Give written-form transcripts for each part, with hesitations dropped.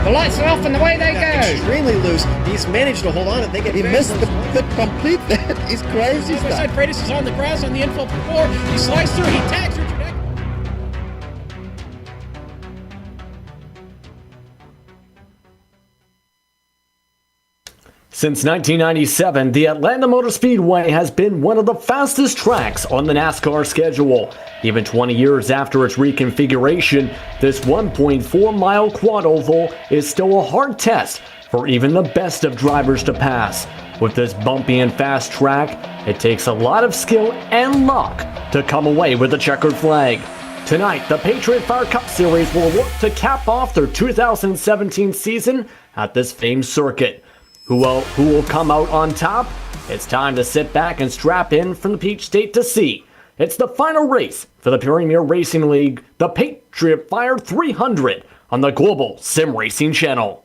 The lights are off and away they go. Extremely loose. He's managed to hold on and he missed the complete that. He's crazy stuff. Side Freitas is on the grass on the infield for 4. He slides through. He tags Richard. Since 1997, the Atlanta Motor Speedway has been one of the fastest tracks on the NASCAR schedule. Even 20 years after its reconfiguration, this 1.4-mile quad oval is still a hard test for even the best of drivers to pass. With this bumpy and fast track, it takes a lot of skill and luck to come away with the checkered flag. Tonight, the Patriot Fire Cup Series will work to cap off their 2017 season at this famed circuit. Who will come out on top? It's time to sit back and strap in from the Peach State to see. It's the final race for the Premier Racing League, the Patriot Fire 300 on the Global Sim Racing channel.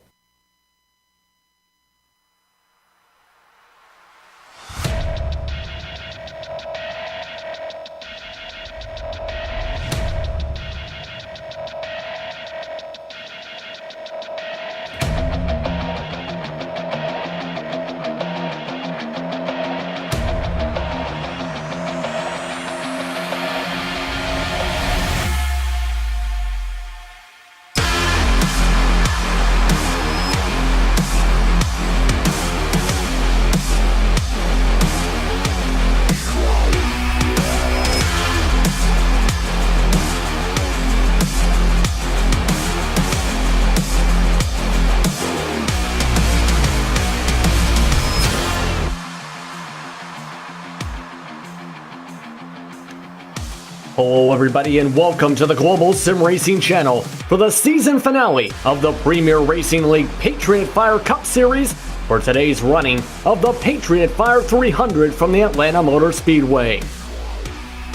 Hello everybody and welcome to the Global Sim Racing channel for the season finale of the Premier Racing League Patriot Fire Cup Series for today's running of the Patriot Fire 300 from the Atlanta Motor Speedway.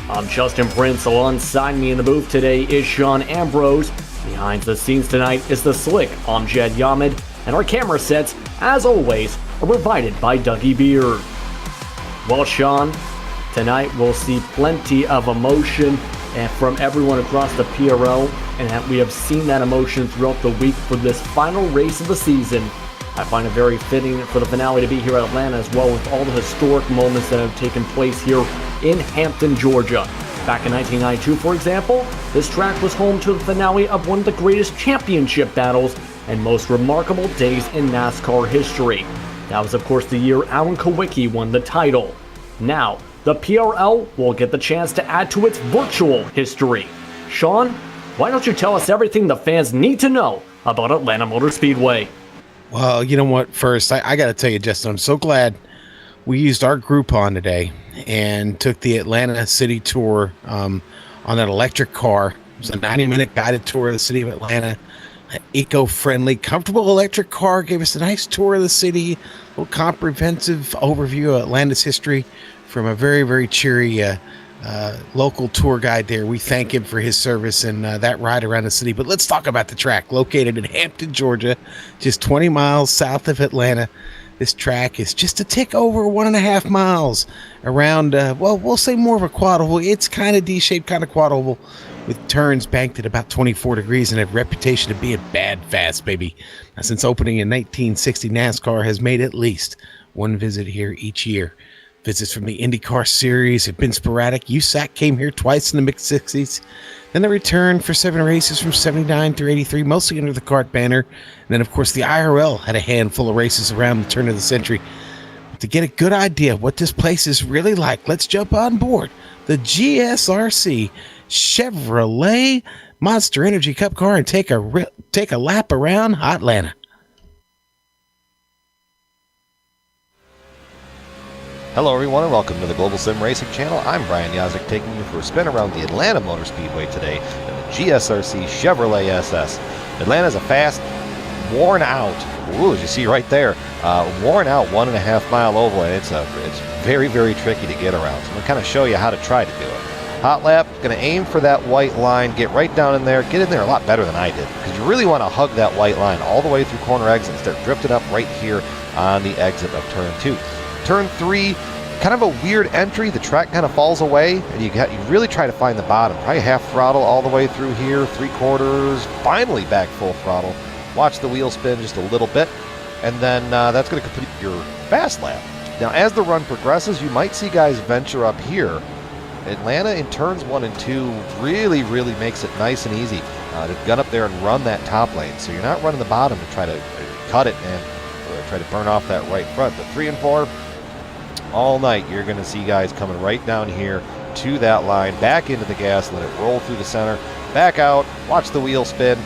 I'm Justin Prince, alongside me in the booth today is Sean Ambrose. Behind the scenes tonight is the slick Amjad Yamid, and our camera sets, as always, are provided by Dougie Beard. Well, Sean, tonight we'll see plenty of emotion from everyone across the PRO, and we have seen that emotion throughout the week for this final race of the season. I find it very fitting for the finale to be here at Atlanta as well, with all the historic moments that have taken place here in Hampton, Georgia. Back in 1992, for example, this track was home to the finale of one of the greatest championship battles and most remarkable days in NASCAR history. That was, of course, the year Alan Kawicki won the title. Now, the PRL will get the chance to add to its virtual history. Sean, why don't you tell us everything the fans need to know about Atlanta Motor Speedway? Well, you know what? First, I got to tell you, Justin, I'm so glad we used our Groupon today and took the Atlanta City Tour on that electric car. It was a 90-minute guided tour of the city of Atlanta. An eco-friendly, comfortable electric car gave us a nice tour of the city, a little comprehensive overview of Atlanta's history from a very, very cheery local tour guide there. We thank him for his service and that ride around the city. But let's talk about the track. Located in Hampton, Georgia, just 20 miles south of Atlanta. This track is just a tick over 1.5 miles around, well, we'll say more of a quad oval. It's kind of D-shaped, kind of quad oval, with turns banked at about 24 degrees and a reputation of being bad fast, baby. Now, since opening in 1960, NASCAR has made at least one visit here each year. Visits from the IndyCar Series have been sporadic. USAC came here twice in the mid-60s. Then they returned for 7 races from 79 through 83, mostly under the CART banner. And then, of course, the IRL had a handful of races around the turn of the century. But to get a good idea of what this place is really like, let's jump on board the GSRC Chevrolet Monster Energy Cup car and take a lap around Atlanta. Hello everyone and welcome to the Global Sim Racing channel. I'm Brian Yazek, taking you for a spin around the Atlanta Motor Speedway today in the GSRC Chevrolet SS. Atlanta's a fast, worn out, as you see right there, worn out 1.5 mile oval, and it's very, very tricky to get around. So I'm going to kind of show you how to try to do it. Hot lap, going to aim for that white line, get right down in there, get in there a lot better than I did, because you really want to hug that white line all the way through corner exit and start drifting up right here on the exit of turn 2. Turn 3, kind of a weird entry. The track kind of falls away, and you really try to find the bottom. Probably half throttle all the way through here, 3/4, finally back full throttle watch the wheel spin just a little bit, and then that's going to complete your fast lap. Now, as the run progresses, you might see guys venture up here. Atlanta in turns 1 and 2 really, really makes it nice and easy to gun up there and run that top lane. So you're not running the bottom to try to cut it and try to burn off that right front. But 3 and 4, all night you're going to see guys coming right down here to that line, back into the gas, let it roll through the center, back out, watch the wheel spin,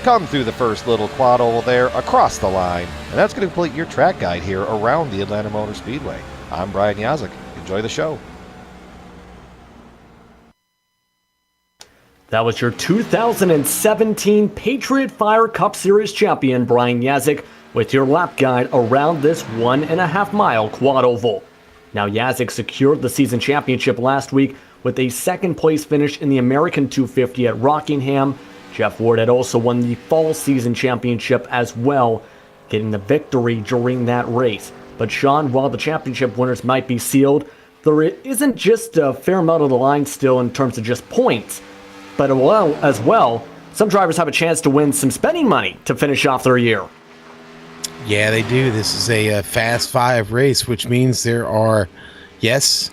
come through the first little quad oval there, across the line, and that's going to complete your track guide here around the Atlanta Motor Speedway. I'm Brian Yazik. Enjoy the show. That was your 2017 Patriot Fire Cup Series champion, Brian Yazik, with your lap guide around this 1.5 mile quad oval. Now, Yazik secured the season championship last week with a second place finish in the American 250 at Rockingham. Jeff Ward had also won the fall season championship as well, getting the victory during that race. But Sean, while the championship winners might be sealed, there isn't just a fair amount of the line still in terms of just points, but as well, some drivers have a chance to win some spending money to finish off their year. Yeah, they do. This is a Fast 5 race, which means there are, yes,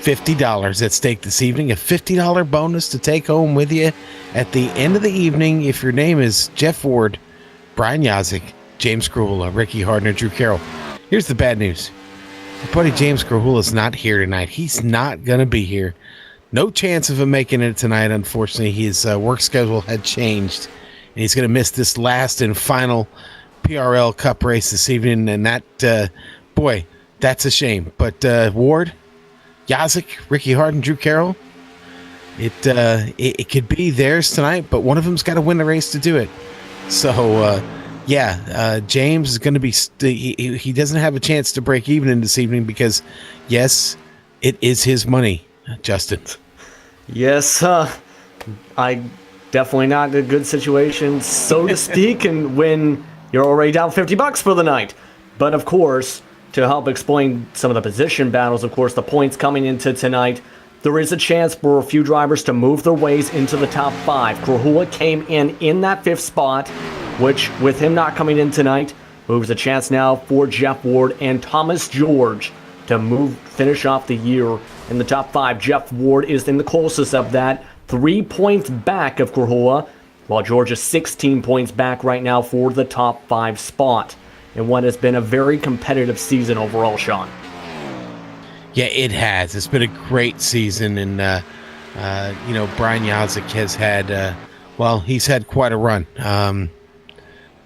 $50 at stake this evening. A $50 bonus to take home with you at the end of the evening if your name is Jeff Ward, Brian Yazik, James Grahula, Ricky Hardner, Drew Carroll. Here's the bad news. My buddy James Grahula is not here tonight. He's not going to be here. No chance of him making it tonight, unfortunately. His work schedule had changed, and he's going to miss this last and final PRL Cup race this evening, and that, boy, that's a shame. But Ward, Yazik, Ricky Hardin, Drew Carroll, it could be theirs tonight, but one of them's got to win the race to do it. So, James is going to be, he doesn't have a chance to break even in this evening because, yes, it is his money, Justin. Yes, I definitely not in a good situation, so to speak, and when you're already down $50 for the night. But of course, to help explain some of the position battles, of course, the points coming into tonight, there is a chance for a few drivers to move their ways into the top 5. Grahula came in that 5th spot, which, with him not coming in tonight, moves a chance now for Jeff Ward and Thomas George to finish off the year in the top 5. Jeff Ward is in the closest of that, 3 points back of Grahula, while George is 16 points back right now for the top 5 spot in what has been a very competitive season overall, Sean. Yeah, it has. It's been a great season, and Brian Yazik has had, he's had quite a run.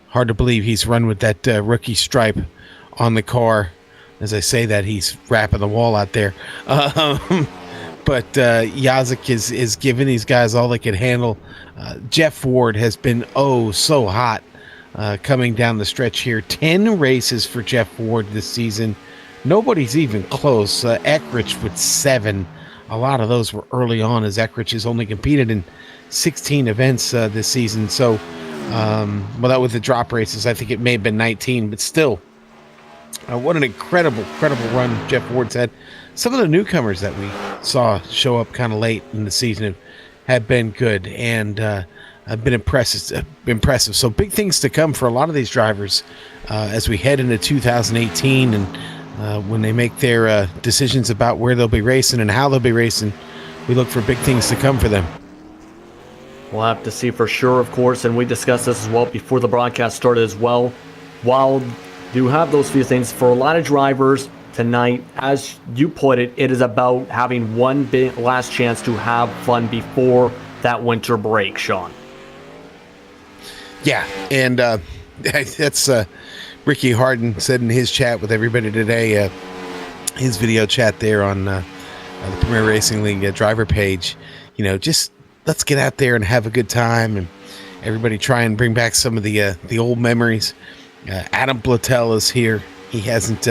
Hard to believe he's run with that rookie stripe on the car. As I say that, he's wrapping the wall out there. But Yazik is giving these guys all they can handle. Jeff Ward has been so hot coming down the stretch here. 10 races for Jeff Ward this season. Nobody's even close. Eckrich with 7. A lot of those were early on, as Eckrich has only competed in 16 events this season. So, that with the drop races, I think it may have been 19, but still, what an incredible run Jeff Ward's had. Some of the newcomers that we saw show up kind of late in the season have been good and have been impressive. So big things to come for a lot of these drivers as we head into 2018 and when they make their decisions about where they'll be racing and how they'll be racing. We look for big things to come for them. We'll have to see for sure, of course, and we discussed this as well before the broadcast started as well. While you have those few things, for a lot of drivers tonight, as you put it, it is about having one big last chance to have fun before that winter break, Sean. Yeah, and that's Ricky Hardin said in his chat with everybody today, his video chat there on the Premier Racing League driver page, just let's get out there and have a good time, and everybody try and bring back some of the old memories. Adam Blattel is here. He hasn't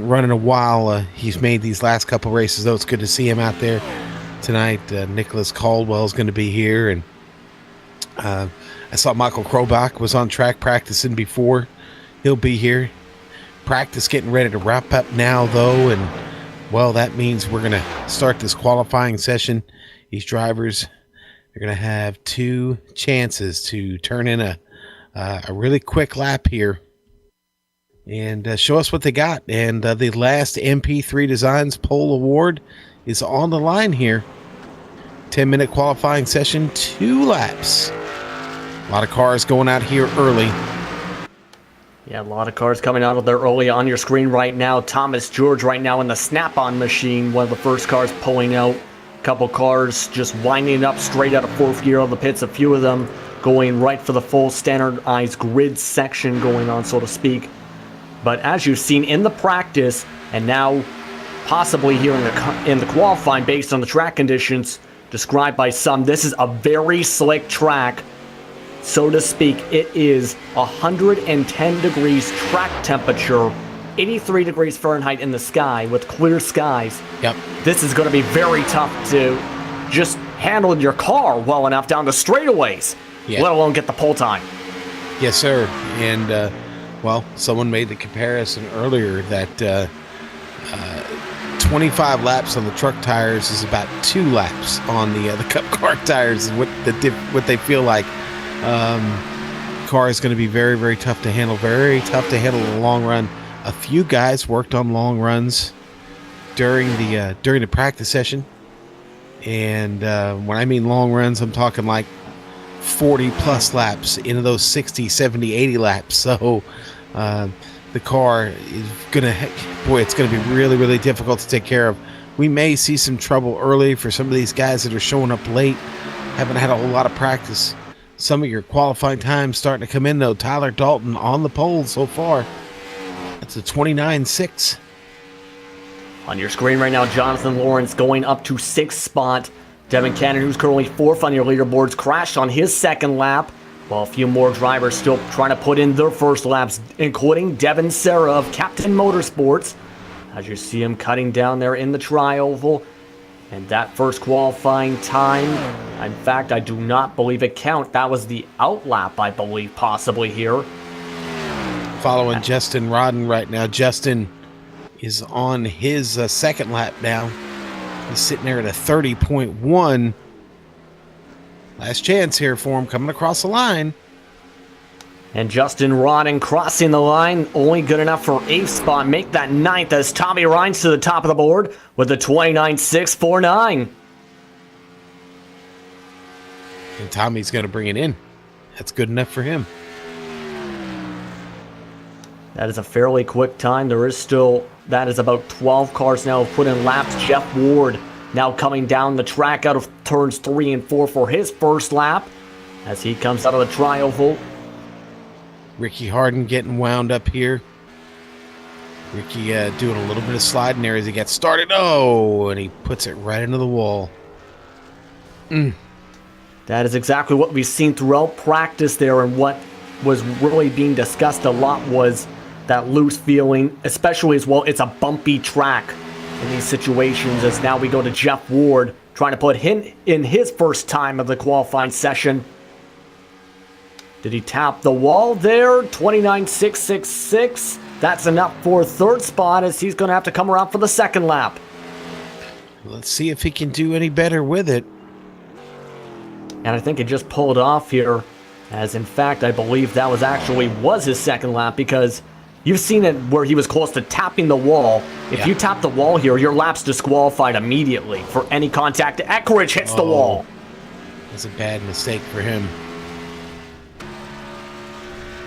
run in a while. He's made these last couple races, though. It's good to see him out there tonight. Nicholas Caldwell is going to be here, and I saw Michael Krobach was on track practicing before. He'll be here. Practice getting ready to wrap up now, though, and that means we're going to start this qualifying session. These drivers are going to have 2 chances to turn in a a really quick lap here and show us what they got. And the last MP3 Designs Pole Award is on the line here. 10-minute qualifying session, 2 laps. A lot of cars going out here early. Yeah, a lot of cars coming out of there early on your screen right now. Thomas George right now in the snap-on machine, one of the first cars pulling out. A couple cars just winding up straight out of fourth gear of the pits. A few of them going right for the full standardized grid section going on, so to speak. But as you've seen in the practice, and now possibly here in the qualifying based on the track conditions described by some, this is a very slick track. So to speak, it is 110 degrees track temperature, 83 degrees Fahrenheit in the sky with clear skies. Yep. This is going to be very tough to just handle your car well enough down the straightaways, let alone get the pole time. Yes, sir. And, well, someone made the comparison earlier that 25 laps on the truck tires is about 2 laps on the Cup car tires, is what they feel like. Car is going to be very, very tough to handle. Very tough to handle in the long run. A few guys worked on long runs during the practice session, and when I mean long runs, I'm talking like 40 plus laps into those 60, 70, 80 laps. So the car is it's going to be really, really difficult to take care of. We may see some trouble early for some of these guys that are showing up late, haven't had a whole lot of practice. Some of your qualifying times starting to come in, though. Tyler Dalton on the pole so far. That's a 29.6. On your screen right now, Jonathan Lawrence going up to 6th spot. Devin Cannon, who's currently 4th on your leaderboards, crashed on his 2nd lap, while a few more drivers still trying to put in their first laps, including Devin Serra of Captain Motorsports. As you see him cutting down there in the tri-oval. And that first qualifying time, in fact, I do not believe it count. That was the outlap, I believe, possibly here. Following Justin Rodden right now. Justin is on his 2nd lap now. He's sitting there at a 30.1. Last chance here for him coming across the line. And Justin Rodden crossing the line, only good enough for 8th spot. Make that 9th as Tommy Rines to the top of the board with a 29.649. And Tommy's going to bring it in. That's good enough for him. That is a fairly quick time. That is about 12 cars now put in laps. Jeff Ward now coming down the track out of turns 3 and 4 for his first lap as he comes out of the tri-oval. Ricky Harden getting wound up here. Ricky doing a little bit of sliding there as he gets started. Oh, and he puts it right into the wall. That is exactly what we've seen throughout practice there, and what was really being discussed a lot was that loose feeling, especially as well. It's a bumpy track in these situations, as now we go to Jeff Ward trying to put him in his first time of the qualifying session. Did he tap the wall there? 29.666. That's enough for 3rd spot, as he's going to have to come around for the 2nd lap. Let's see if he can do any better with it. And I think it just pulled off here, as in fact I believe that was his 2nd lap, because you've seen it where he was close to tapping the wall. If you tap the wall here, your lap's disqualified immediately for any contact. Eckridge hits the wall. That's a bad mistake for him.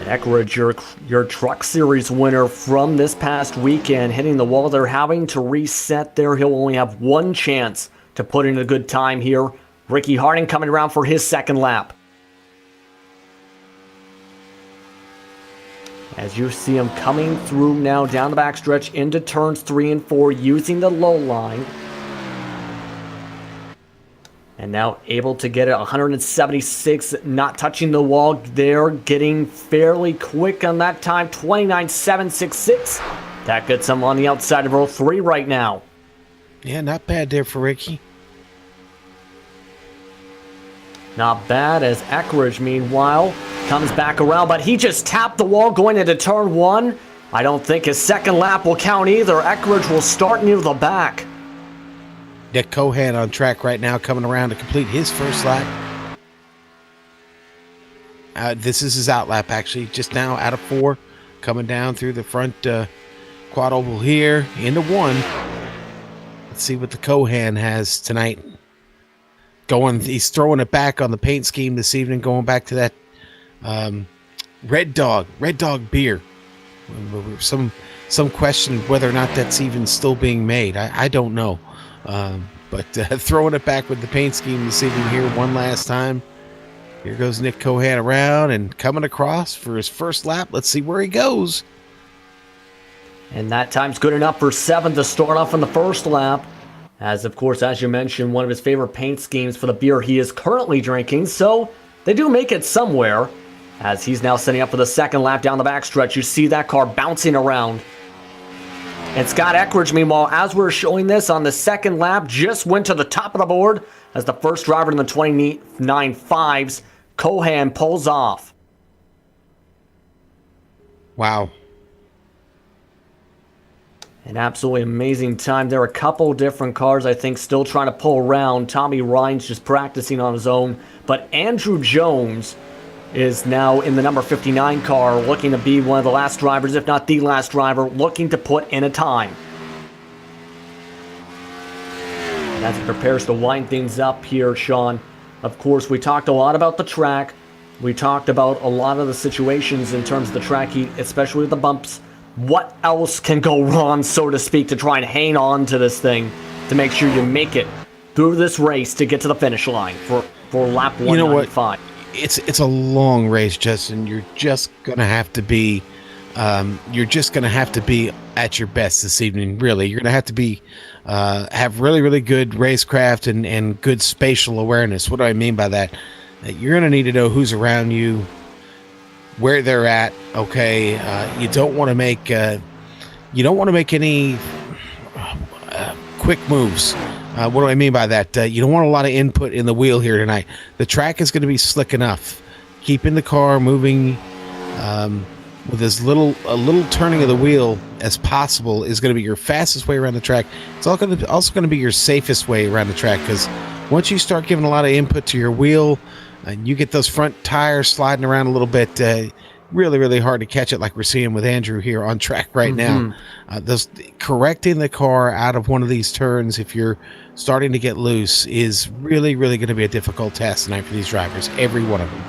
And Eckridge, your Truck Series winner from this past weekend, hitting the wall. They're having to reset there. He'll only have one chance to put in a good time here. Ricky Harding coming around for his 2nd lap. As you see him coming through now down the backstretch into turns 3 and 4 using the low line. And now able to get it 176, not touching the wall there, getting fairly quick on that time, 29.766. That gets him on the outside of row 3 right now. Yeah, not bad there for Ricky. Not bad, as Eckridge, meanwhile, comes back around, but he just tapped the wall going into turn 1. I don't think his 2nd lap will count either. Eckridge will start near the back. Nick Cohan on track right now, coming around to complete his first lap. This is his outlap, actually, just now out of 4, coming down through the front quad oval here into 1. Let's see what the Cohan has tonight. He's throwing it back on the paint scheme this evening, going back to that Red Dog beer. Some question whether or not that's even still being made. I don't know. But throwing it back with the paint scheme this evening here one last time. Here goes Nick Cohan around and coming across for his first lap. Let's see where he goes. And that time's good enough for 7 to start off in the first lap. As, of course, as you mentioned, one of his favorite paint schemes for the beer he is currently drinking. So they do make it somewhere. As he's now setting up for the second lap down the backstretch. You see that car bouncing around. And Scott Eckridge, meanwhile, as we're showing this on the second lap, just went to the top of the board as the first driver in the 29.5s. Cohan pulls off. Wow. An absolutely amazing time. There are a couple different cars, I think, still trying to pull around. Tommy Ryan's just practicing on his own. But Andrew Jones is now in the number 59 car, looking to be one of the last drivers, if not the last driver, looking to put in a time. And as he prepares to wind things up here, Sean, of course, we talked a lot about the track. We talked about a lot of the situations in terms of the track heat, especially with the bumps. What else can go wrong, so to speak, to try and hang on to this thing to make sure you make it through this race to get to the finish line for lap 195? You know what? It's a long race, Justin. You're just gonna have to be at your best this evening. Really, you're gonna have to be have really good racecraft and good spatial awareness. What do I mean by that? You're gonna need to know who's around you, where they're at. Okay, you don't want to make any quick moves. What do I mean by that? You don't want a lot of input in the wheel here tonight. The track is going to be slick enough. Keeping the car moving with a little turning of the wheel as possible is going to be your fastest way around the track. It's also going to be your safest way around the track, because once you start giving a lot of input to your wheel and you get those front tires sliding around a little bit, really hard to catch it, like we're seeing with Andrew here on track right now. Correcting the car out of one of these turns, if you're starting to get loose, is really going to be a difficult task tonight for these drivers, every one of them.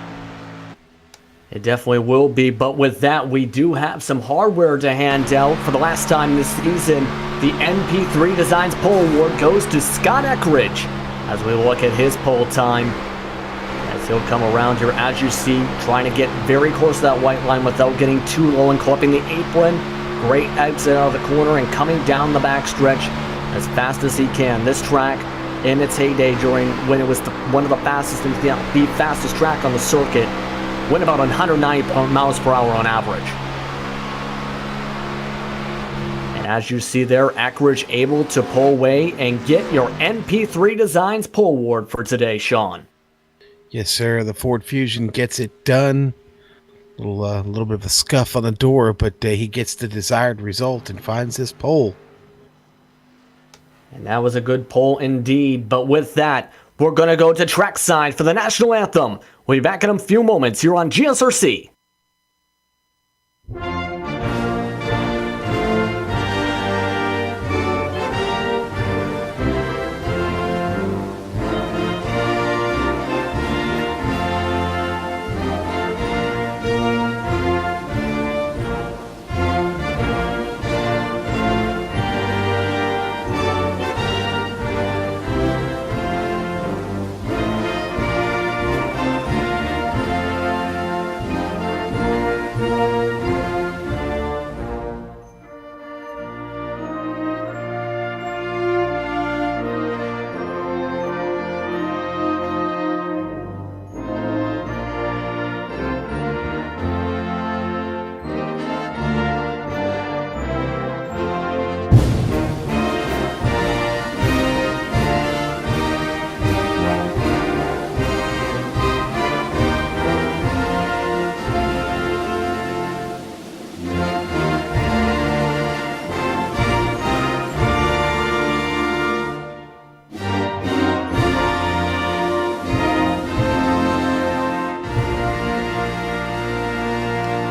It definitely will be, but with that, we do have some hardware to hand out. For the last time this season, the NP3 Designs Pole Award goes to Scott Eckridge as we look at his pole time. As he'll come around here, as you see, trying to get very close to that white line without getting too low and clipping the apron. Great exit out of the corner and coming down the backstretch as fast as he can. This track, in its heyday during when it was one of the fastest, the fastest track on the circuit, went about 190 miles per hour on average. And as you see there, Eckridge able to pull away and get your NP3 Designs Pole Award for today, Sean. Yes, sir. The Ford Fusion gets it done. A little bit of a scuff on the door, but he gets the desired result and finds this pole. And that was a good pole indeed. But with that, we're going to go to trackside for the national anthem. We'll be back in a few moments here on GSRC.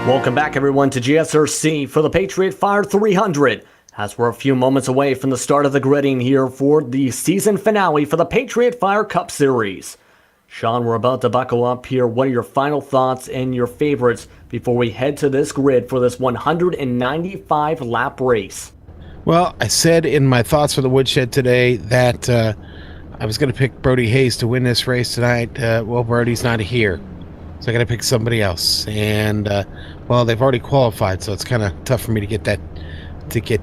Welcome back, everyone, to GSRC for the Patriot Fire 300. As we're a few moments away from the start of the gridding here for the season finale for the Patriot Fire Cup Series. Sean, we're about to buckle up here. What are your final thoughts and your favorites before we head to this grid for this 195-lap race? Well, I said in my thoughts for the woodshed today that I was going to pick Brody Hayes to win this race tonight. Well, Brody's not here, so I got to pick somebody else. And well, they've already qualified, so it's kind of tough for me to get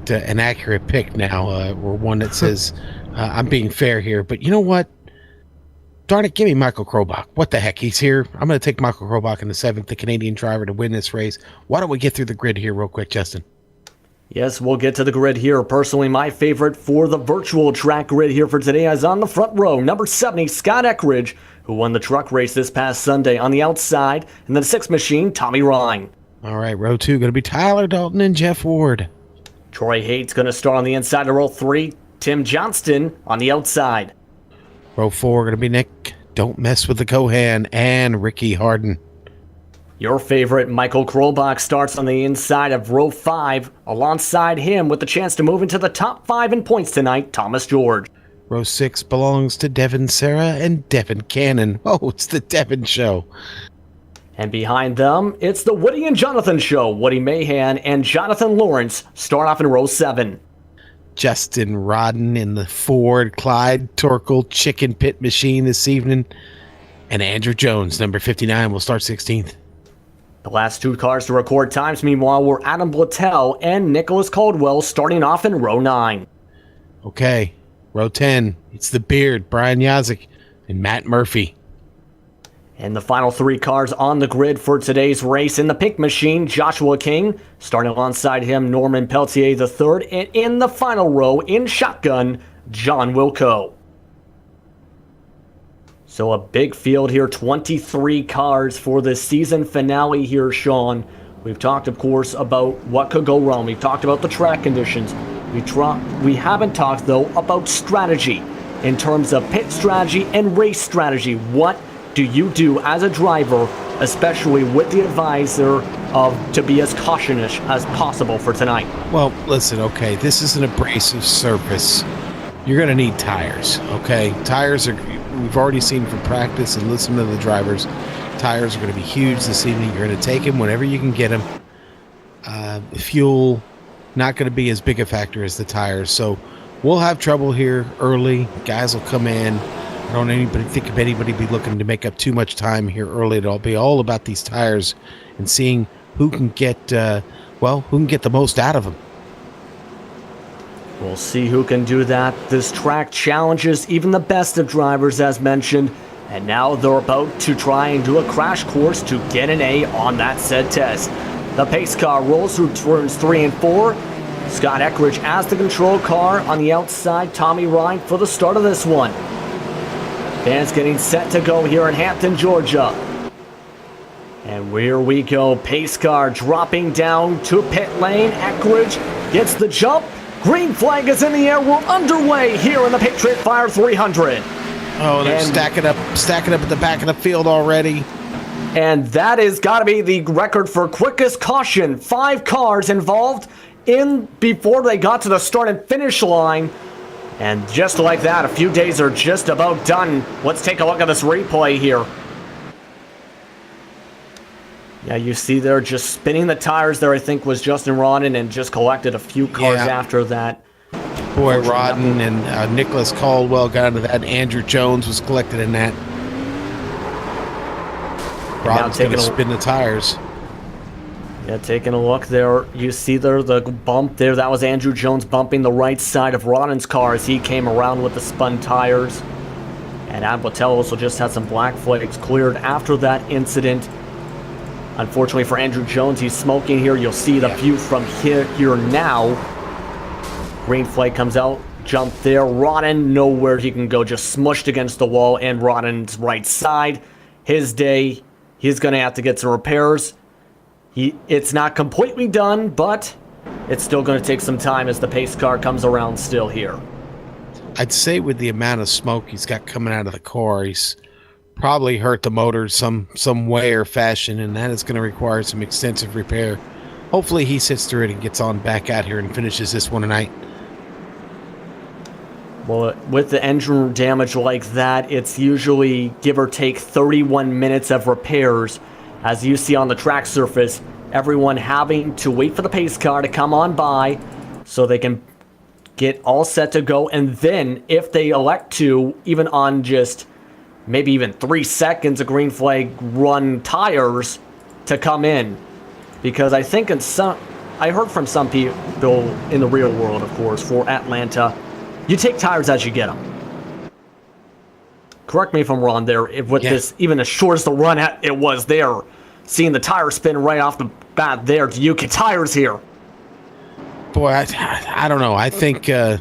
an accurate pick now, or one that says I'm being fair here. But you know what? Darn it, give me Michael Krobach. What the heck? He's here. I'm going to take Michael Krobach in the 7th, the Canadian driver, to win this race. Why don't we get through the grid here real quick, Justin? Yes, we'll get to the grid here. Personally, my favorite for the virtual track grid here for today is on the front row, number 70, Scott Eckridge, who won the truck race this past Sunday. On the outside, and the 6th machine, Tommy Ryan. All right, row 2 going to be Tyler Dalton and Jeff Ward. Troy Hate's going to start on the inside of row 3, Tim Johnston on the outside. Row 4 going to be Nick Don't Mess with the Cohan and Ricky Harden. Your favorite, Michael Krobach, starts on the inside of row 5. Alongside him, with the chance to move into the top 5 in points tonight, Thomas George. Row 6 belongs to Devin Serra and Devin Cannon. Oh, it's the Devin Show. And behind them, it's the Woody and Jonathan Show. Woody Mahan and Jonathan Lawrence start off in row 7. Justin Rodden in the Ford Clyde Torkel Chicken Pit Machine this evening. And Andrew Jones, number 59, will start 16th. The last 2 cars to record times, meanwhile, were Adam Blattell and Nicholas Caldwell starting off in row 9. Okay, row 10, it's the Beard, Brian Yazik, and Matt Murphy. And the final 3 cars on the grid for today's race: in the pink machine, Joshua King, starting alongside him, Norman Peltier III, and in the final row, in shotgun, John Wilco. So a big field here, 23 cars for the season finale here, Sean. We've talked, of course, about what could go wrong. We've talked about the track conditions. We haven't talked, though, about strategy in terms of pit strategy and race strategy. What do you do as a driver, especially with the advisor, to be as cautious as possible for tonight? Well, listen, okay, this is an abrasive surface. You're going to need tires, okay? Tires are, we've already seen from practice and listening to the drivers, tires are going to be huge this evening. You're going to take them whenever you can get them. Fuel, not going to be as big a factor as the tires. So we'll have trouble here early. Guys will come in. I don't think of anybody be looking to make up too much time here early. It'll be all about these tires and seeing who can get, who can get the most out of them. We'll see who can do that. This track challenges even the best of drivers, as mentioned, and now they're about to try and do a crash course to get an A on that said test. The pace car rolls through turns 3 and 4. Scott Eckridge as the control car on the outside. Tommy Ryan for the start of this one. Fans getting set to go here in Hampton, Georgia. And here we go. Pace car dropping down to pit lane. Eckridge gets the jump. Green flag is in the air. We're underway here in the Patriot Fire 300. Oh, they're stacking up at the back of the field already. And that has got to be the record for quickest caution. 5 cars involved in before they got to the start and finish line. And just like that, a few days are just about done. Let's take a look at this replay here. Yeah, you see they're just spinning the tires there, I think, was Justin Rodden, and just collected a few cars after that. Boy, Rodden and Nicholas Caldwell got into that. Andrew Jones was collected in that. Rodden's going to spin the tires. Yeah, taking a look there, you see there the bump there. That was Andrew Jones bumping the right side of Rodden's car as he came around with the spun tires. And Ablatel also just had some black flags cleared after that incident. Unfortunately for Andrew Jones, he's smoking here. You'll see the view from here now. Green flag comes out, jump there. Rodden, nowhere he can go, just smushed against the wall and Rodden's right side. His day, he's going to have to get some repairs. It's not completely done, but it's still going to take some time as the pace car comes around still here. I'd say with the amount of smoke he's got coming out of the car, he's probably hurt the motor some way or fashion, and that is going to require some extensive repair. Hopefully he sits through it and gets on back out here and finishes this one tonight. Well, with the engine damage like that, it's usually give or take 31 minutes of repairs. As you see on the track surface, everyone having to wait for the pace car to come on by so they can get all set to go. And then if they elect to, even on just maybe even 3 seconds of green flag run tires to come in. Because I think I heard from some people in the real world, of course, for Atlanta, you take tires as you get them. Correct me if I'm wrong there. This, even as short as the run it was there, seeing the tire spin right off the bat there, do you get tires here? Boy, I don't know. I think we're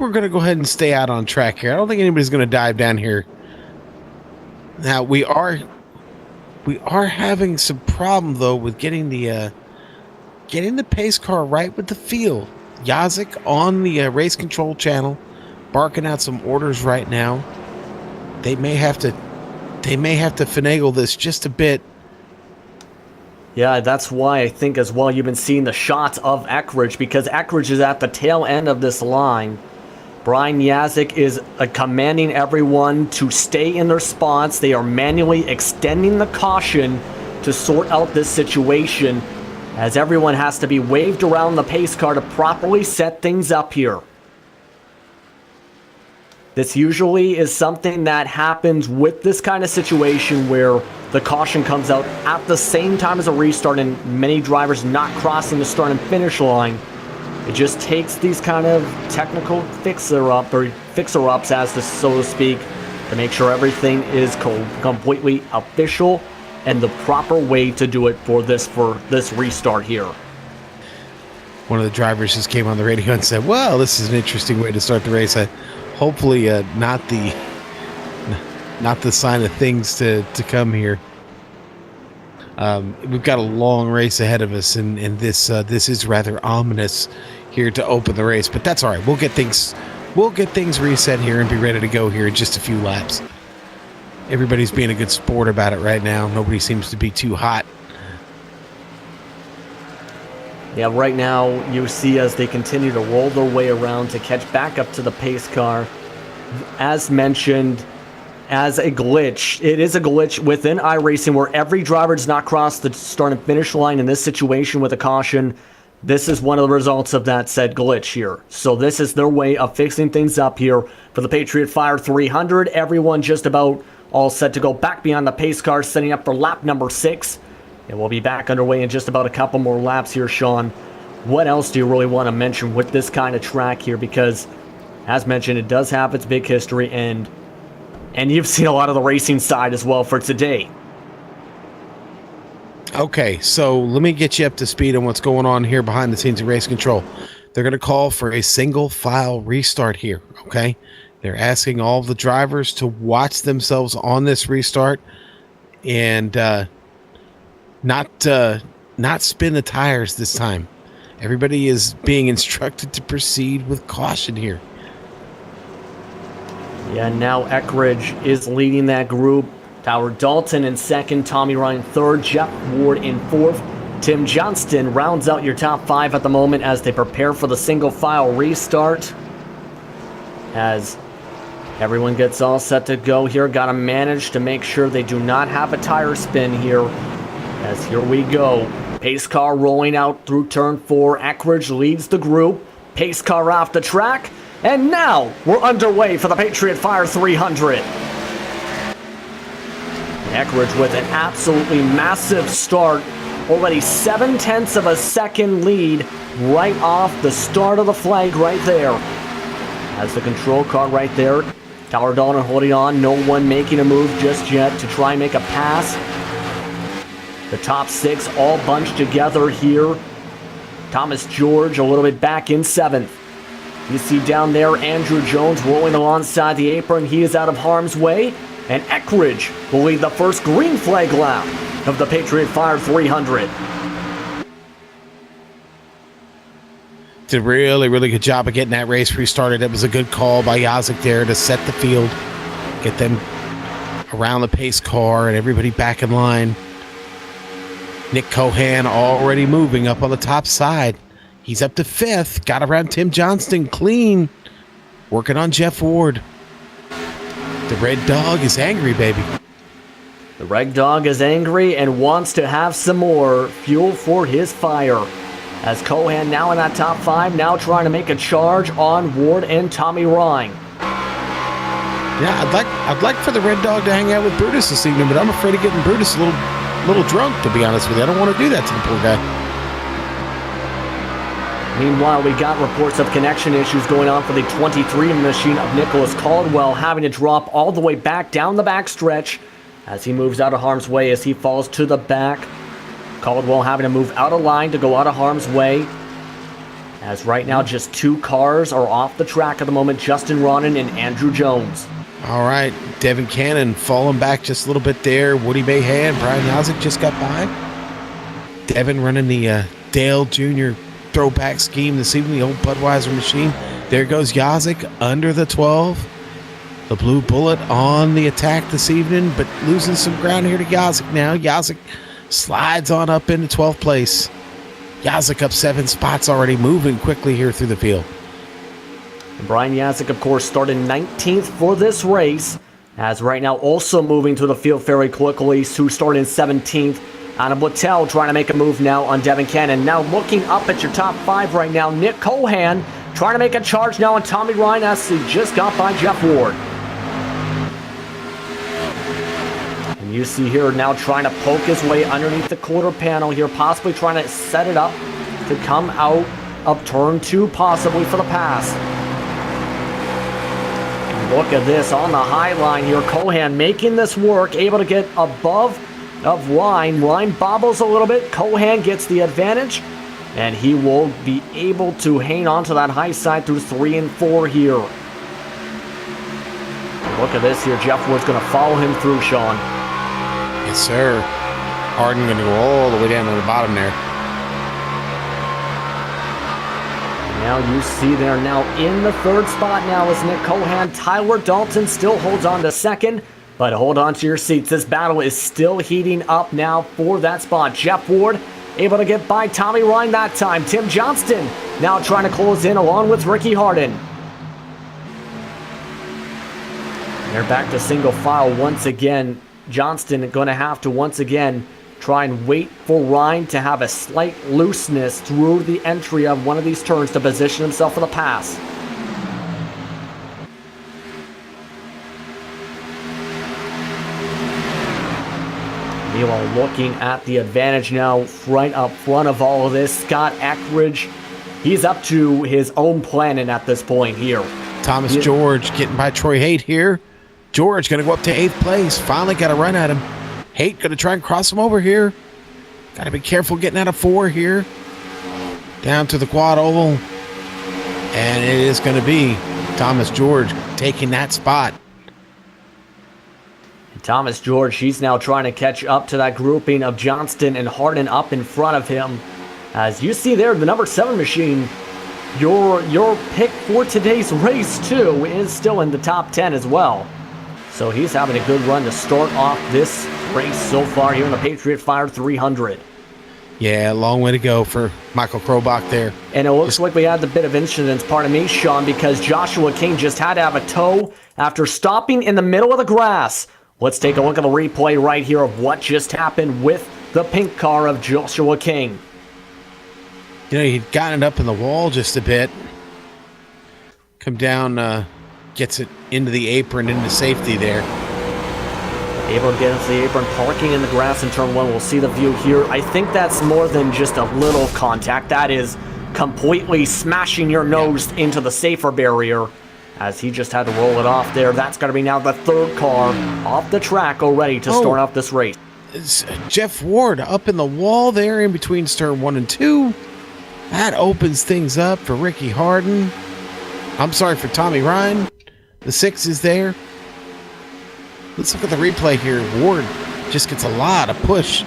going to go ahead and stay out on track here. I don't think anybody's going to dive down here. Now we are having some problem though with getting the pace car right with the field. Yazik on the race control channel, barking out some orders right now. They may have to finagle this just a bit. Yeah, that's why I think as well you've been seeing the shots of Eckridge, because Eckridge is at the tail end of this line. Brian Yazik is commanding everyone to stay in their spots. They are manually extending the caution to sort out this situation, as everyone has to be waved around the pace car to properly set things up here. This usually is something that happens with this kind of situation where the caution comes out at the same time as a restart and many drivers not crossing the start and finish line. It just takes these kind of technical fixer-ups, as to, so to speak, to make sure everything is completely official and the proper way to do it for this restart here. One of the drivers just came on the radio and said, well, this is an interesting way to start the race. Hopefully not the sign of things to come here. We've got a long race ahead of us, and this is rather ominous here to open the race, but that's all right. We'll get things reset here and be ready to go here in just a few laps. Everybody's being a good sport about it right now. Nobody seems to be too hot. Yeah, right now you see as they continue to roll their way around to catch back up to the pace car. As mentioned, as a glitch, it is a glitch within iRacing where every driver does not cross the start and finish line in this situation with a caution. This is one of the results of that said glitch here. So this is their way of fixing things up here for the Patriot Fire 300. Everyone just about all set to go back beyond the pace car, setting up for lap number 6. And we'll be back underway in just about a couple more laps here, Sean. What else do you really want to mention with this kind of track here? Because, as mentioned, it does have its big history, and you've seen a lot of the racing side as well for today. Okay, so let me get you up to speed on what's going on here behind the scenes of race control. They're going to call for a single file restart here, okay? They're asking all the drivers to watch themselves on this restart and not spin the tires this time. Everybody is being instructed to proceed with caution here. Yeah, now Eckridge is leading that group. Tyler Dalton in second, Tommy Ryan third, Jeff Ward in fourth. Tim Johnston rounds out your top 5 at the moment as they prepare for the single file restart. As everyone gets all set to go here, gotta manage to make sure they do not have a tire spin here. As here we go. Pace car rolling out through turn 4. Eckridge leads the group. Pace car off the track. And now we're underway for the Patriot Fire 300. Eckridge with an absolutely massive start. Already 0.7 of a second lead right off the start of the flag right there. As the control car right there. Tyler Dalton holding on. No one making a move just yet to try and make a pass. The top 6 all bunched together here. Thomas George a little bit back in 7th. You see down there Andrew Jones rolling alongside the apron. He is out of harm's way. And Eckridge will lead the first green flag lap of the Patriot Fire 300. Did a really, really good job of getting that race restarted. It was a good call by Yazik there to set the field. Get them around the pace car and everybody back in line. Nick Cohan already moving up on the top side. He's up to 5th. Got around Tim Johnston clean. Working on Jeff Ward. The Red Dog is angry, baby. The Red Dog is angry and wants to have some more fuel for his fire. As Cohan now in that top 5, now trying to make a charge on Ward and Tommy Ryan. Yeah, I'd like for the Red Dog to hang out with Brutus this evening, but I'm afraid of getting Brutus a little drunk, to be honest with you. I don't want to do that to the poor guy. Meanwhile, we got reports of connection issues going on for the 23 machine of Nicholas Caldwell, having to drop all the way back down the back stretch as he moves out of harm's way as he falls to the back. Caldwell having to move out of line to go out of harm's way. As right now, just 2 cars are off the track at the moment, Justin Ronan and Andrew Jones. All right, Devin Cannon falling back just a little bit there. Woody Bayhan, Brian Yazik just got by. Devin running the Dale Jr. throwback scheme this evening, the old Budweiser machine. There goes Yazik under the 12. The Blue Bullet on the attack this evening, but losing some ground here to Yazik now. Yazik slides on up into 12th place. Yazik up 7 spots already, moving quickly here through the field. Brian Yazik, of course, started 19th for this race, as right now also moving to the field very quickly, who started in 17th. Anna Blattel trying to make a move now on Devin Cannon. Now looking up at your top 5 right now, Nick Cohan trying to make a charge now on Tommy Ryan as he just got by Jeff Ward. And you see here now trying to poke his way underneath the quarter panel here, possibly trying to set it up to come out of turn 2 possibly for the pass. Look at this on the high line here. Cohan making this work, able to get above of Ryan. Ryan bobbles a little bit. Cohan gets the advantage, and he will be able to hang on to that high side through 3 and 4 here. Look at this here. Jeff Wood's going to follow him through, Sean. Yes, sir. Harden going to go all the way down to the bottom there. Now you see there now in the 3rd spot now is Nick Cohan. Tyler Dalton still holds on to 2nd, but hold on to your seats. This battle is still heating up now for that spot. Jeff Ward able to get by Tommy Ryan that time. Tim Johnston now trying to close in along with Ricky Harden. They're back to single file once again. Johnston going to have to once again try and wait for Ryan to have a slight looseness through the entry of one of these turns to position himself for the pass. Meanwhile, looking at the advantage now right up front of all of this, Scott Eckridge, he's up to his own planning at this point here. Thomas George getting by Troy Haight here. George going to go up to 8th place. Finally got a run at him. Haight going to try and cross him over here. Got to be careful getting out of 4 here. Down to the quad oval. And it is going to be Thomas George taking that spot. Thomas George, he's now trying to catch up to that grouping of Johnston and Harden up in front of him. As you see there, the number 7 machine, your pick for today's race, too, is still in the top 10 as well. So he's having a good run to start off this race so far here in the Patriot Fire 300. Yeah, a long way to go for Michael Krobach there. And it looks like we had a bit of incidents, pardon me, Sean, because Joshua King just had to have a tow after stopping in the middle of the grass. Let's take a look at the replay right here of what just happened with the pink car of Joshua King. You know, he'd gotten it up in the wall just a bit. Come down, gets it into the apron, into safety there. Able to get into the apron, parking in the grass in turn 1. We'll see the view here. I think that's more than just a little contact. That is completely smashing your nose into the safer barrier, as he just had to roll it off there. That's going to be now the 3rd car off the track already to start off this race. It's Jeff Ward up in the wall there in between turn 1 and 2. That opens things up for Ricky Harden. I'm sorry, for Tommy Ryan. The 6 is there. Let's look at the replay here. Ward just gets a lot of push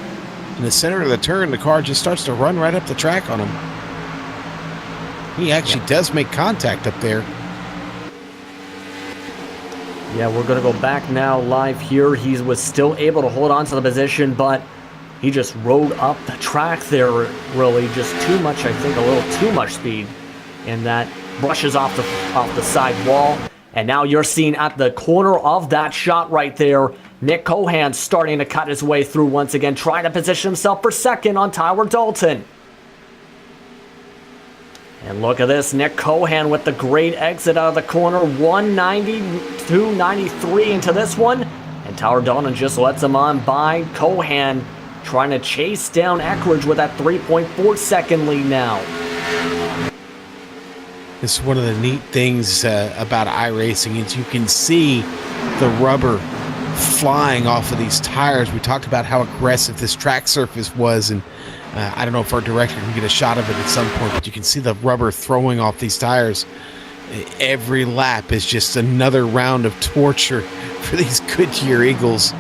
in the center of the turn. The car just starts to run right up the track on him. He actually does make contact up there. Yeah, we're going to go back now live here. He was still able to hold on to the position, but he just rode up the track there, really. Just too much, I think, a little too much speed. And that brushes off the side wall. And now you're seeing at the corner of that shot right there, Nick Cohan starting to cut his way through once again, trying to position himself for second on Tyler Dalton. And look at this, Nick Cohan with the great exit out of the corner, 192.93 into this one. And Tyler Dalton just lets him on by. Cohan trying to chase down Eckridge with that 3.4 second lead now. It's one of the neat things about iRacing is you can see the rubber flying off of these tires. We talked about how aggressive this track surface was, and I don't know if our director can get a shot of it at some point, but you can see the rubber throwing off these tires. Every lap is just another round of torture for these Goodyear Eagles.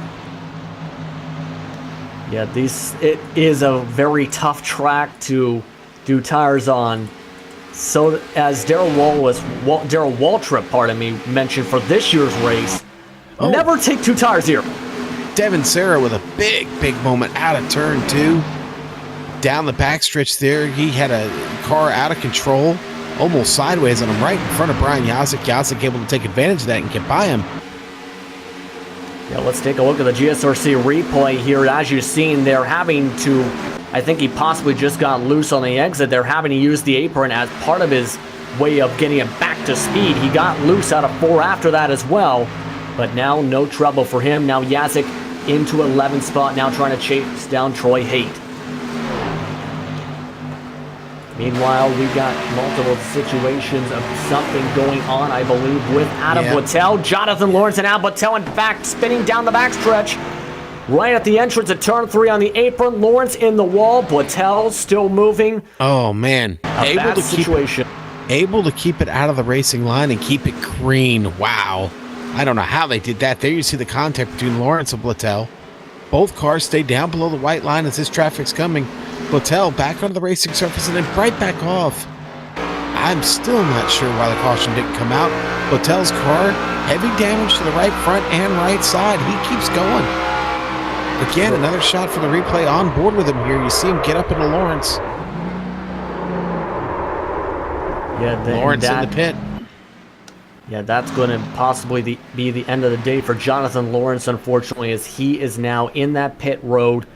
Yeah, it is a very tough track to do tires on. So as Darrell Waltrip, mentioned for this year's race, never take two tires here. Devin Serra with a big moment out of turn 2. Down the backstretch there, he had a car out of control, almost sideways on him right in front of Brian Yazik. Yazik able to take advantage of that and get by him. Yeah, let's take a look at the GSRC replay here. As you've seen, they're having to, I think he possibly just got loose on the exit. They're having to use the apron as part of his way of getting him back to speed. He got loose out of 4 after that as well, but now no trouble for him. Now Yazik into 11th spot, now trying to chase down Troy Haight. Meanwhile, we got multiple situations of something going on, I believe, with Adam Boittel. Jonathan Lawrence and Adam Boittel, in fact, spinning down the backstretch. Right at the entrance of turn 3 on the apron. Lawrence in the wall. Boittel still moving. Oh, man. Able to keep it out of the racing line and keep it green. Wow. I don't know how they did that. There you see the contact between Lawrence and Boittel. Both cars stay down below the white line as this traffic's coming. Boittel back onto the racing surface and then right back off. I'm still not sure why the caution didn't come out. Boitel's car, heavy damage to the right front and right side. He keeps going. Again, another shot for the replay on board with him here. You see him get up into Lawrence. Yeah, Lawrence in the pit. Yeah, that's going to possibly be the end of the day for Jonathan Lawrence, unfortunately, as he is now in that pit road,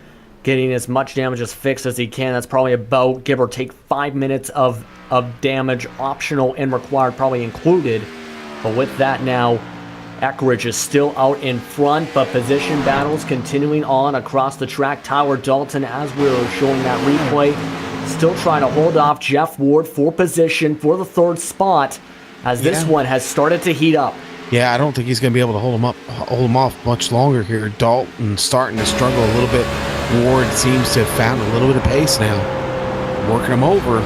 getting as much damage as fixed as he can. That's probably about, give or take, 5 minutes of damage, optional and required, probably included. But with that now, Eckridge is still out in front, but position battles continuing on across the track. Tyler Dalton, as we were showing that replay, still trying to hold off Jeff Ward for position for the 3rd spot, as this one has started to heat up. Yeah, I don't think he's going to be able to hold him off much longer here. Dalton starting to struggle a little bit. Ward seems to have found a little bit of pace now. Working him over.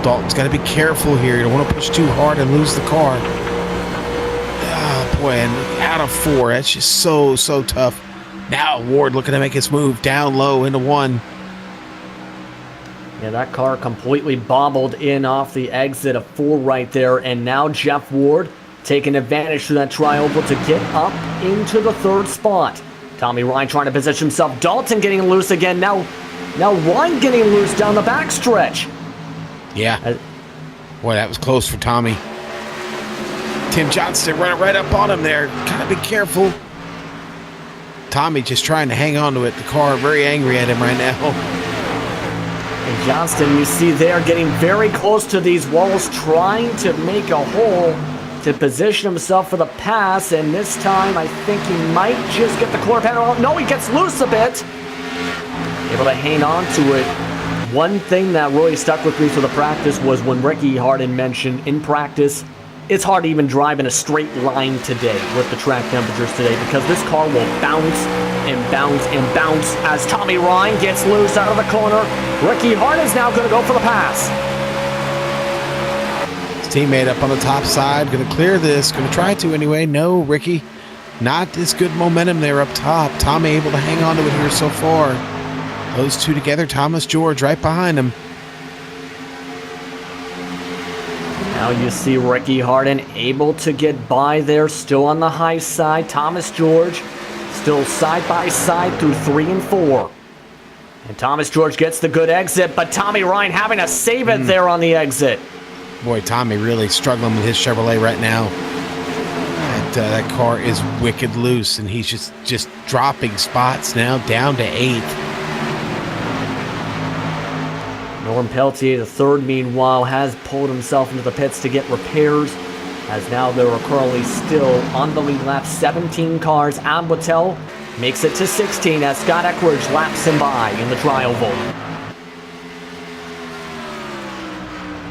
Dalton's got to be careful here. You don't want to push too hard and lose the car. Oh, boy, and out of 4. That's just so tough. Now Ward looking to make his move down low into 1. Yeah, that car completely bobbled in off the exit of 4 right there. And now Jeff Ward taking advantage through that tri-oval to get up into the 3rd spot. Tommy Ryan trying to position himself. Dalton getting loose again. Now Ryan getting loose down the backstretch. Yeah. Boy, that was close for Tommy. Tim Johnston running right up on him there. Gotta be careful. Tommy just trying to hang on to it. The car very angry at him right now. And Johnston, you see there, getting very close to these walls, trying to make a hole to position himself for the pass, and this time I think he might just get the quarter panel out. No, he gets loose a bit. Able to hang on to it. One thing that really stuck with me for the practice was when Ricky Harden mentioned in practice, it's hard to even drive in a straight line today with the track temperatures today, because this car will bounce and bounce and bounce as Tommy Ryan gets loose out of the corner. Ricky Harden is now going to go for the pass. Teammate up on the top side, going to clear this, going to try to anyway. No, Ricky, not as good momentum there up top. Tommy able to hang on to it here so far. Those two together, Thomas George right behind him. Now Now you see Ricky Harden able to get by there, still on the high side. Thomas George still side by side through 3 and 4. And Thomas George gets the good exit, but Tommy Ryan having to save it there on the exit. Boy, Tommy really struggling with his Chevrolet right now. That car is wicked loose, and he's just dropping spots now, down to 8th. Norm Peltier, the third, meanwhile, has pulled himself into the pits to get repairs, as now there are currently still on the lead lap 17 cars. Ambotel makes it to 16 as Scott Eckridge laps him by in the tri-oval.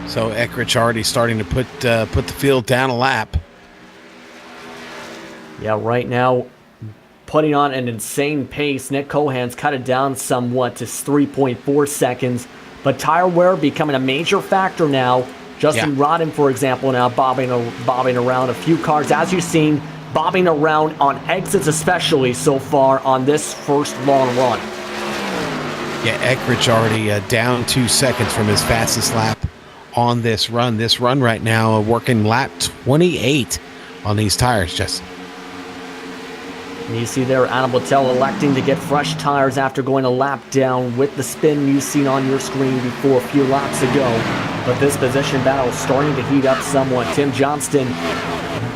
So Eckridge already starting to put the field down a lap. Yeah, right now, putting on an insane pace. Nick Cohan's cut it down somewhat to 3.4 seconds. But tire wear becoming a major factor now. Justin Rodden, for example, now bobbing around a few cars, as you've seen, bobbing around on exits especially so far on this first long run. Yeah, Eckridge already down 2 seconds from his fastest lap on this run. This run right now, working lap 28 on these tires, Justin. And you see there, Adam Bottell electing to get fresh tires after going a lap down with the spin you've seen on your screen before a few laps ago. But this position battle starting to heat up somewhat. Tim Johnston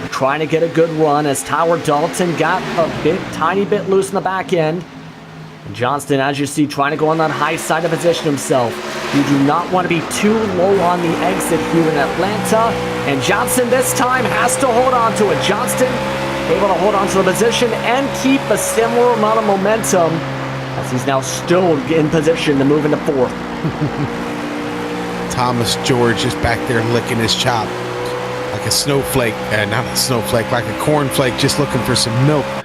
trying to get a good run as Tyler Dalton got a tiny bit loose in the back end. And Johnston, as you see, trying to go on that high side to position himself. You do not want to be too low on the exit here in Atlanta. And Johnston this time has to hold on to it. Johnston able to hold on to the position and keep a similar amount of momentum as he's now still in position to move into 4th. Thomas George is back there licking his chop like a snowflake, not a snowflake, like a cornflake, just looking for some milk. I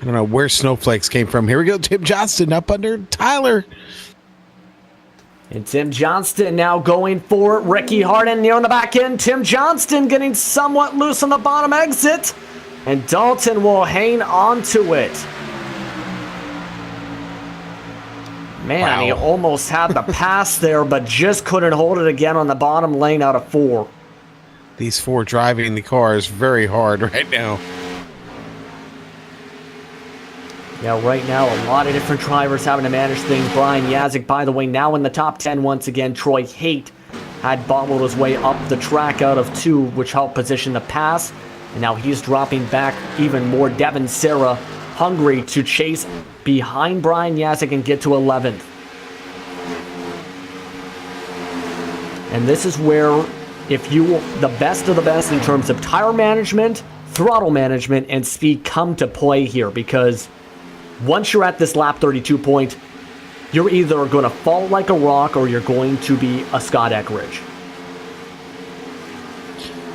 don't know where snowflakes came from. Here we go, Tim Johnston up under Tyler. And Tim Johnston now going for it. Ricky Harden near on the back end. Tim Johnston getting somewhat loose on the bottom exit. And Dalton will hang on to it. Man, wow. He almost had the pass there, but just couldn't hold it again on the bottom lane out of 4. These 4 driving the car is very hard right now. Yeah, right now, a lot of different drivers having to manage things. Brian Yazik, by the way, now in the top 10 once again. Troy Haight had bobbled his way up the track out of 2, which helped position the pass. And now he's dropping back even more. Devin Serra hungry to chase behind Brian Yazik and get to 11th. And this is where, if you the best of the best in terms of tire management, throttle management, and speed come to play here, because once you're at this lap 32 point, you're either going to fall like a rock or you're going to be a Scott Eckridge.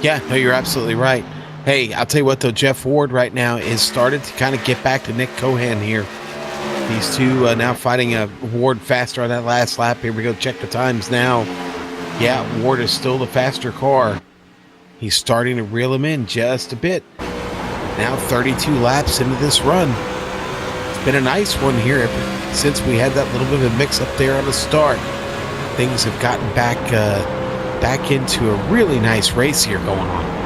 Yeah, no, you're absolutely right. Hey, I'll tell you what, though, Jeff Ward right now is started to kind of get back to Nick Cohan here. These two now fighting Ward faster on that last lap. Here we go, check the times now. Yeah, Ward is still the faster car. He's starting to reel him in just a bit. Now 32 laps into this run. It's been a nice one here since we had that little bit of a mix-up there on the start. Things have gotten back into a really nice race here going on.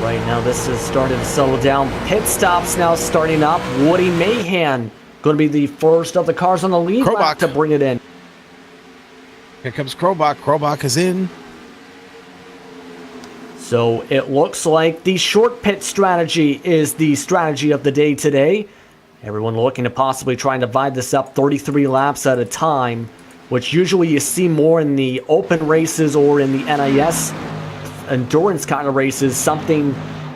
Right now, this is starting to settle down. Pit stops now starting up. Woody Mahan going to be the first of the cars on the lead lap to bring it in. Here comes Krobach. Krobach is in. So it looks like the short pit strategy is the strategy of the day today. Everyone looking to possibly try and divide this up 33 laps at a time, which usually you see more in the open races or in the NIS endurance kind of races, something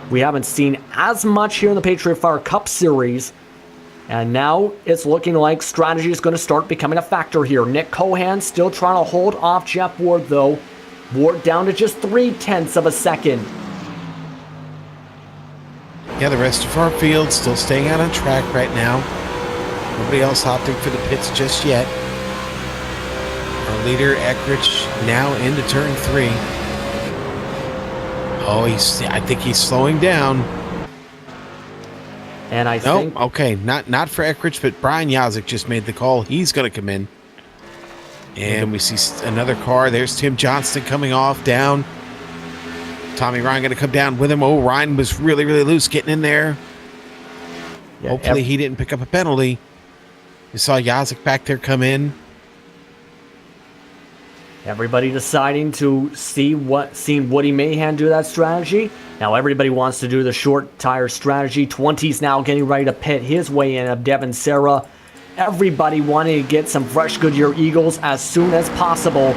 we haven't seen as much here in the Patriot Fire Cup Series. And now it's looking like strategy is going to start becoming a factor here. Nick Cohan still trying to hold off Jeff Ward, though. Ward down to just 0.3 of a second. Yeah, the rest of our field still staying out on track right now. Nobody else opting for the pits just yet. Our leader, Eckridge, now into turn 3. Oh, I think he's slowing down. And I think... okay, not for Eckridge, but Brian Yazik just made the call. He's going to come in. And we see another car. There's Tim Johnston coming off down. Tommy Ryan going to come down with him. Oh, Ryan was really, really loose getting in there. Yeah, Hopefully he didn't pick up a penalty. You saw Yazik back there come in. Everybody deciding to seeing Woody Mahan do that strategy. Now everybody wants to do the short tire strategy. 20's now getting ready to pit his way in of Devin Serra. Everybody wanting to get some fresh Goodyear Eagles as soon as possible.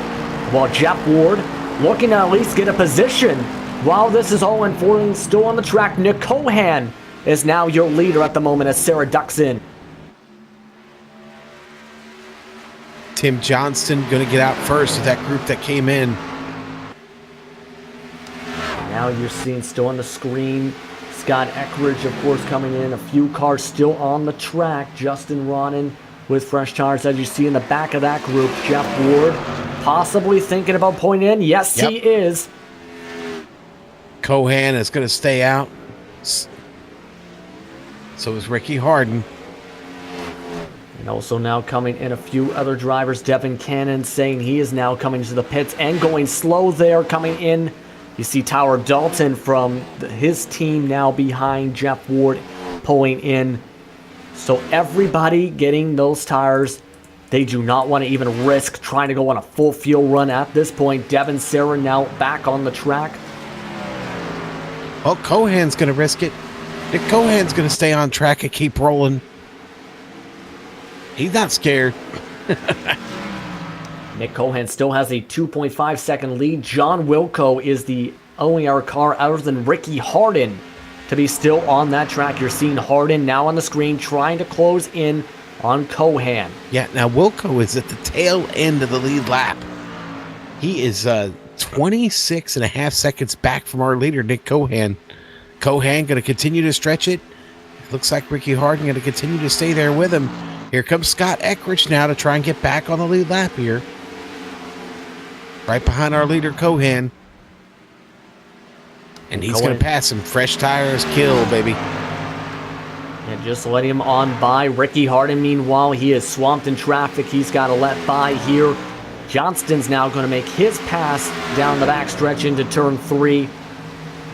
While Jeff Ward looking to at least get a position. While this is all unfolding, still on the track, Nick Cohan is now your leader at the moment as Sarah ducks in. Tim Johnston going to get out first of that group that came in. Now you're seeing still on the screen, Scott Eckridge, of course, coming in. A few cars still on the track. Justin Ronan with fresh tires, as you see in the back of that group. Jeff Ward possibly thinking about pulling in. Yes, he is. Cohan is going to stay out. So is Ricky Harden. And also now coming in a few other drivers. Devin Cannon saying he is now coming to the pits and going slow there, coming in. You see Tyler Dalton from his team now behind Jeff Ward pulling in. So everybody getting those tires. They do not want to even risk trying to go on a full fuel run at this point. Devin Serra now back on the track. Oh, Cohan's going to risk it. Nick Cohan's going to stay on track and keep rolling. He's not scared. Nick Cohan still has a 2.5 second lead. John Wilco is the only other car other than Ricky Harden to be still on that track. You're seeing Harden now on the screen trying to close in on Cohan. Yeah, now Wilco is at the tail end of the lead lap. He is 26 and a half seconds back from our leader, Nick Cohan. Cohan going to continue to stretch it. Looks like Ricky Harden going to continue to stay there with him. Here comes Scott Eckridge now to try and get back on the lead lap here. Right behind our leader, Cohan. And he's going to pass him. Fresh tires kill, baby. And just let him on by. Ricky Harden, meanwhile, he is swamped in traffic. He's got to let by here. Johnston's now going to make his pass down the backstretch into turn 3.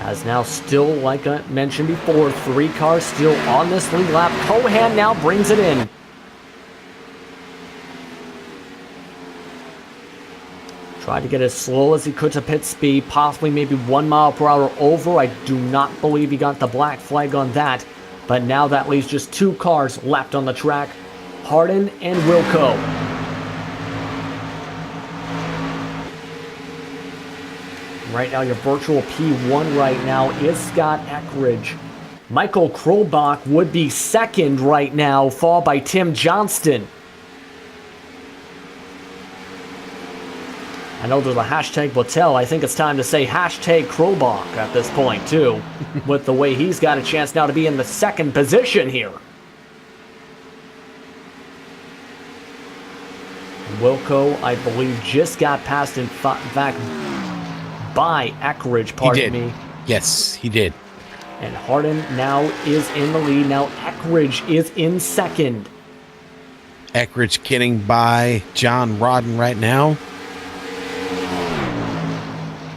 As now still, like I mentioned before, 3 cars still on this lead lap. Cohan now brings it in. Tried to get as slow as he could to pit speed, possibly maybe 1 mile per hour over. I do not believe he got the black flag on that. But now that leaves just 2 cars left on the track, Harden and Wilco. Right now, your virtual P1 right now is Scott Eckridge. Michael Krolbach would be second right now, followed by Tim Johnston. I know there's a hashtag Botel. I think it's time to say hashtag Krolbach at this point, too, with the way he's got a chance now to be in the second position here. Wilco, I believe, just got passed in fact by Eckridge, pardon me. Yes, he did. And Harden now is in the lead. Now Eckridge is in second. Eckridge getting by John Rodden right now.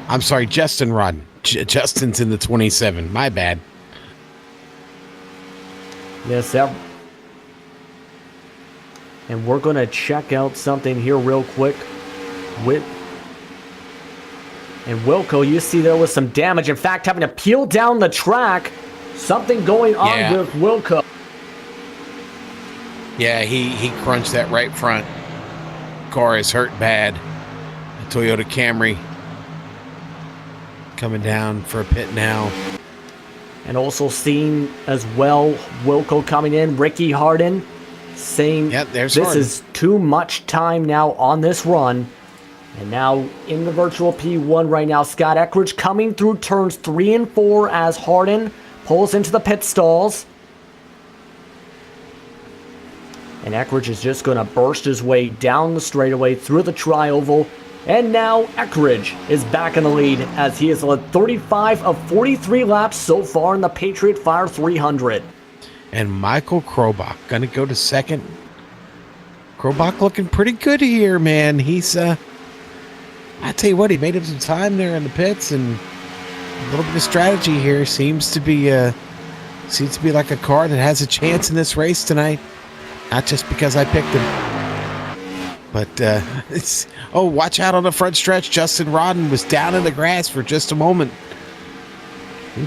I'm sorry, Justin Rodden. Justin's in the 27. My bad. Yes, sir. And we're going to check out something here real quick with... And Wilco, you see there was some damage. In fact, having to peel down the track. Something going on with Wilco. Yeah, he crunched that right front. Car is hurt bad. A Toyota Camry. Coming down for a pit now. And also seen as well, Wilco coming in. Ricky Harden saying this Harden. Is too much time now on this run. And now in the virtual P1 right now, Scott Eckridge coming through turns 3 and 4 as Harden pulls into the pit stalls. And Eckridge is just going to burst his way down the straightaway through the tri-oval. And now Eckridge is back in the lead as he has led 35 of 43 laps so far in the Patriot Fire 300. And Michael Krobach going to go to second. Krobach looking pretty good here, man. He's, I tell you what, he made up some time there in the pits, and a little bit of strategy here seems to be like a car that has a chance in this race tonight. Not just because I picked him, but watch out on the front stretch. Justin Rodden was down in the grass for just a moment.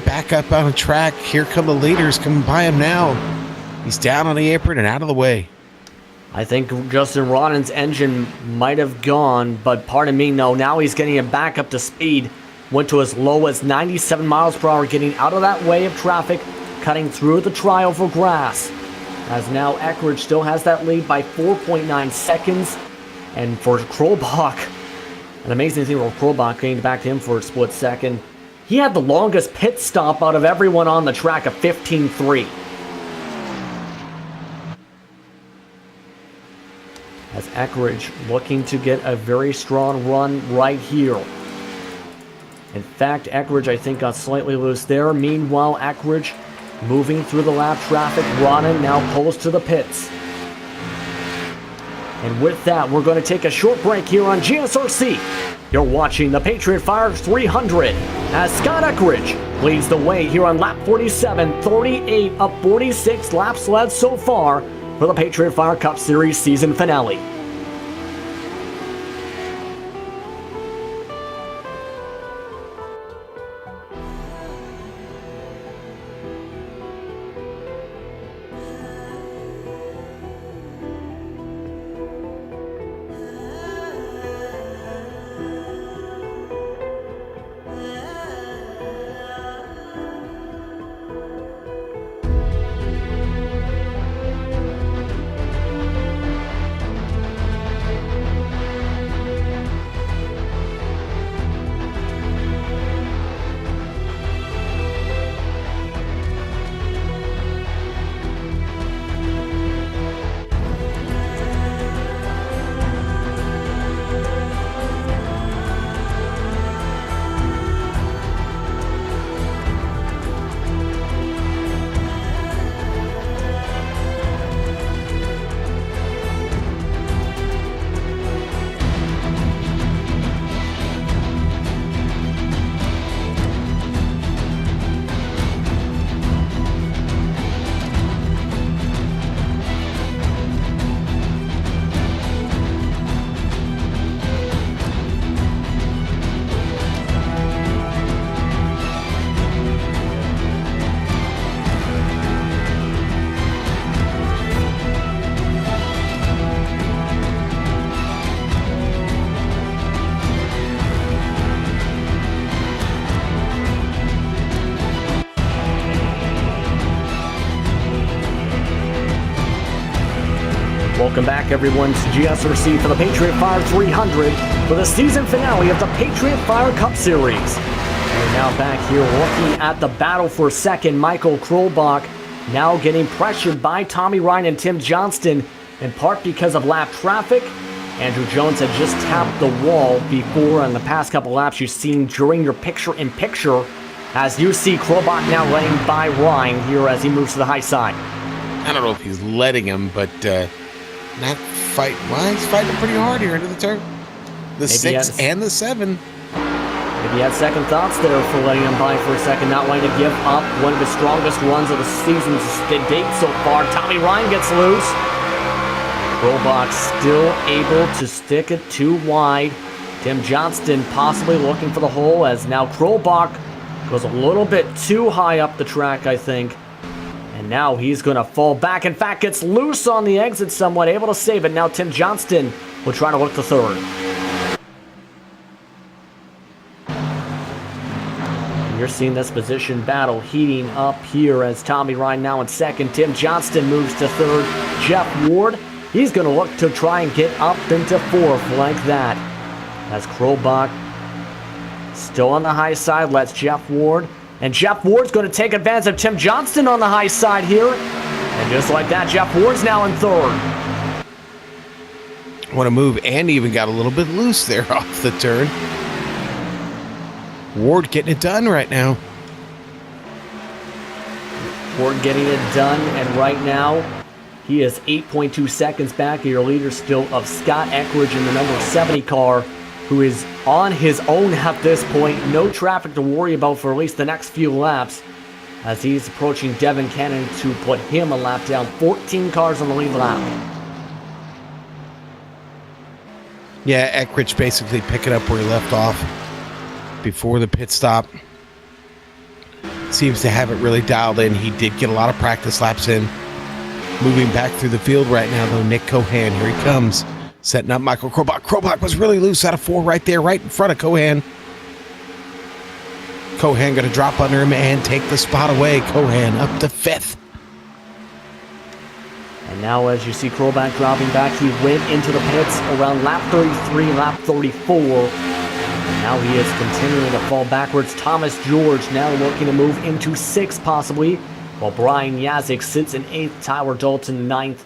Back up on the track. Here come the leaders coming by him now. He's down on the apron and out of the way. I think Justin Rodden's engine might have gone, but pardon me, no. Now he's getting it back up to speed. Went to as low as 97 miles per hour, getting out of that way of traffic, cutting through the trial for grass. As now Eckridge still has that lead by 4.9 seconds. And for Krobach, an amazing thing for Krobach, getting back to him for a split second. He had the longest pit stop out of everyone on the track of 15.3. As Eckridge looking to get a very strong run right here. In fact, Eckridge, I think, got slightly loose there. Meanwhile, Eckridge moving through the lap traffic. Rodden now pulls to the pits. And with that, we're going to take a short break here on GSRC. You're watching the Patriot Fire 300 as Scott Eckridge leads the way here on lap 47, 38 of 46 laps led so far for the Patriot Fire Cup Series season finale. Welcome back, everyone, to GSRC for the Patriot Fire 300 for the season finale of the Patriot Fire Cup Series. We're now back here looking at the battle for second. Michael Krobach now getting pressured by Tommy Ryan and Tim Johnston, in part because of lap traffic. Andrew Jones had just tapped the wall before on the past couple laps you've seen during your picture-in-picture, as you see Krobach now letting by Ryan here as he moves to the high side. I don't know if he's letting him, but not fighting. Well, he's fighting pretty hard here into the turn. The Maybe 6 and the 7. Maybe he had second thoughts there for letting him by for a second, not wanting to give up one of his strongest runs of the season to date so far. Tommy Ryan gets loose. Krobach still able to stick it too wide. Tim Johnston possibly looking for the hole, as now Krobach goes a little bit too high up the track, I think. And now he's going to fall back. In fact, gets loose on the exit somewhat, able to save it. Now Tim Johnston will try to look to third. And you're seeing this position battle heating up here as Tommy Ryan now in second. Tim Johnston moves to third. Jeff Ward, he's going to look to try and get up into fourth like that. As Krobach still on the high side, lets Jeff Ward. And Jeff Ward's going to take advantage of Tim Johnston on the high side here. And just like that, Jeff Ward's now in third. Want to move and even got a little bit loose there off the turn. Ward getting it done right now. Ward getting it done, and right now, He is 8.2 seconds back of your leader still of Scott Eckridge in the number 70 car, who is on his own at this point. No traffic to worry about for at least the next few laps, as he's approaching Devin Cannon to put him a lap down. 14 cars on the lead lap. Yeah, Eckridge basically picking up where he left off before the pit stop. Seems to have it really dialed in. He did get a lot of practice laps in. Moving back through the field right now, though, Nick Cohan, here he comes. Setting up Michael Krobach. Krobach was really loose out of 4 right there, right in front of Cohan. Cohan going to drop under him and take the spot away. Cohan up to 5th. And now as you see Krobach dropping back, he went into the pits around lap 33, lap 34. And now he is continuing to fall backwards. Thomas George now looking to move into 6th possibly, while Brian Yazik sits in 8th, Tyler Dalton in 9th,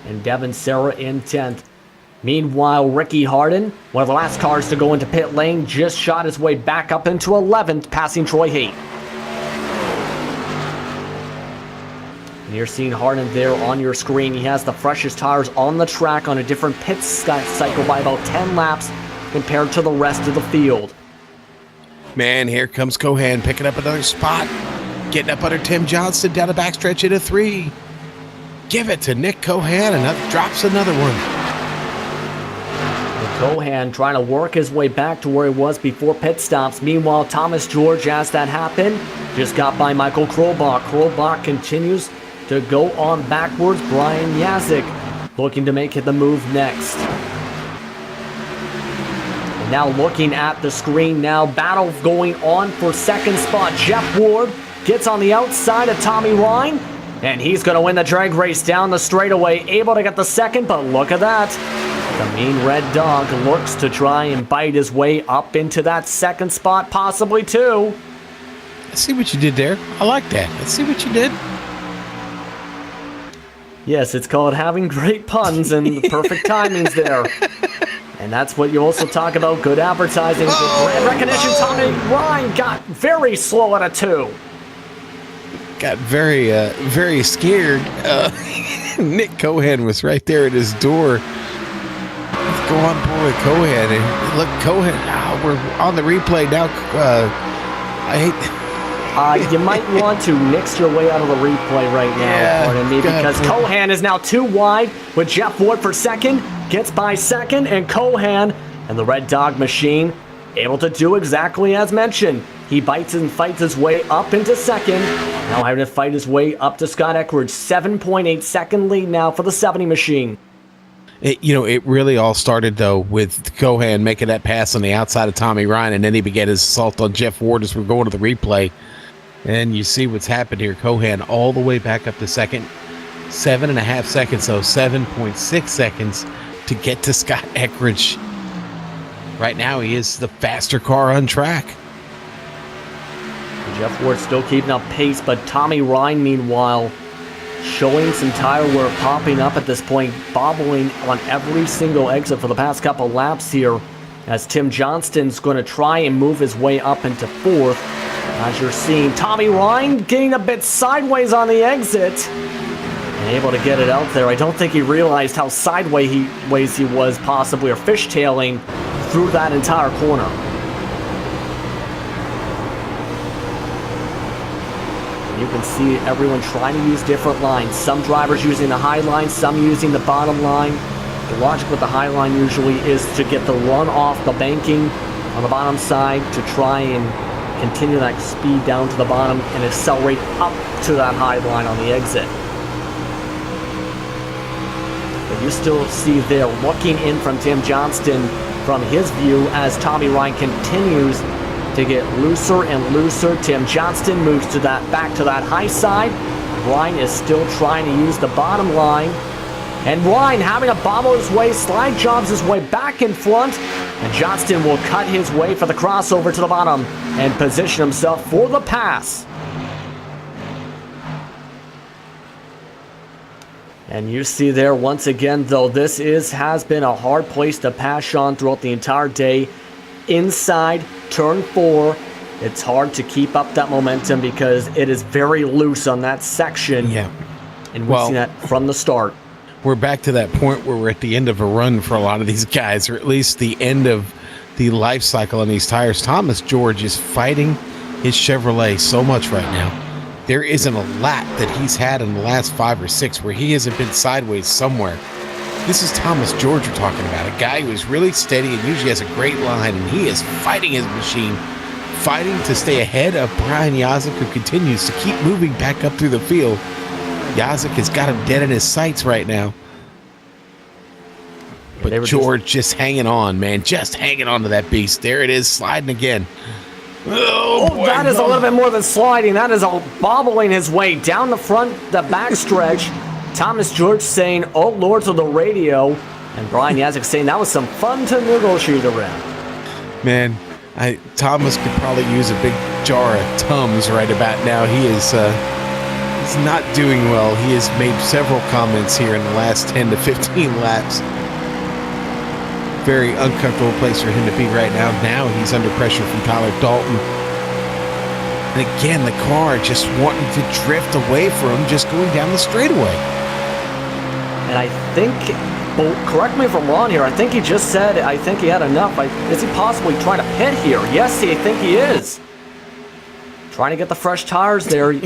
and Devin Serra in 10th. Meanwhile, Ricky Harden, one of the last cars to go into pit lane, just shot his way back up into 11th, passing Troy Haight. And you're seeing Harden there on your screen. He has the freshest tires on the track on a different pit cycle by about 10 laps compared to the rest of the field. Man, here comes Cohan picking up another spot. Getting up under Tim Johnston down the backstretch into 3. Give it to Nick Cohan and drops another one. Cohan trying to work his way back to where he was before pit stops. Meanwhile, Thomas George, as that happened, just got by Michael Krobach. Krobach continues to go on backwards. Brian Yazik looking to make the move next. And now looking at the screen now, battle going on for 2nd spot. Jeff Ward gets on the outside of Tommy Ryan, and he's going to win the drag race down the straightaway, able to get the 2nd, but look at that. The mean red dog looks to try and bite his way up into that 2nd spot, possibly 2. I see what you did there. I like that. I see what you did. Yes, it's called having great puns and the perfect timings there. And that's what you also talk about, good advertising, good brand recognition. Tommy Ryan got very slow at a 2. Got very scared. Nick Cohan was right there at his door. Let's go on board with Cohan. And look, Cohan, we're on the replay now. You might want to nix your way out of the replay right now, pardon me, because Cohan is now 2 wide with Jeff Ward for 2nd, gets by 2nd, and Cohan and the Red Dog Machine able to do exactly as mentioned. He bites and fights his way up into 2nd, now having to fight his way up to Scott Eckridge. 7.8 second lead now for the 70 Machine. It really all started, though, with Cohan making that pass on the outside of Tommy Ryan, and then he began his assault on Jeff Ward as we're going to the replay. And you see what's happened here. Cohan all the way back up to 2nd. 7.5 seconds, though. 7.6 seconds to get to Scott Eckridge. Right now, he is the faster car on track. Jeff Ward still keeping up pace, but Tommy Ryan, meanwhile, showing some tire wear popping up at this point, bobbling on every single exit for the past couple laps here, as Tim Johnston's going to try and move his way up into 4th. As you're seeing Tommy Ryan getting a bit sideways on the exit and able to get it out there. I don't think he realized how sideways he was possibly, or fishtailing through that entire corner. You can see everyone trying to use different lines. Some drivers using the high line, some using the bottom line. The logic with the high line usually is to get the run off the banking on the bottom side to try and continue that speed down to the bottom and accelerate up to that high line on the exit. But you still see there, looking in from Tim Johnston from his view as Tommy Ryan continues to get looser and looser. Tim Johnston moves to back to that high side. Ryan is still trying to use the bottom line. And Ryan having to bobble his way, slide jobs his way back in front. And Johnston will cut his way for the crossover to the bottom and position himself for the pass. And you see there once again, though, this has been a hard place to pass on throughout the entire day. Inside turn 4, it's hard to keep up that momentum because it is very loose on that section. Yeah. And we've seen that from the start. we're back to that point where we're at the end of a run for a lot of these guys, or at least the end of the life cycle on these tires. Thomas George is fighting his Chevrolet so much right now. There isn't a lap that he's had in the last 5 or 6 where he hasn't been sideways somewhere. This is Thomas George we're talking about, a guy who is really steady and usually has a great line, and he is fighting his machine, fighting to stay ahead of Brian Yazik, who continues to keep moving back up through the field. Yazik has got him dead in his sights right now. But George just hanging on, man, just hanging on to that beast. There it is, sliding again. Oh, boy, that is a little bit more than sliding. That is bobbling his way down the front, the back stretch. Thomas George saying, "Oh Lord," to the radio, and Brian Yazik saying that was some fun to negotiate around. Man, Thomas could probably use a big jar of Tums right about now. He is he's not doing well. He has made several comments here in the last 10 to 15 laps. Very uncomfortable place for him to be right now. Now he's under pressure from Tyler Dalton. And again, the car just wanting to drift away from him, just going down the straightaway. And I think, well, correct me if I'm wrong here, I think he just said, I think he had enough. Is he possibly trying to pit here? Yes, I think he is. Trying to get the fresh tires there.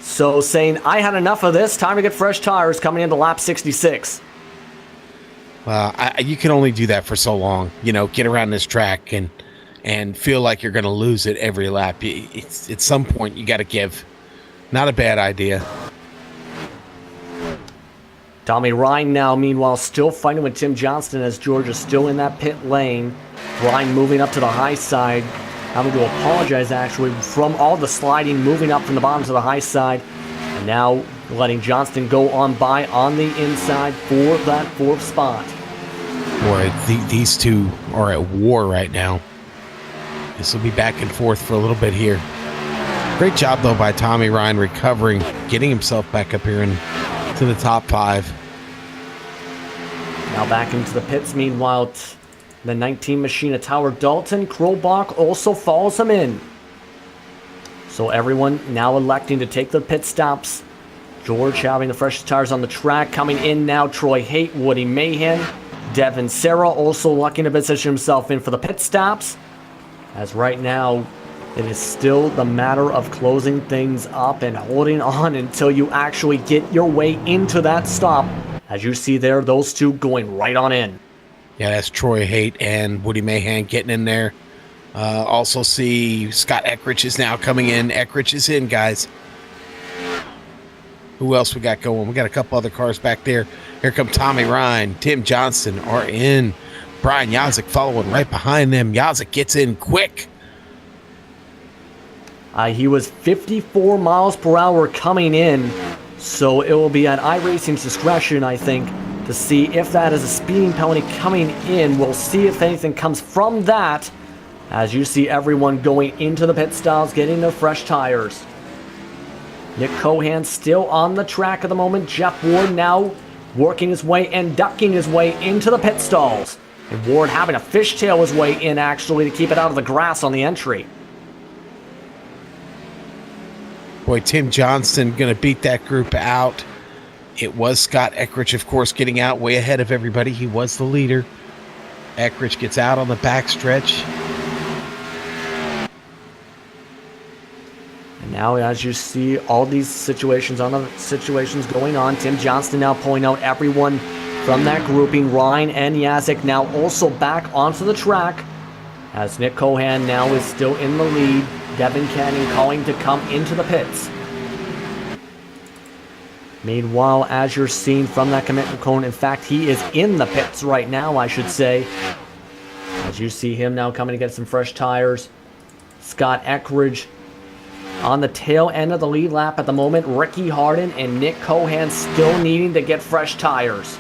So saying, I had enough of this, time to get fresh tires coming into lap 66. You can only do that for so long, get around this track and feel like you're going to lose it every lap. At some point, you got to give. Not a bad idea. Tommy Ryan now, meanwhile, still fighting with Tim Johnston as George is still in that pit lane. Ryan moving up to the high side, having to apologize, actually, from all the sliding, moving up from the bottom to the high side. And now letting Johnston go on by on the inside for that 4th spot. Boy, these two are at war right now. This will be back and forth for a little bit here. Great job, though, by Tommy Ryan recovering, getting himself back up here to the top 5. Now back into the pits, meanwhile, the 19 machine of Tower Dalton. Krobach also follows him in. So everyone now electing to take the pit stops. George having the freshest tires on the track. Coming in now, Troy Haight, Woody Mahan, Devin Serra also looking to position himself in for the pit stops. As right now, it is still the matter of closing things up and holding on until you actually get your way into that stop. As you see there, those two going right on in. Yeah, that's Troy Haight and Woody Mahan getting in there. Also see Scott Eckrich is now coming in. Eckrich is in, guys. Who else we got going? We got a couple other cars back there. Here come Tommy Ryan, Tim Johnston are in. Brian Yazik following right behind them. Yazik gets in quick. He was 54 miles per hour coming in, so it will be at iRacing's discretion, I think, to see if that is a speeding penalty coming in. We'll see if anything comes from that, as you see everyone going into the pit stalls, getting their fresh tires. Nick Cohan still on the track at the moment. Jeff Ward now working his way and ducking his way into the pit stalls. And Ward having to fishtail his way in, actually, to keep it out of the grass on the entry. Boy, Tim Johnston going to beat that group out. It was Scott Eckrich, of course, getting out way ahead of everybody. He was the leader. Eckrich gets out on the backstretch. And now, as you see all these situations going on, Tim Johnston now pulling out everyone from that grouping. Ryan and Yazik now also back onto the track, as Nick Cohan now is still in the lead. Devin Canning calling to come into the pits. Meanwhile, as you're seeing from that commitment cone, in fact, he is in the pits right now, I should say. As you see him now coming to get some fresh tires. Scott Eckrich on the tail end of the lead lap at the moment. Ricky Harden and Nick Cohan still needing to get fresh tires.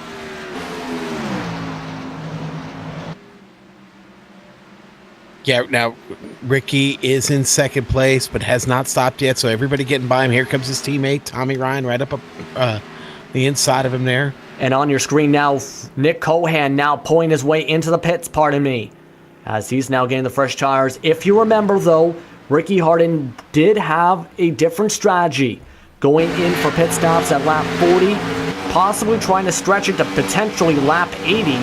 Yeah, now Ricky is in second place, but has not stopped yet, so everybody getting by him. Here comes his teammate, Tommy Ryan, right up the inside of him there. And on your screen now, Nick Cohan now pulling his way into the pits, pardon me, as he's now getting the fresh tires. If you remember, though, Ricky Harden did have a different strategy going in for pit stops at lap 40 possibly trying to stretch it to potentially lap 80.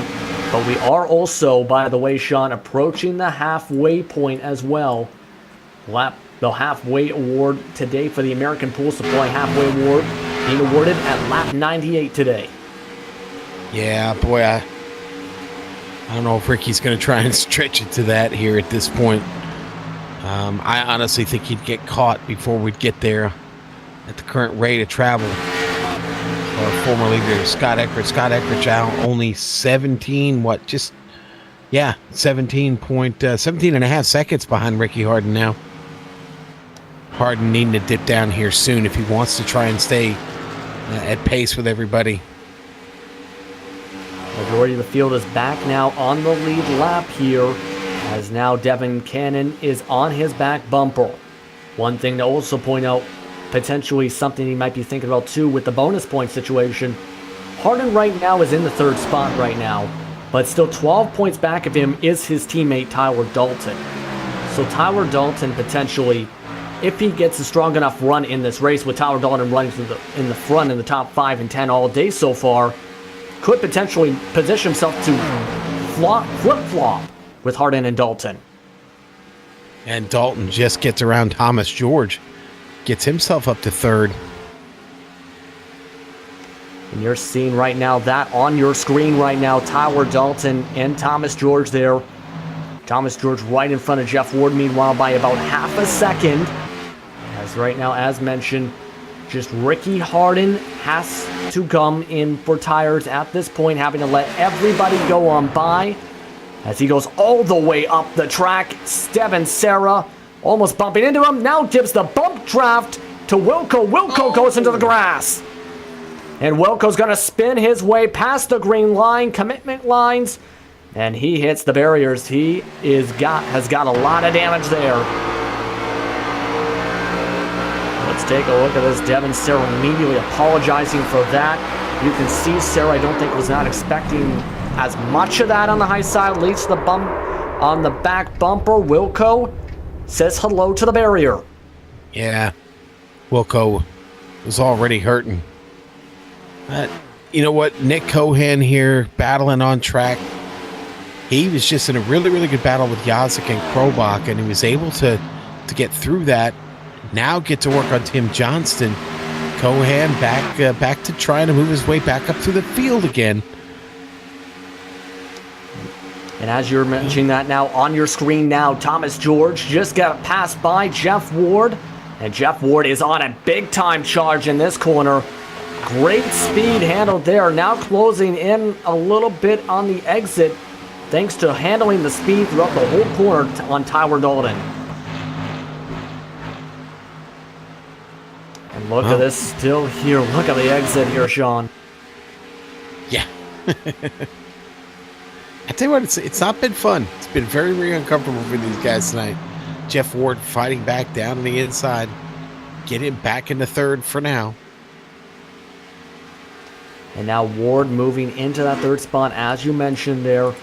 But we are also, by the way, Sean, approaching the halfway point as well. The halfway award today for the American Pool Supply halfway award being awarded at lap 98 today. Yeah, boy, I don't know if Ricky's going to try and stretch it to that here at this point. I honestly think he'd get caught before we'd get there at the current rate of travel. Our former leader, Scott Eckert. Scott Eckert out only 17 and a half seconds behind Ricky Harden now. Harden needing to dip down here soon if he wants to try and stay at pace with everybody. Majority of the field is back now on the lead lap here, as now Devin Cannon is on his back bumper. One thing to also point out, potentially something he might be thinking about too with the bonus point situation. Harden right now is in the third spot right now, but still 12 points back of him is his teammate Tyler Dalton. So Tyler Dalton potentially, if he gets a strong enough run in this race with Tyler Dalton running in the front in the top 5 and 10 all day so far, could potentially position himself to flip-flop with Harden and Dalton. And Dalton just gets around Thomas George, gets himself up to third. And you're seeing right now that on your screen right now, Tyler Dalton and Thomas George there. Thomas George right in front of Jeff Ward, meanwhile, by about half a second. As right now, as mentioned, just Ricky Harden has to come in for tires at this point, having to let everybody go on by as he goes all the way up the track. Steven Serra almost bumping into him. Now gives the bump draft to Wilco. Wilco goes into the grass. And Wilco's going to spin his way past the green line, commitment lines, and he hits the barriers. He has got a lot of damage there. Let's take a look at this. Devin Serra immediately apologizing for that. You can see Serra, I don't think, was not expecting as much of that on the high side. Leads the bump on the back bumper. Wilco says hello to the barrier. Yeah, Wilco was already hurting. But you know what? Nick Cohen here battling on track. He was just in a really, really good battle with Yazik and Krobach, and he was able to get through that. Now get to work on Tim Johnston. Cohen back to trying to move his way back up through the field again. And as you're mentioning that now on your screen now, Thomas George just got passed by Jeff Ward. And Jeff Ward is on a big-time charge in this corner. Great speed handled there. Now closing in a little bit on the exit, thanks to handling the speed throughout the whole corner on Tyler Dalton. And look at this still here. Look at the exit here, Sean. Yeah. I tell you what, it's not been fun. It's been very, very uncomfortable for these guys tonight. Jeff Ward fighting back down on the inside. Get him back into third for now. And now Ward moving into that third spot, as you mentioned there.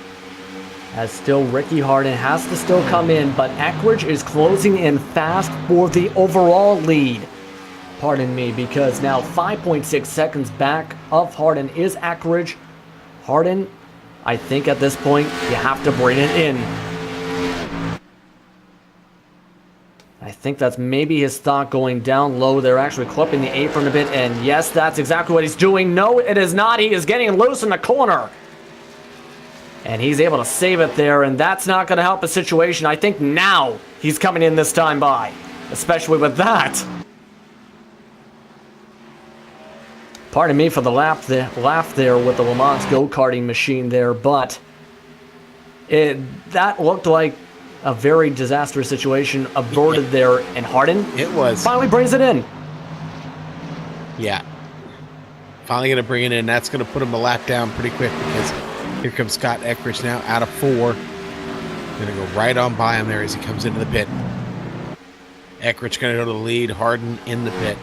As still Ricky Harden has to still come in, but Eckridge is closing in fast for the overall lead. Pardon me, because now 5.6 seconds back of Harden is Eckridge. Harden, I think at this point, you have to bring it in. I think that's maybe his thought going down low. They're actually clipping the apron a bit, and yes, that's exactly what he's doing. No, it is not. He is getting loose in the corner. And he's able to save it there, and that's not going to help the situation. I think now he's coming in this time by, especially with that. Pardon me for the laugh there with the Le Mans go-karting machine there, but that looked like a very disastrous situation averted there, and Harden finally brings it in. Yeah. Finally going to bring it in. That's going to put him a lap down pretty quick, because here comes Scott Eckridge now out of 4. Going to go right on by him there as he comes into the pit. Eckridge going to go to the lead. Harden in the pit.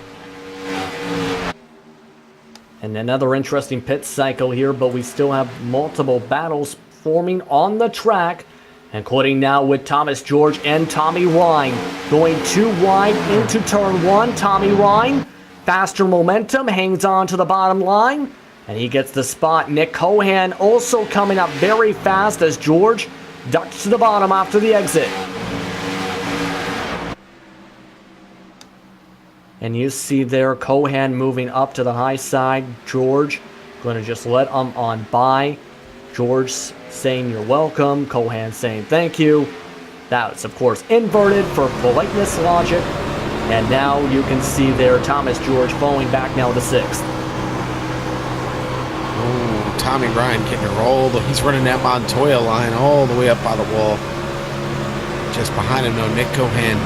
And another interesting pit cycle here, but we still have multiple battles forming on the track, including now with Thomas George and Tommy Ryan going too wide into turn 1. Tommy Ryan, faster momentum, hangs on to the bottom line. And he gets the spot. Nick Cohan also coming up very fast as George ducks to the bottom after the exit. And you see there Cohan moving up to the high side. George going to just let him on by. George saying you're welcome. Cohan saying thank you. That's of course inverted for politeness logic. And now you can see there Thomas George falling back now to 6th. Oh, Tommy Ryan getting her all the, he's running that Montoya line all the way up by the wall. Just behind him, no, Nick Cohan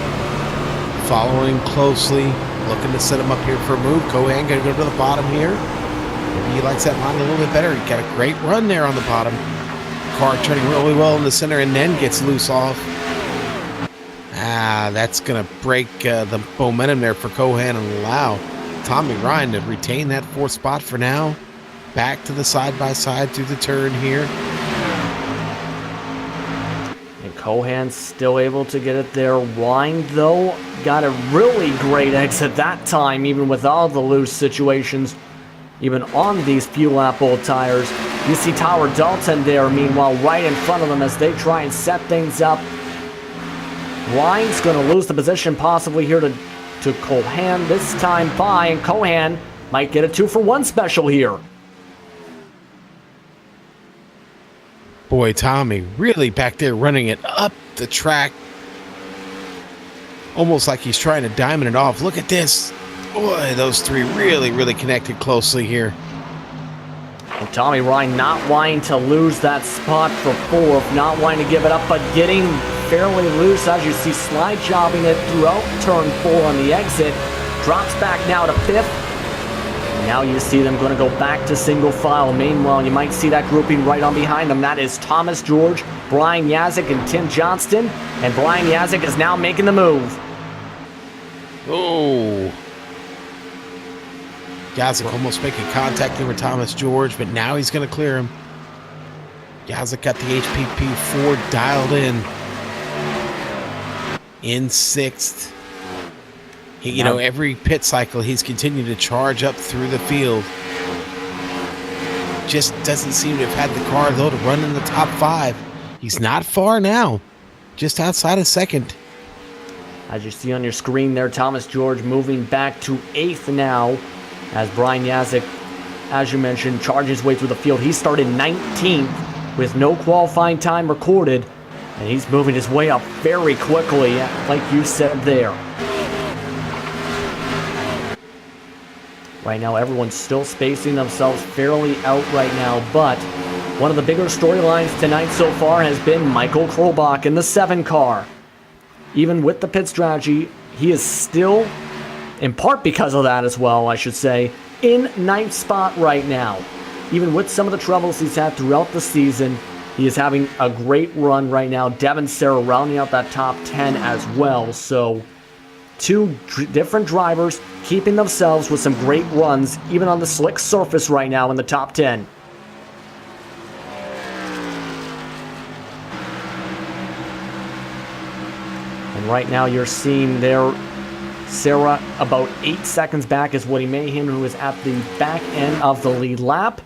following closely, looking to set him up here for a move. Cohan going to go to the bottom here. Maybe he likes that line a little bit better. He got a great run there on the bottom. Car turning really well in the center and then gets loose off. That's going to break the momentum there for Cohan and allow Tommy Ryan to retain that 4th spot for now. Back to the side-by-side through the turn here. And Cohan still able to get it there. Ryan, though, got a really great exit that time, even with all the loose situations, even on these fuel-lap old tires. You see Tower Dalton there, meanwhile, right in front of them as they try and set things up. Ryan's going to lose the position possibly here to Cohan, this time by, and Cohan might get a 2-for-1 special here. Boy, Tommy really back there running it up the track. Almost like he's trying to diamond it off. Look at this. Boy, those three really connected closely here. And Tommy Ryan not wanting to lose that spot for 4th, not wanting to give it up, but getting fairly loose as you see slide jobbing it throughout turn 4 on the exit. Drops back now to 5th. Now you see them going to go back to single file. Meanwhile, you might see that grouping right on behind them. That is Thomas George, Brian Yazik, and Tim Johnston. And Brian Yazik is now making the move. Oh. Yazik almost making contact there with Thomas George, but now he's going to clear him. Yazik got the HPP 4 dialed in 6th. You know, every pit cycle, he's continued to charge up through the field. Just doesn't seem to have had the car, though, to run in the top 5. He's not far now, just outside of 2nd. As you see on your screen there, Thomas George moving back to 8th now, as Brian Yazik, as you mentioned, charges his way through the field. He started 19th with no qualifying time recorded, and he's moving his way up very quickly, like you said there. Right now, everyone's still spacing themselves fairly out right now, but one of the bigger storylines tonight so far has been Michael Krobach in the 7 car. Even with the pit strategy, he is still, in part because of that as well, I should say, in 9th spot right now. Even with some of the troubles he's had throughout the season, he is having a great run right now. Devin Serra rounding out that top 10 as well, so 2 different drivers keeping themselves with some great runs, even on the slick surface right now in the top 10. And right now you're seeing there, Serra about 8 seconds back is Woody Mahan, who is at the back end of the lead lap.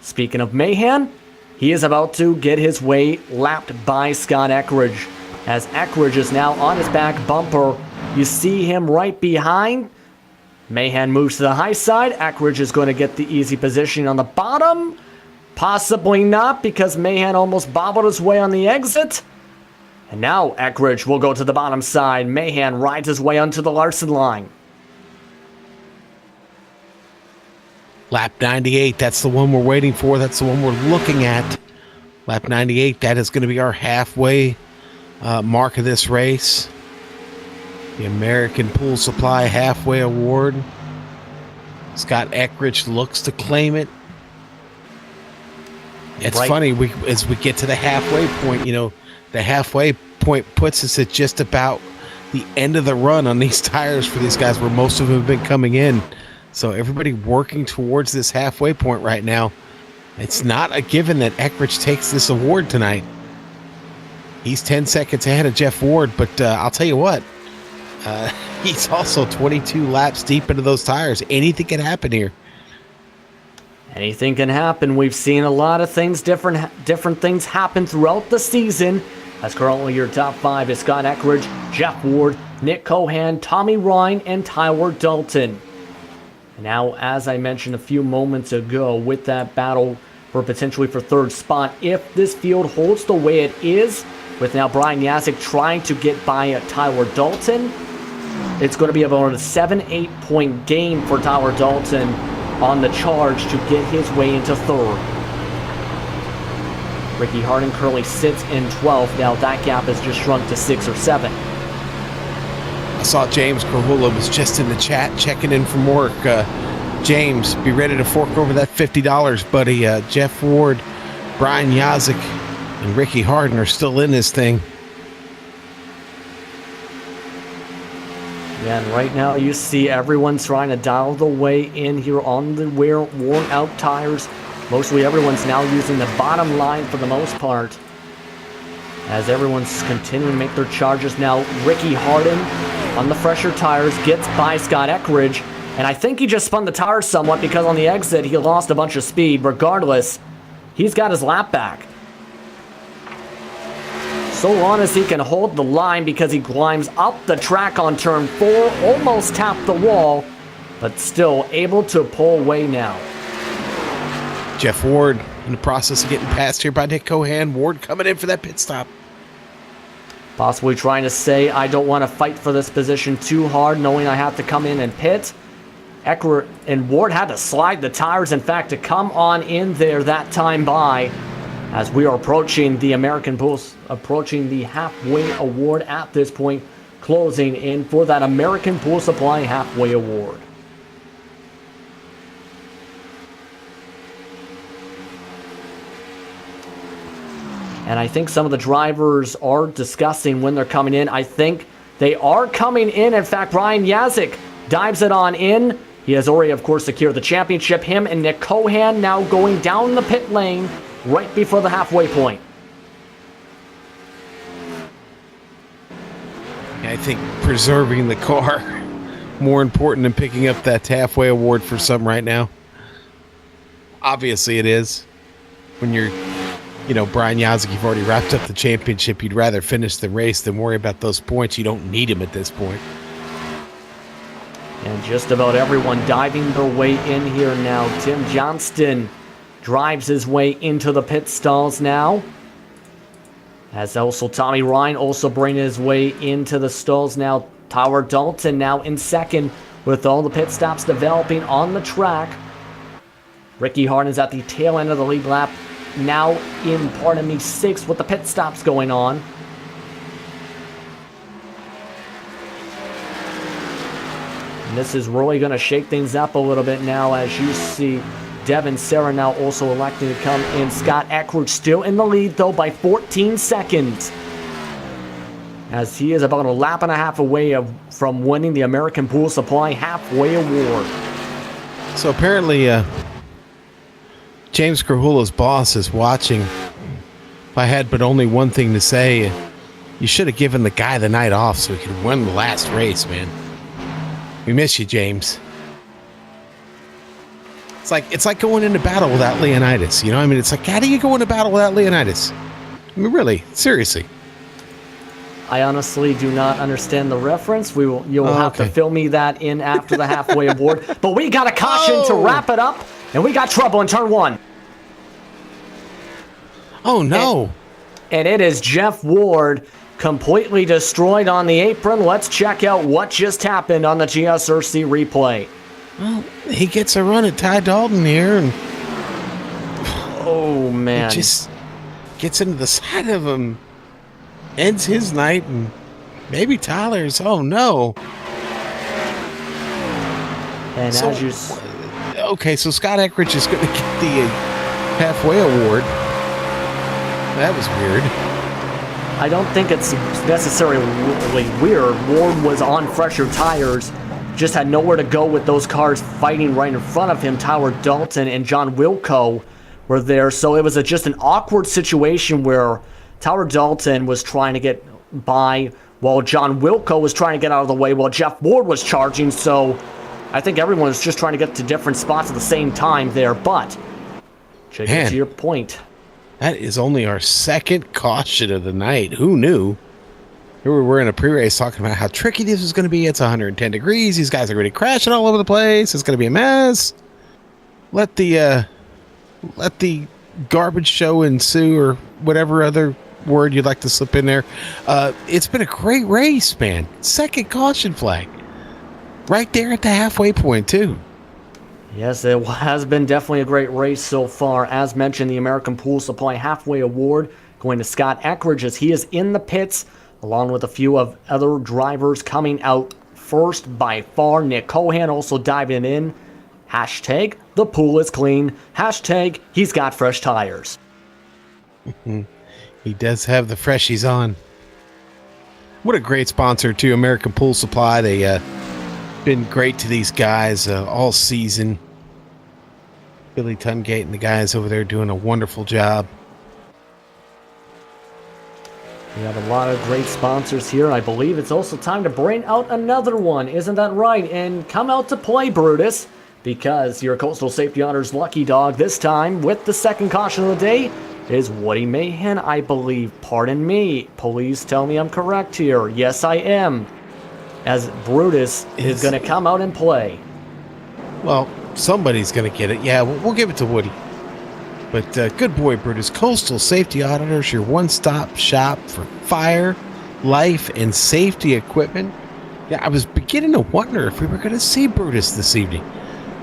Speaking of Mahan, he is about to get his way lapped by Scott Eckridge, as Eckridge is now on his back bumper. You see him right behind. Mahan moves to the high side. Eckridge is going to get the easy position on the bottom. Possibly not, because Mahan almost bobbled his way on the exit. And now Eckridge will go to the bottom side. Mahan rides his way onto the Larson line. Lap 98, that's the one we're waiting for. That's the one we're looking at. Lap 98, that is going to be our halfway mark of this race. The American Pool Supply Halfway Award. Scott Eckridge looks to claim it. It's funny, as we get to the halfway point, you know, the halfway point puts us at just about the end of the run on these tires for these guys, where most of them have been coming in. So everybody working towards this halfway point right now. It's not a given that Eckridge takes this award tonight. He's 10 seconds ahead of Jeff Ward, but I'll tell you what, he's also 22 laps deep into those tires. Anything can happen here. Anything can happen. We've seen a lot of things, different things happen throughout the season. As currently your top 5 is Scott Eckridge, Jeff Ward, Nick Cohan, Tommy Ryan, and Tyler Dalton. And now, as I mentioned a few moments ago, with that battle for potentially for third spot, if this field holds the way it is, with now Brian Yazik trying to get by Tyler Dalton, it's going to be about a 7-8 point game for Tyler Dalton on the charge to get his way into third. Ricky Harding currently sits in 12th. Now that gap has just shrunk to 6 or 7. I saw James Corhula was just in the chat checking in from work. James, be ready to fork over that $50, buddy. Jeff Ward, Brian Yazik, and Ricky Harding are still in this thing. Yeah, and right now you see everyone trying to dial the way in here on the worn out tires. Mostly everyone's now using the bottom line for the most part, as everyone's continuing to make their charges now. Ricky Harding on the fresher tires gets by Scott Eckridge, and I think he just spun the tires somewhat because on the exit he lost a bunch of speed. Regardless, he's got his lap back. So long as he can hold the line, because he climbs up the track on turn 4, almost tapped the wall, but still able to pull away now. Jeff Ward in the process of getting passed here by Nick Cohan. Ward coming in for that pit stop. Possibly trying to say, I don't want to fight for this position too hard, knowing I have to come in and pit. Eckler and Ward had to slide the tires, in fact, to come on in there that time by, as we are approaching the American Pools, approaching the halfway award at this point, closing in for that American Pool Supply halfway award. And I think some of the drivers are discussing when they're coming in. I think they are coming in. In fact, Brian Yazik dives it on in. He has already, of course, secured the championship. Him and Nick Cohan now going down the pit lane right before the halfway point. I think preserving the car more important than picking up that halfway award for some right now. Obviously it is. When you're, Brian Yazik, you've already wrapped up the championship. You'd rather finish the race than worry about those points. You don't need them at this point. And just about everyone diving their way in here now. Tim Johnston drives his way into the pit stalls now. As also Tommy Ryan also bringing his way into the stalls now. Tyler Dalton now in second with all the pit stops developing on the track. Ricky Harding's at the tail end of the lead lap. Now in, sixth with the pit stops going on. And this is really going to shake things up a little bit now, as you see Devin Serra now also electing to come in. Scott Eckridge still in the lead, though, by 14 seconds. As he is about a lap and a half away from winning the American Pool Supply Halfway Award. So apparently, James Corhula's boss is watching. If I had but only one thing to say, you should have given the guy the night off so he could win the last race, man. We miss you, James. It's like going into battle without Leonidas. It's like, how do you go into battle without Leonidas? Really, seriously. I honestly do not understand the reference. You'll have to fill me that in after the halfway award. But we got a caution to wrap it up, and we got trouble in turn 1. Oh no! And it is Jeff Ward completely destroyed on the apron. Let's check out what just happened on the GSRC replay. Well, he gets a run at Ty Dalton here, and oh man, he just gets into the side of him, ends his night, and maybe Tyler's. Oh no! And so, as you so Scott Eckridge is going to get the halfway award. That was weird. I don't think it's necessarily weird. Ward was on fresher tires, just had nowhere to go with those cars fighting right in front of him. Tyler Dalton and John Wilco were there, so it was just an awkward situation where Tyler Dalton was trying to get by while John Wilco was trying to get out of the way while Jeff Ward was charging. So I think everyone is just trying to get to different spots at the same time there, but to your point. That is only our second caution of the night. Who knew? Here we were in a pre-race talking about how tricky this was going to be. It's 110 degrees. These guys are going to be crashing all over the place. It's going to be a mess. Let the garbage show ensue, or whatever other word you'd like to slip in there. It's been a great race, man. Second caution flag. Right there at the halfway point, too. Yes, it has been definitely a great race so far. As mentioned, the American Pool Supply Halfway Award going to Scott Eckridge as he is in the pits, along with a few of other drivers coming out first by far. Nick Cohan also diving in. Hashtag, the pool is clean. Hashtag, he's got fresh tires. He does have the freshies on. What a great sponsor, too, American Pool Supply. They been great to these guys all season. Billy Tungate and the guys over there doing a wonderful job. We have a lot of great sponsors here. I believe it's also time to bring out another one. Isn't that right? And come out to play, Brutus, because your Coastal Safety Honors lucky dog this time with the second caution of the day is Woody Mahan, I believe. Pardon me. Please tell me I'm correct here. Yes, I am. As Brutus is going to come out and play. Well, somebody's going to get it. Yeah, we'll give it to Woody. But good boy, Brutus. Coastal Safety Auditors, your one-stop shop for fire, life, and safety equipment. Yeah, I was beginning to wonder if we were going to see Brutus this evening.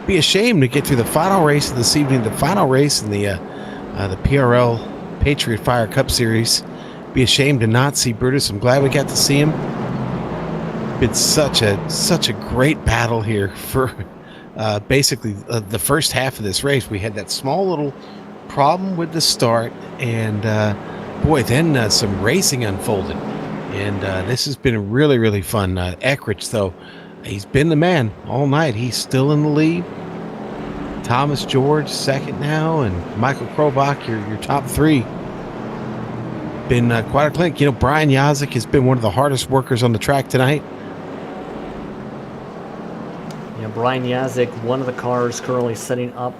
Be a shame to get through the final race of this evening, the final race in the PRL Patriot Fire Cup Series. Be a shame to not see Brutus. I'm glad we got to see him. Been such a great battle here for basically the first half of this race. We had that small little problem with the start, and boy, then some racing unfolded, and this has been really, really fun. Eckridge, though, he's been the man all night. He's still in the lead. Thomas George second now, and Michael Krobach, your top three. Been quite a clinic. You know, Brian Yazik has been one of the hardest workers on the track tonight. Yeah, Brian Yazik, one of the cars currently setting up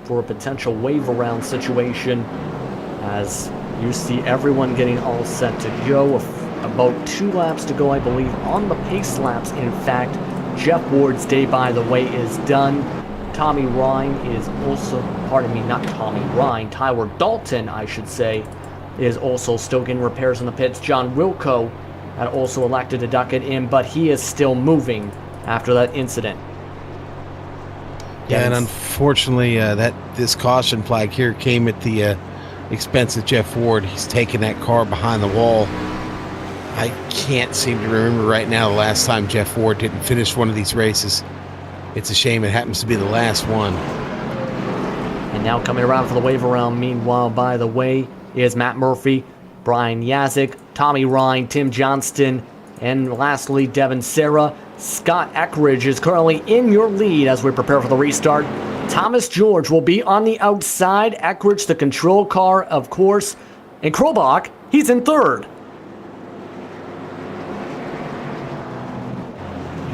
for a potential wave around situation, as you see everyone getting all set to go. About 2 laps to go, I believe, on the pace laps. In fact, Jeff Ward's day, by the way, is done. Tommy Ryan is also, pardon me, not Tommy Ryan, Tyler Dalton, I should say, is also still getting repairs in the pits. John Wilco had also elected to duck it in, but he is still moving after that incident. Yeah, and unfortunately, this caution flag here came at the expense of Jeff Ward. He's taking that car behind the wall. I can't seem to remember right now the last time Jeff Ward didn't finish one of these races. It's a shame it happens to be the last one. And now coming around for the wave around, meanwhile, by the way, is Matt Murphy, Brian Yazik, Tommy Ryan, Tim Johnston, and lastly, Devin Serra. Scott Eckridge is currently in your lead as we prepare for the restart. Thomas George will be on the outside. Eckridge, the control car, of course. And Krobach, he's in third.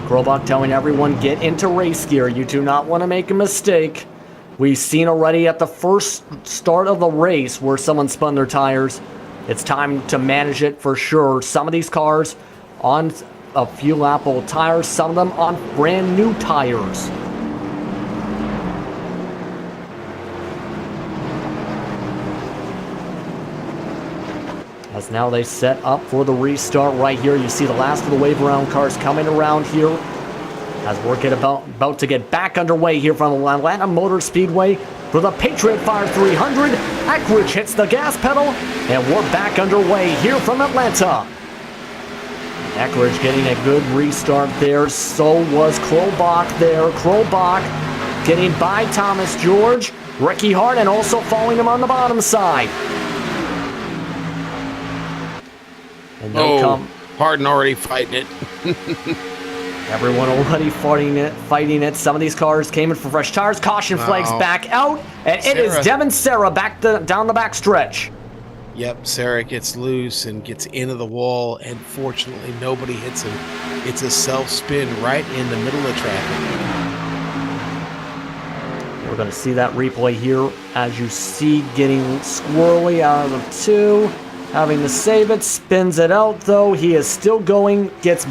Krobach telling everyone, get into race gear. You do not want to make a mistake. We've seen already at the first start of the race where someone spun their tires. It's time to manage it for sure. Some of these cars on a few lap old tires, some of them on brand new tires. As now they set up for the restart right here. You see the last of the wave around cars coming around here as we're about to get back underway here from Atlanta Motor Speedway for the Patriot Fire 300. Eckridge hits the gas pedal, and we're back underway here from Atlanta. Eckridge getting a good restart there. So was Krobach there. Krobach getting by Thomas George, Ricky Hart, and also following him on the bottom side. And Harden already fighting it. Everyone already fighting it. Some of these cars came in for fresh tires. Caution flags back out, and it is Devin Serra down the back stretch. Yep, Sarah gets loose and gets into the wall, and fortunately nobody hits him. It's a self-spin right in the middle of traffic. We're going to see that replay here as you see getting squirrely out of the 2. Having to save it, spins it out though. He is still going, gets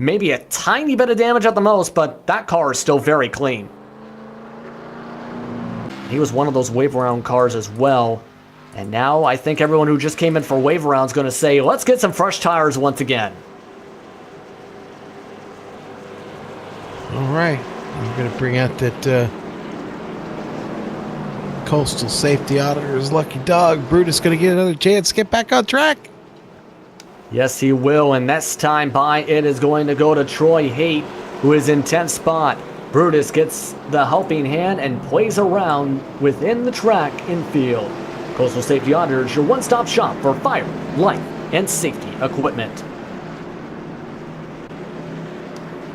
maybe a tiny bit of damage at the most, but that car is still very clean. He was one of those wave around cars as well. And now I think everyone who just came in for wave around is going to say, let's get some fresh tires once again. All right. I'm going to bring out that Coastal Safety Auditor's lucky dog. Brutus going to get another chance to get back on track. Yes, he will. And next time by, it is going to go to Troy Haight, who is in 10th spot. Brutus gets the helping hand and plays around within the track infield. Coastal Safety Auditor is your one-stop shop for fire, life, and safety equipment.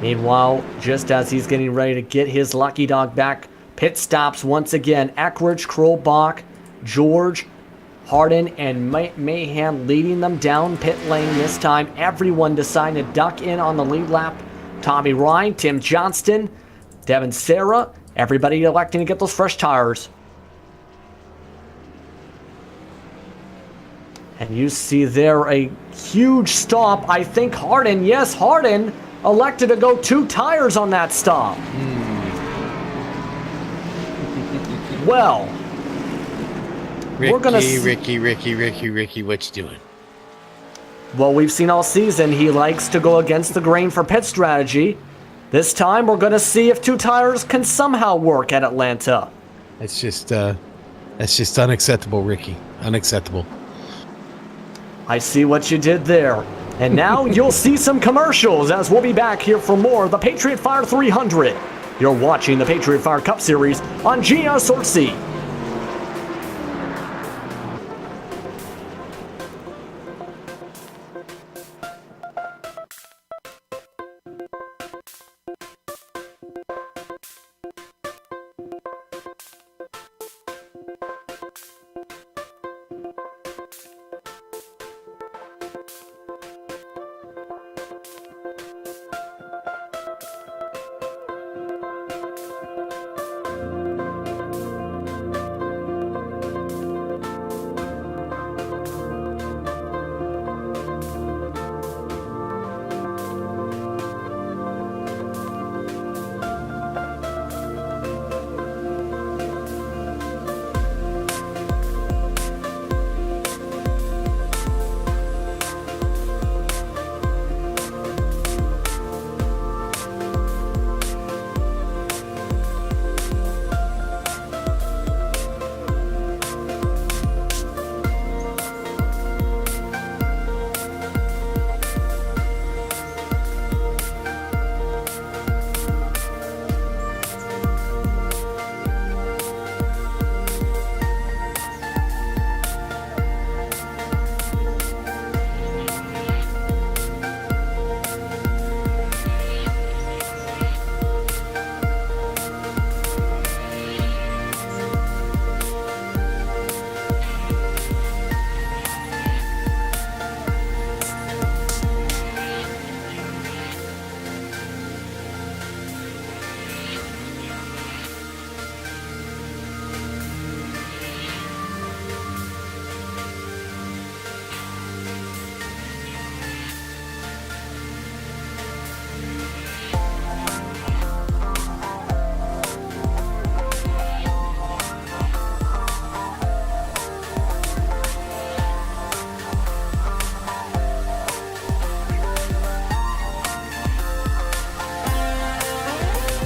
Meanwhile, just as he's getting ready to get his lucky dog back, pit stops once again. Eckridge, Krolbach, George, Hardin, and Mahan leading them down pit lane this time. Everyone deciding to duck in on the lead lap. Tommy Ryan, Tim Johnston, Devin Serra, everybody electing to get those fresh tires. And you see there a huge stop. I think Hardin, yes, Hardin elected to go 2 tires on that stop. Well, Ricky, we're gonna Ricky, what you doing? Well, we've seen all season he likes to go against the grain for pit strategy. This time we're going to see if 2 tires can somehow work at Atlanta. That's just unacceptable, Ricky. Unacceptable. I see what you did there. And now you'll see some commercials as we'll be back here for more of the Patriot Fire 300. You're watching the Patriot Fire Cup Series on GSRC.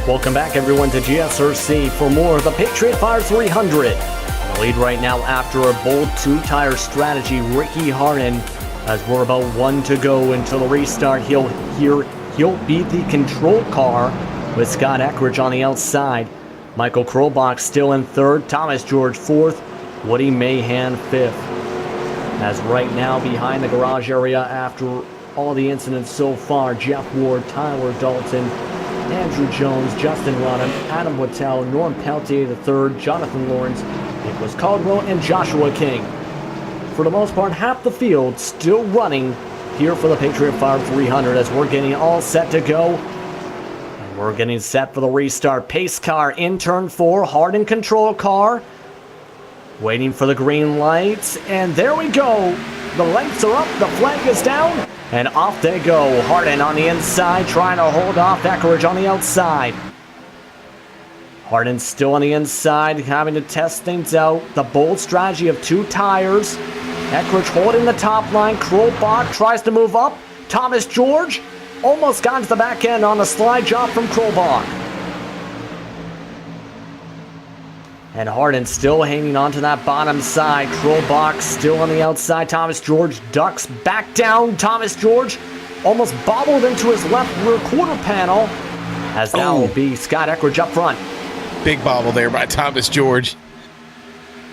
Welcome back, everyone, to GSRC for more of the Patriot Fire 300. In the lead right now after a bold 2-tire strategy, Ricky Hardin, as we're about 1 to go until the restart. He'll beat the control car with Scott Eckridge on the outside. Michael Krolbach still in 3rd, Thomas George 4th, Woody Mahan 5th. As right now behind the garage area after all the incidents so far, Jeff Ward, Tyler Dalton, Andrew Jones, Justin Rodham, Adam Wattell, Norm Peltier III, Jonathan Lawrence, Nicholas Caldwell, and Joshua King. For the most part, half the field still running here for the Patriot Fire 300 as we're getting all set to go. And We're getting set for the restart. Pace car in turn 4. Harden control car. Waiting for the green lights. And there we go. The lights are up. The flag is down. And off they go. Harden on the inside trying to hold off Eckridge on the outside. Harden still on the inside having to test things out. The bold strategy of 2 tires. Eckridge holding the top line. Krolbach tries to move up. Thomas George almost got to the back end on the slide job from Krolbach. And Harden still hanging on to that bottom side. Krolbach still on the outside. Thomas George ducks back down. Thomas George almost bobbled into his left rear quarter panel. As that will be Scott Eckridge up front. Big bobble there by Thomas George.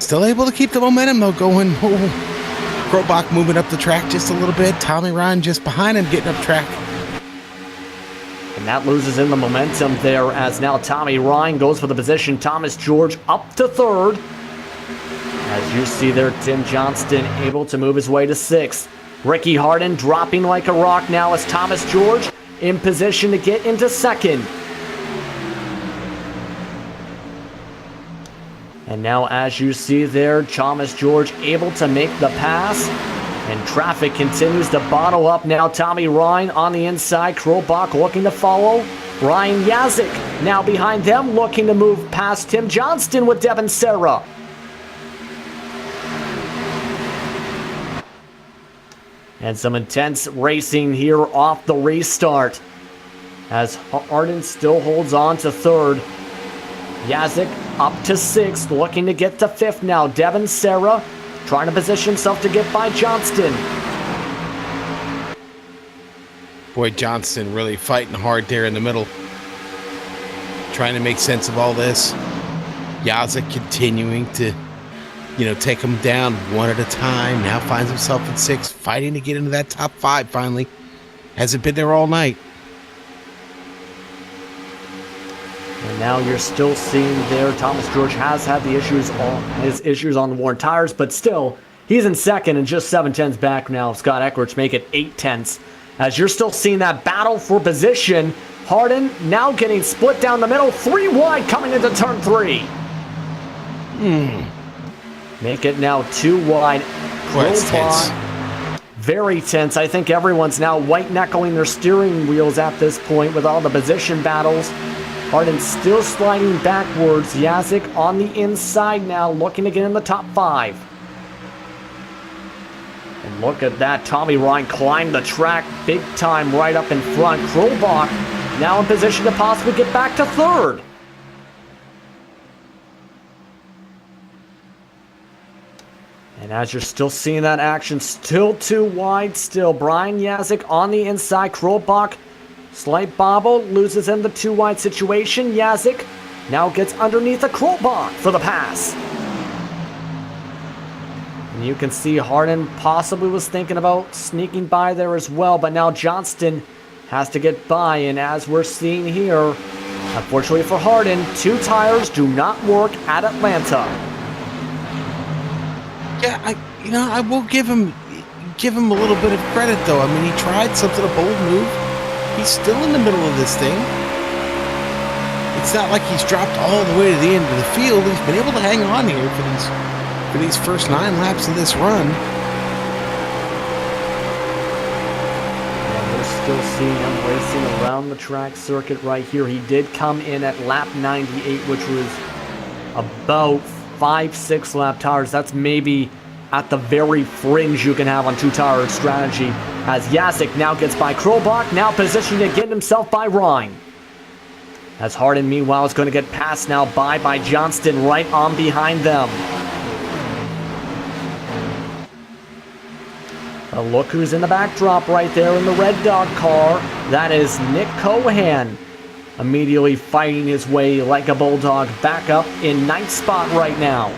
Still able to keep the momentum though going. Krolbach moving up the track just a little bit. Tommy Ryan just behind him getting up track. And that loses in the momentum there as now Tommy Ryan goes for the position. Thomas George up to 3rd. As you see there, Tim Johnston able to move his way to 6th. Ricky Harden dropping like a rock now as Thomas George in position to get into 2nd. And now as you see there, Thomas George able to make the pass. And traffic continues to bottle up now. Tommy Ryan on the inside. Krolbach looking to follow. Ryan Yazik now behind them looking to move past Tim Johnston with Devin Serra. And some intense racing here off the restart. As Harden still holds on to 3rd. Yazik up to 6th, looking to get to 5th now. Devin Serra trying to position himself to get by Johnston. Boy, Johnston really fighting hard there in the middle. Trying to make sense of all this. Yazik continuing to, take him down one at a time. Now finds himself in 6th, fighting to get into that top 5 finally. Hasn't been there all night. And now you're still seeing there, Thomas George has had his issues on the worn tires, but still, he's in 2nd and just 7/10ths back now. Scott Eckridge make it 8/10ths. As you're still seeing that battle for position, Harden now getting split down the middle, 3 wide coming into turn 3. Make it now 2 wide. That's tense. Very tense. I think everyone's now white-knuckling their steering wheels at this point with all the position battles. Harden still sliding backwards. Yazik on the inside now, looking to get in the top 5. And look at that. Tommy Ryan climbed the track big time right up in front. Krolbach now in position to possibly get back to 3rd. And as you're still seeing that action, still 2 wide still. Brian Yazik on the inside. Krolbach, slight bobble, loses in the 2 wide situation. Yazik now gets underneath the Krolbach for the pass. And you can see Harden possibly was thinking about sneaking by there as well, but now Johnston has to get by, and as we're seeing here, unfortunately for Harden, 2 tires do not work at Atlanta. Yeah, I will give him a little bit of credit though. I mean, he tried something, a bold move. He's still in the middle of this thing. It's not like he's dropped all the way to the end of the field. He's been able to hang on here for these first 9 laps of this run. And we're still seeing him racing around the track circuit right here. He did come in at lap 98, which was about 5-6 lap tires. That's maybe at the very fringe you can have on 2-tire strategy. As Yazik now gets by Krolbach, now positioned to get himself by Ryan. As Harden, meanwhile, is going to get passed now by Johnston right on behind them. But look who's in the backdrop right there in the Red Dog car. That is Nick Cohan. Immediately fighting his way like a bulldog back up in 9th spot right now.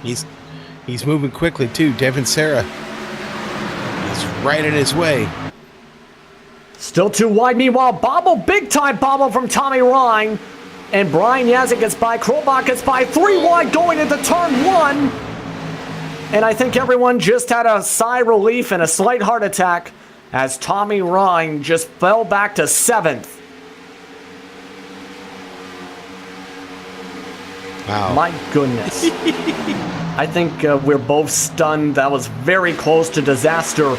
He's moving quickly too. Devin Serra is right in his way. Still 2 wide. Meanwhile, bobble, big time bobble from Tommy Ryan. And Brian Yazik gets by. Krolbach gets by. 3 wide going into turn 1. And I think everyone just had a sigh of relief and a slight heart attack as Tommy Ryan just fell back to 7th. Wow. My goodness. I think we're both stunned. That was very close to disaster.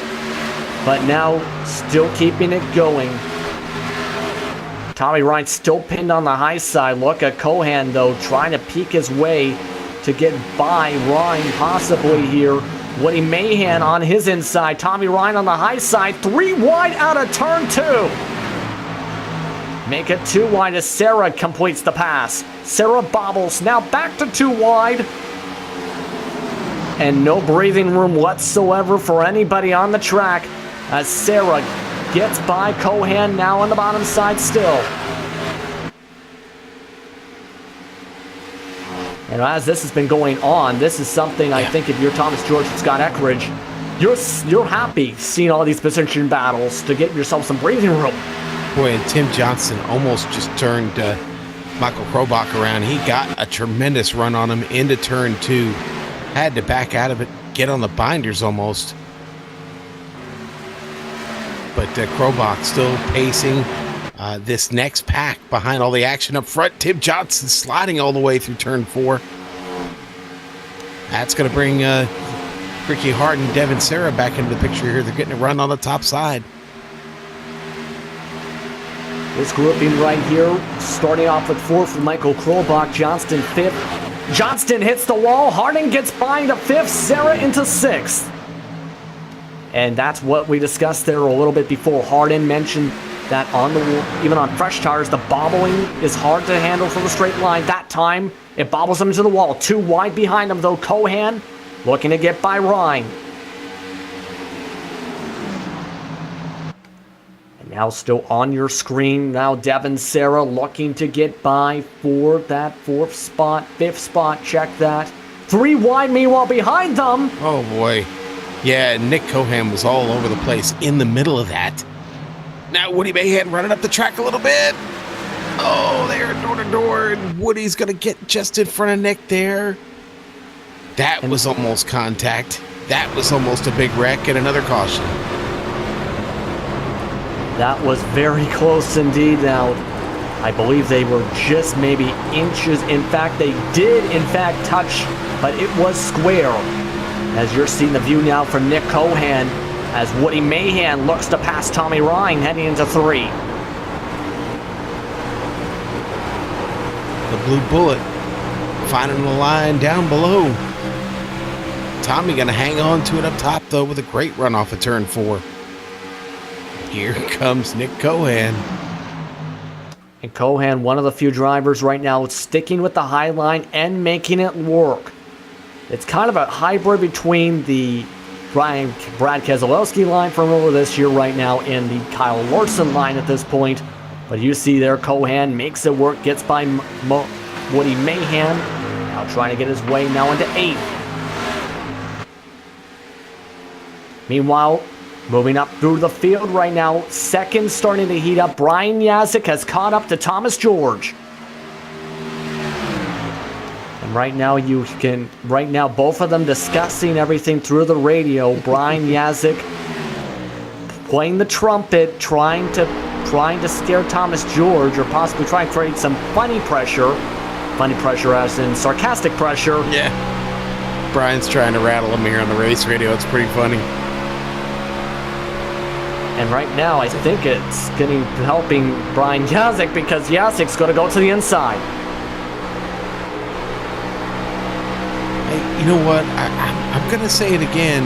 But now, still keeping it going. Tommy Ryan still pinned on the high side. Look at Cohan, though, trying to peek his way to get by Ryan possibly here. Woody Mahan on his inside. Tommy Ryan on the high side. 3 wide out of turn 2. Make it 2 wide as Sarah completes the pass. Sarah bobbles. Now back to 2 wide. And no breathing room whatsoever for anybody on the track as Sarah gets by Cohan now on the bottom side still. And as this has been going on, this is something I think if you're Thomas George and Scott Eckridge, you're happy seeing all these position battles to get yourself some breathing room. Boy, and Tim Johnson almost just turned Michael Krobach around. He got a tremendous run on him into turn 2. Had to back out of it, get on the binders almost. But Krobach still pacing this next pack behind all the action up front. Tim Johnson sliding all the way through turn 4. That's going to bring Ricky Hart and Devin Serra back into the picture here. They're getting a run on the top side. This grouping right here, starting off with 4th for Michael Krobach, Johnston 5th. Johnston hits the wall, Harding gets by into 5th, Serra into 6th. And that's what we discussed there a little bit before. Hardin mentioned that even on fresh tires, the bobbling is hard to handle for the straight line. That time, it bobbles him into the wall. 2 wide behind him, though. Cohan looking to get by Ryan. And now still on your screen, now Devin Serra looking to get by for that 4th spot, 5th spot. Check that. 3 wide, meanwhile, behind them. Oh, boy. Yeah, Nick Cohan was all over the place in the middle of that. Now Woody Mahan running up the track a little bit. Oh, they're door to door, and Woody's going to get just in front of Nick there. That was almost contact. That was almost a big wreck and another caution. That was very close indeed. Now, I believe they were just maybe inches. In fact, they did in fact touch, but it was square. As you're seeing the view now from Nick Cohan as Woody Mahan looks to pass Tommy Ryan heading into 3. The Blue Bullet finding the line down below. Tommy going to hang on to it up top, though, with a great run off of turn 4. Here comes Nick Cohan. And Cohan, one of the few drivers right now, sticking with the high line and making it work. It's kind of a hybrid between the Brad Keselowski line from earlier this year right now and the Kyle Larson line at this point. But you see there, Cohan makes it work, gets by Woody Mahan. Now trying to get his way now into 8th. Meanwhile, moving up through the field right now, 2nd starting to heat up. Brian Yazik has caught up to Thomas George. And right now both of them discussing everything through the radio. Brian Yazik playing the trumpet, trying to scare Thomas George, or possibly try and create some funny pressure as in sarcastic pressure. Yeah. Brian's trying to rattle him here on the race radio. It's pretty funny. And right now, I think it's helping Brian Yazik because Yazik's going to go to the inside. Hey, you know what? I'm going to say it again.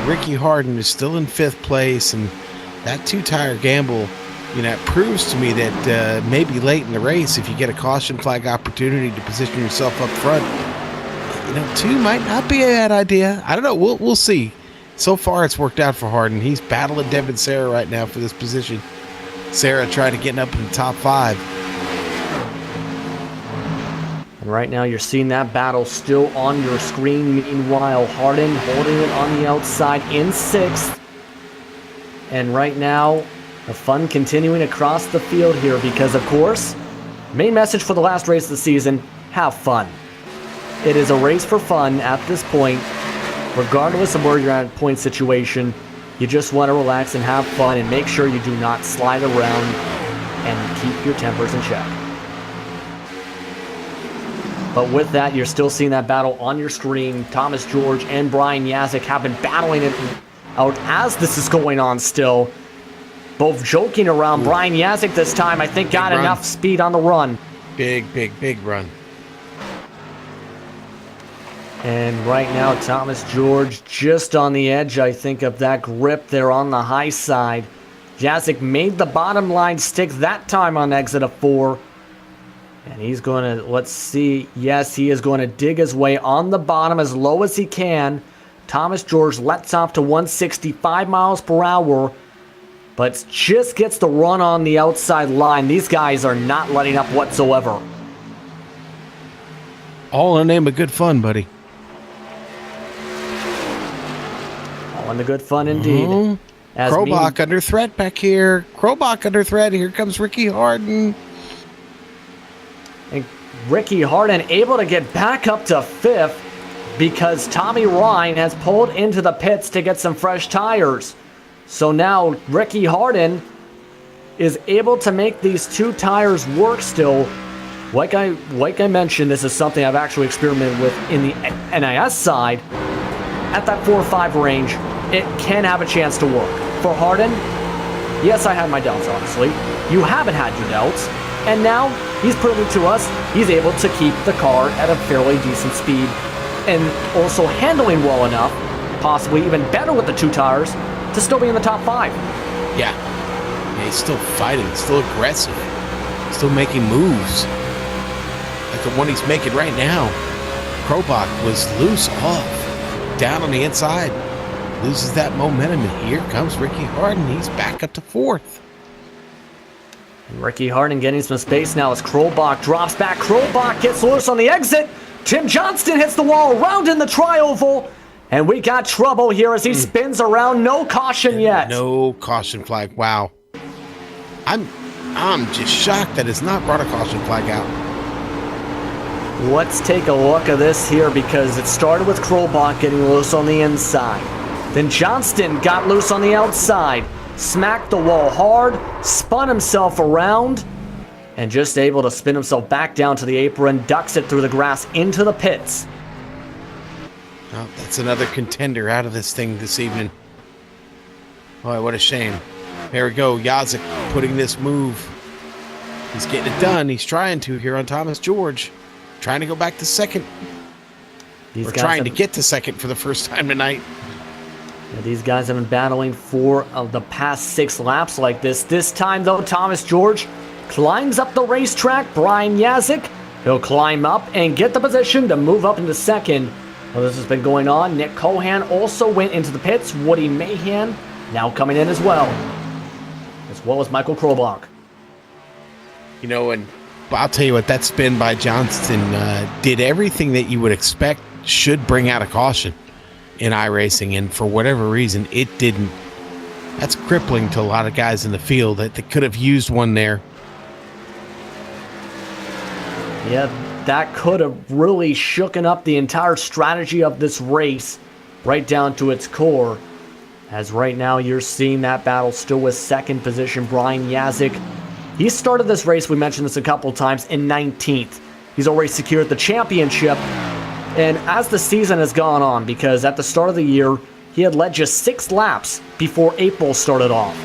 Ricky Hardin is still in 5th place, and that 2-tire gamble, it proves to me that maybe late in the race, if you get a caution flag opportunity to position yourself up front, 2 might not be a bad idea. I don't know. We'll see. So far, it's worked out for Hardin. He's battling Devin Serra right now for this position. Serra trying to get up in the top 5. And right now, you're seeing that battle still on your screen. Meanwhile, Hardin holding it on the outside in 6th. And right now, the fun continuing across the field here because, of course, main message for the last race of the season, have fun. It is a race for fun at this point. Regardless of where you're at point situation, you just want to relax and have fun and make sure you do not slide around and keep your tempers in check. But with that, you're still seeing that battle on your screen. Thomas George and Brian Yazik have been battling it out as this is going on still. Both joking around. Brian Yazik this time, I think, got enough speed on the run. Big run. And right now, Thomas George just on the edge, I think, of that grip there on the high side. Yazik made the bottom line stick that time on exit of 4. And he's going to, let's see, yes, he is going to dig his way on the bottom as low as he can. Thomas George lets off to 165 miles per hour, but just gets the run on the outside line. These guys are not letting up whatsoever. All in the name of good fun, buddy. All in the good fun indeed. Krobach under threat back here. Krobach under threat. Here comes Ricky Harden. And Ricky Harden able to get back up to 5th because Tommy Ryan has pulled into the pits to get some fresh tires. So now Ricky Harden is able to make these 2 tires work still. Like I mentioned, this is something I've actually experimented with in the NIS side. At that 4.5 range, it can have a chance to work. For Harden, yes, I had my doubts, honestly. You haven't had your doubts. And now he's proven to us he's able to keep the car at a fairly decent speed and also handling well enough, possibly even better with the 2 tires, to still be in the top 5. Yeah, he's still fighting, still aggressive, still making moves. Like the one he's making right now. Krobach was loose off, down on the inside, loses that momentum, and here comes Ricky Harden. He's back up to 4th. Ricky Harden getting some space now as Krobach drops back. Krobach gets loose on the exit. Tim Johnston hits the wall around in the tri-oval. And we got trouble here as he spins around. No caution yet. No caution flag. Wow. I'm just shocked that it's not brought a caution flag out. Let's take a look at this here because it started with Krobach getting loose on the inside. Then Johnston got loose on the outside. Smacked the wall hard, spun himself around, and just able to spin himself back down to the apron, ducks it through the grass into the pits. Oh, that's another contender out of this thing this evening. Boy, what a shame. There we go, Yazik putting this move. He's getting it done. He's trying to here on Thomas George. Trying to go back to 2nd. We're trying to get to 2nd for the first time tonight. Yeah, these guys have been battling for the past 6 laps like this. This time, though, Thomas George climbs up the racetrack. Brian Yazik, he'll climb up and get the position to move up into 2nd. Well, this has been going on. Nick Cohan also went into the pits. Woody Mahan now coming in as well as Michael Krobach. You know, and I'll tell you what, that spin by Johnston did everything that you would expect should bring out a caution in iRacing, and for whatever reason, it didn't. That's crippling to a lot of guys in the field that they could have used one there. Yeah, that could have really shooken up the entire strategy of this race right down to its core. As right now you're seeing that battle still with 2nd position Brian Yazik. He started this race, we mentioned this a couple times, in 19th. He's already secured the championship. And as the season has gone on, because at the start of the year, he had led just 6 laps before April started off.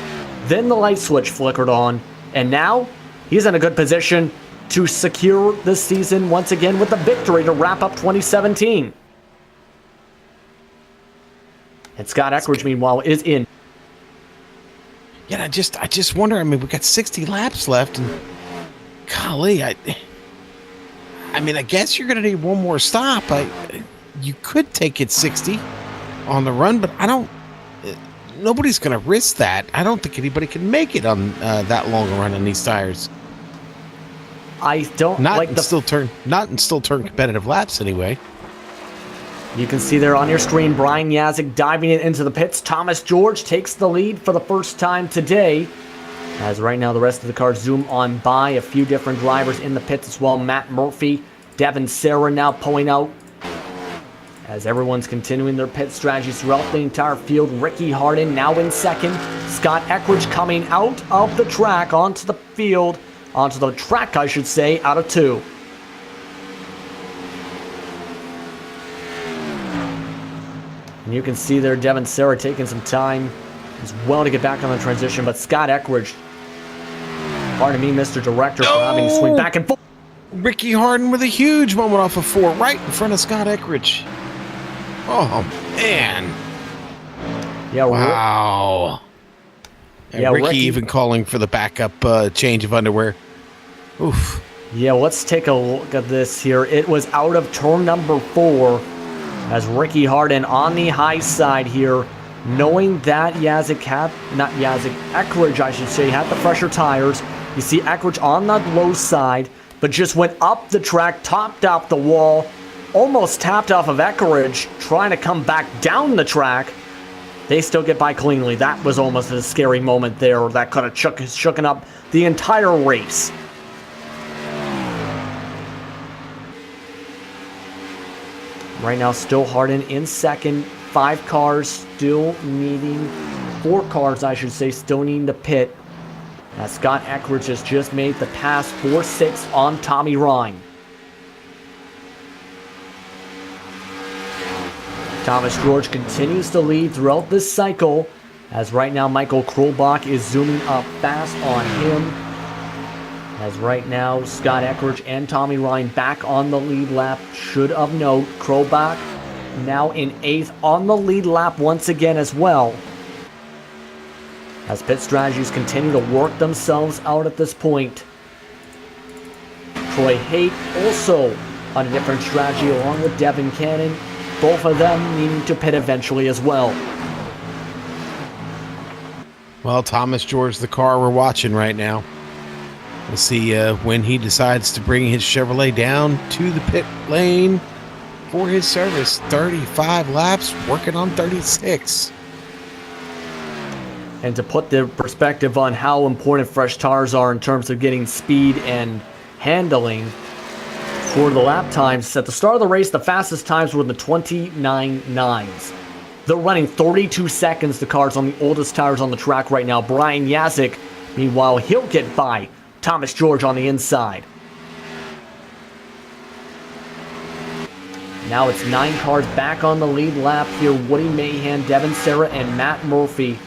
Then the light switch flickered on, and now he's in a good position to secure this season once again with a victory to wrap up 2017. And Scott Eckridge, meanwhile, is in. Yeah, I just wonder, I mean, we got 60 laps left, and golly, I mean, I guess you're going to need one more stop. You could take it 60 on the run, but nobody's going to risk that. I don't think anybody can make it on that long a run on these tires. I don't not in still turn competitive laps anyway. You can see there on your screen, Brian Yazik diving it into the pits. Thomas George takes the lead for the first time today. As right now the rest of the cars zoom on by. A few different drivers in the pits as well. Matt Murphy, Devin Serra now pulling out. As everyone's continuing their pit strategies throughout the entire field. Ricky Harden now in 2nd. Scott Eckridge coming out of the track onto the field. Onto the track, I should say, out of 2. And you can see there Devin Serra taking some time as well to get back on the transition, but Scott Eckridge, pardon me, Mr. Director, for having to swing back and forth. Ricky Harden with a huge moment off of 4 right in front of Scott Eckridge. Oh, man. Yeah, wow. Yeah, Ricky even calling for the backup change of underwear. Oof. Yeah, let's take a look at this here. It was out of turn number 4 as Ricky Harden on the high side here, knowing that Eckridge, I should say, had the fresher tires. You see Eckridge on the low side, but just went up the track, topped out the wall, almost tapped off of Eckridge, trying to come back down the track. They still get by cleanly. That was almost a scary moment there. That could have shooken up the entire race. Right now, still Harden in second. 5 cars still needing, 4 cars, I should say, still needing to pit. As Scott Eckridge has just made the pass 4-6 on Tommy Ryan. Thomas George continues to lead throughout this cycle, as right now Michael Krolbach is zooming up fast on him. As right now Scott Eckridge and Tommy Ryan back on the lead lap. Should of note, Krolbach now in 8th on the lead lap once again as well. As pit strategies continue to work themselves out at this point. Troy Haight also on a different strategy along with Devin Cannon. Both of them needing to pit eventually as well. Well, Thomas George, the car we're watching right now. We'll see when he decides to bring his Chevrolet down to the pit lane for his service. 35 laps, working on 36. And to put the perspective on how important fresh tires are in terms of getting speed and handling for the lap times, at the start of the race, the fastest times were in the 29.9s. They're running 32 seconds, the cars on the oldest tires on the track right now. Brian Yazik, meanwhile, he'll get by Thomas George on the inside. Now it's 9 cars back on the lead lap here. Woody Mahan, Devin Serra, and Matt Murphy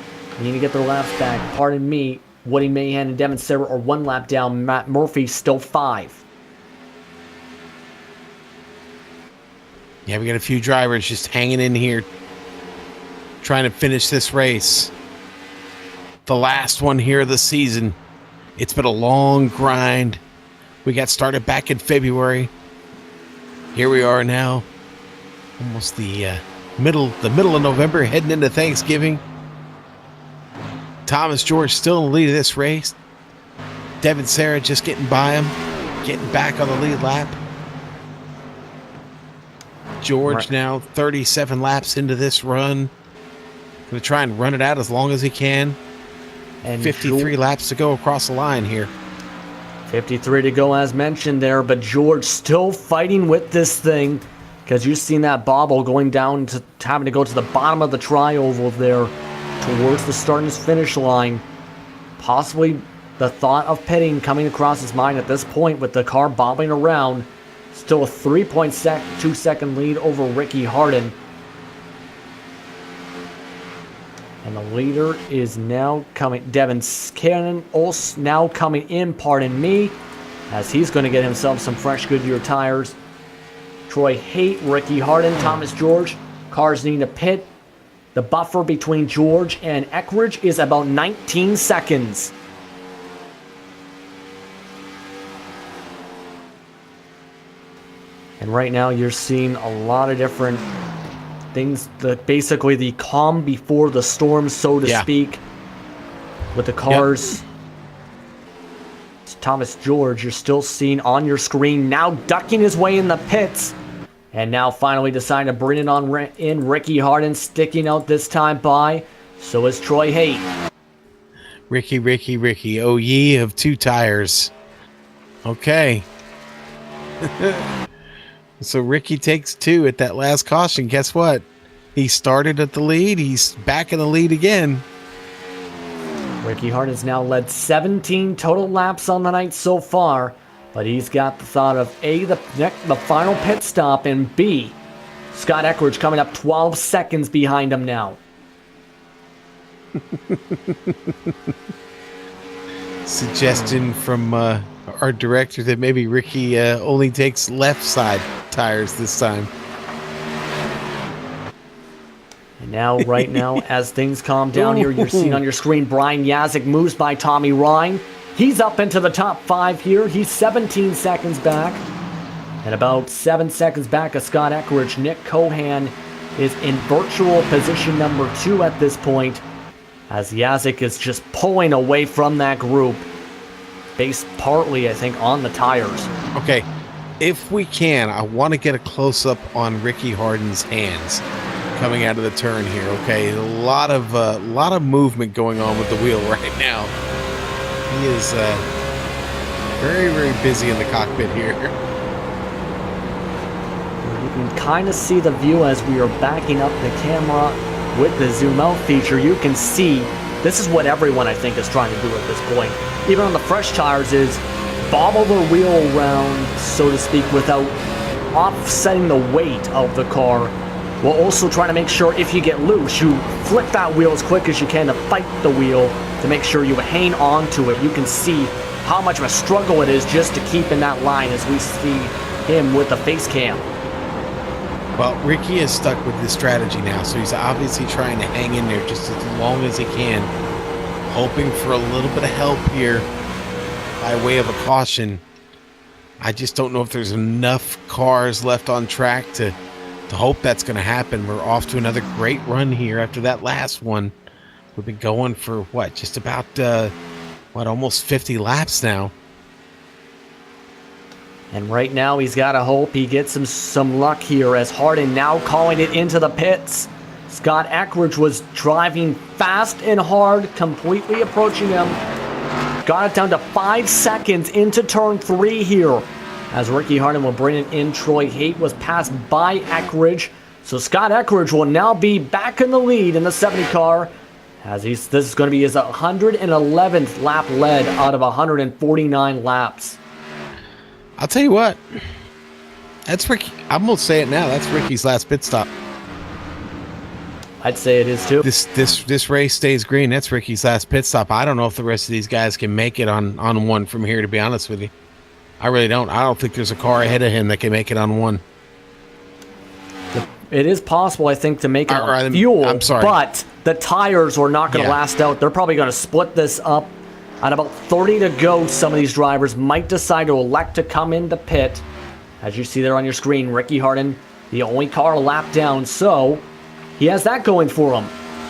need to get their laps back. Pardon me, Woody Mahan and Devin Serra are 1 lap down. Matt Murphy still 5. Yeah, we got a few drivers just hanging in here, trying to finish this race. The last one here of the season. It's been a long grind. We got started back in February. Here we are now, almost the middle of November, heading into Thanksgiving. Thomas George still in the lead of this race. Devin Serra just getting by him, getting back on the lead lap. George now 37 laps into this run. Going to try and run it out as long as he can. And 53 laps to go across the line here. 53 to go as mentioned there, but George still fighting with this thing, because you've seen that bobble going down to having to go to the bottom of the tri-oval there towards the start and finish line. Possibly the thought of pitting coming across his mind at this point with the car bobbing around. Still a 3.2 second lead over Ricky Harden. And the leader is now coming. Devin Cannon also now coming in, pardon me, as he's going to get himself some fresh Goodyear tires. Troy Haight, Ricky Harden, Thomas George. Cars need to pit. The buffer between George and Eckridge is about 19 seconds. And right now you're seeing a lot of different things, basically the calm before the storm, so to speak, with the cars. Yep. Thomas George, you're still seeing on your screen, now ducking his way in the pits. And now finally deciding to bring it on in. Ricky Harden sticking out this time by. So is Troy Haight. Ricky. Oh, ye of 2 tires. Okay. So Ricky takes 2 at that last caution. Guess what? He started at the lead. He's back in the lead again. Ricky Harden's now led 17 total laps on the night so far, but he's got the thought of A, the final pit stop, and B, Scott Eckridge coming up 12 seconds behind him now. Suggestion from our director that maybe Ricky only takes left side tires this time. And now, right now, as things calm down here, you're seeing on your screen Brian Yazik moves by Tommy Ryan. He's up into the top 5 here. He's 17 seconds back. And about 7 seconds back of Scott Eckridge. Nick Cohan is in virtual position number 2 at this point, as Yazik is just pulling away from that group, based partly, I think, on the tires. Okay, if we can, I want to get a close-up on Ricky Harden's hands coming out of the turn here. Okay, a lot of movement going on with the wheel right now. He is very, very busy in the cockpit here. You can kind of see the view as we are backing up the camera with the zoom out feature. You can see this is what everyone, I think, is trying to do at this point, even on the fresh tires, is bobble the wheel around, so to speak, without offsetting the weight of the car, while also trying to make sure if you get loose, you flip that wheel as quick as you can to fight the wheel to make sure you hang on to it. You can see how much of a struggle it is just to keep in that line as we see him with the face cam. Well, Ricky is stuck with this strategy now, so he's obviously trying to hang in there just as long as he can, hoping for a little bit of help here by way of a caution. I just don't know if there's enough cars left on track to hope that's going to happen. We're off to another great run here after that last one. We've been going for, what, just about, almost 50 laps now. And right now, he's got to hope he gets some luck here, as Harden now calling it into the pits. Scott Eckridge was driving fast and hard, completely approaching him. Got it down to 5 seconds into turn 3 here, as Ricky Harden will bring it in. Troy Haight was passed by Eckridge. So Scott Eckridge will now be back in the lead in the 70 car, as this is going to be his 111th lap led out of 149 laps. I'll tell you what, that's Ricky. I'm going to say it now. That's Ricky's last pit stop. I'd say it is too. This race stays green. That's Ricky's last pit stop. I don't know if the rest of these guys can make it on one from here, to be honest with you. I really don't. I don't think there's a car ahead of him that can make it on one. It is possible, I think, to make it on fuel. I'm sorry. But the tires are not going to last out. They're probably going to split this up. At about 30 to go, some of these drivers might decide to elect to come into pit. As you see there on your screen, Ricky Harden, the only car a lap down, so he has that going for him.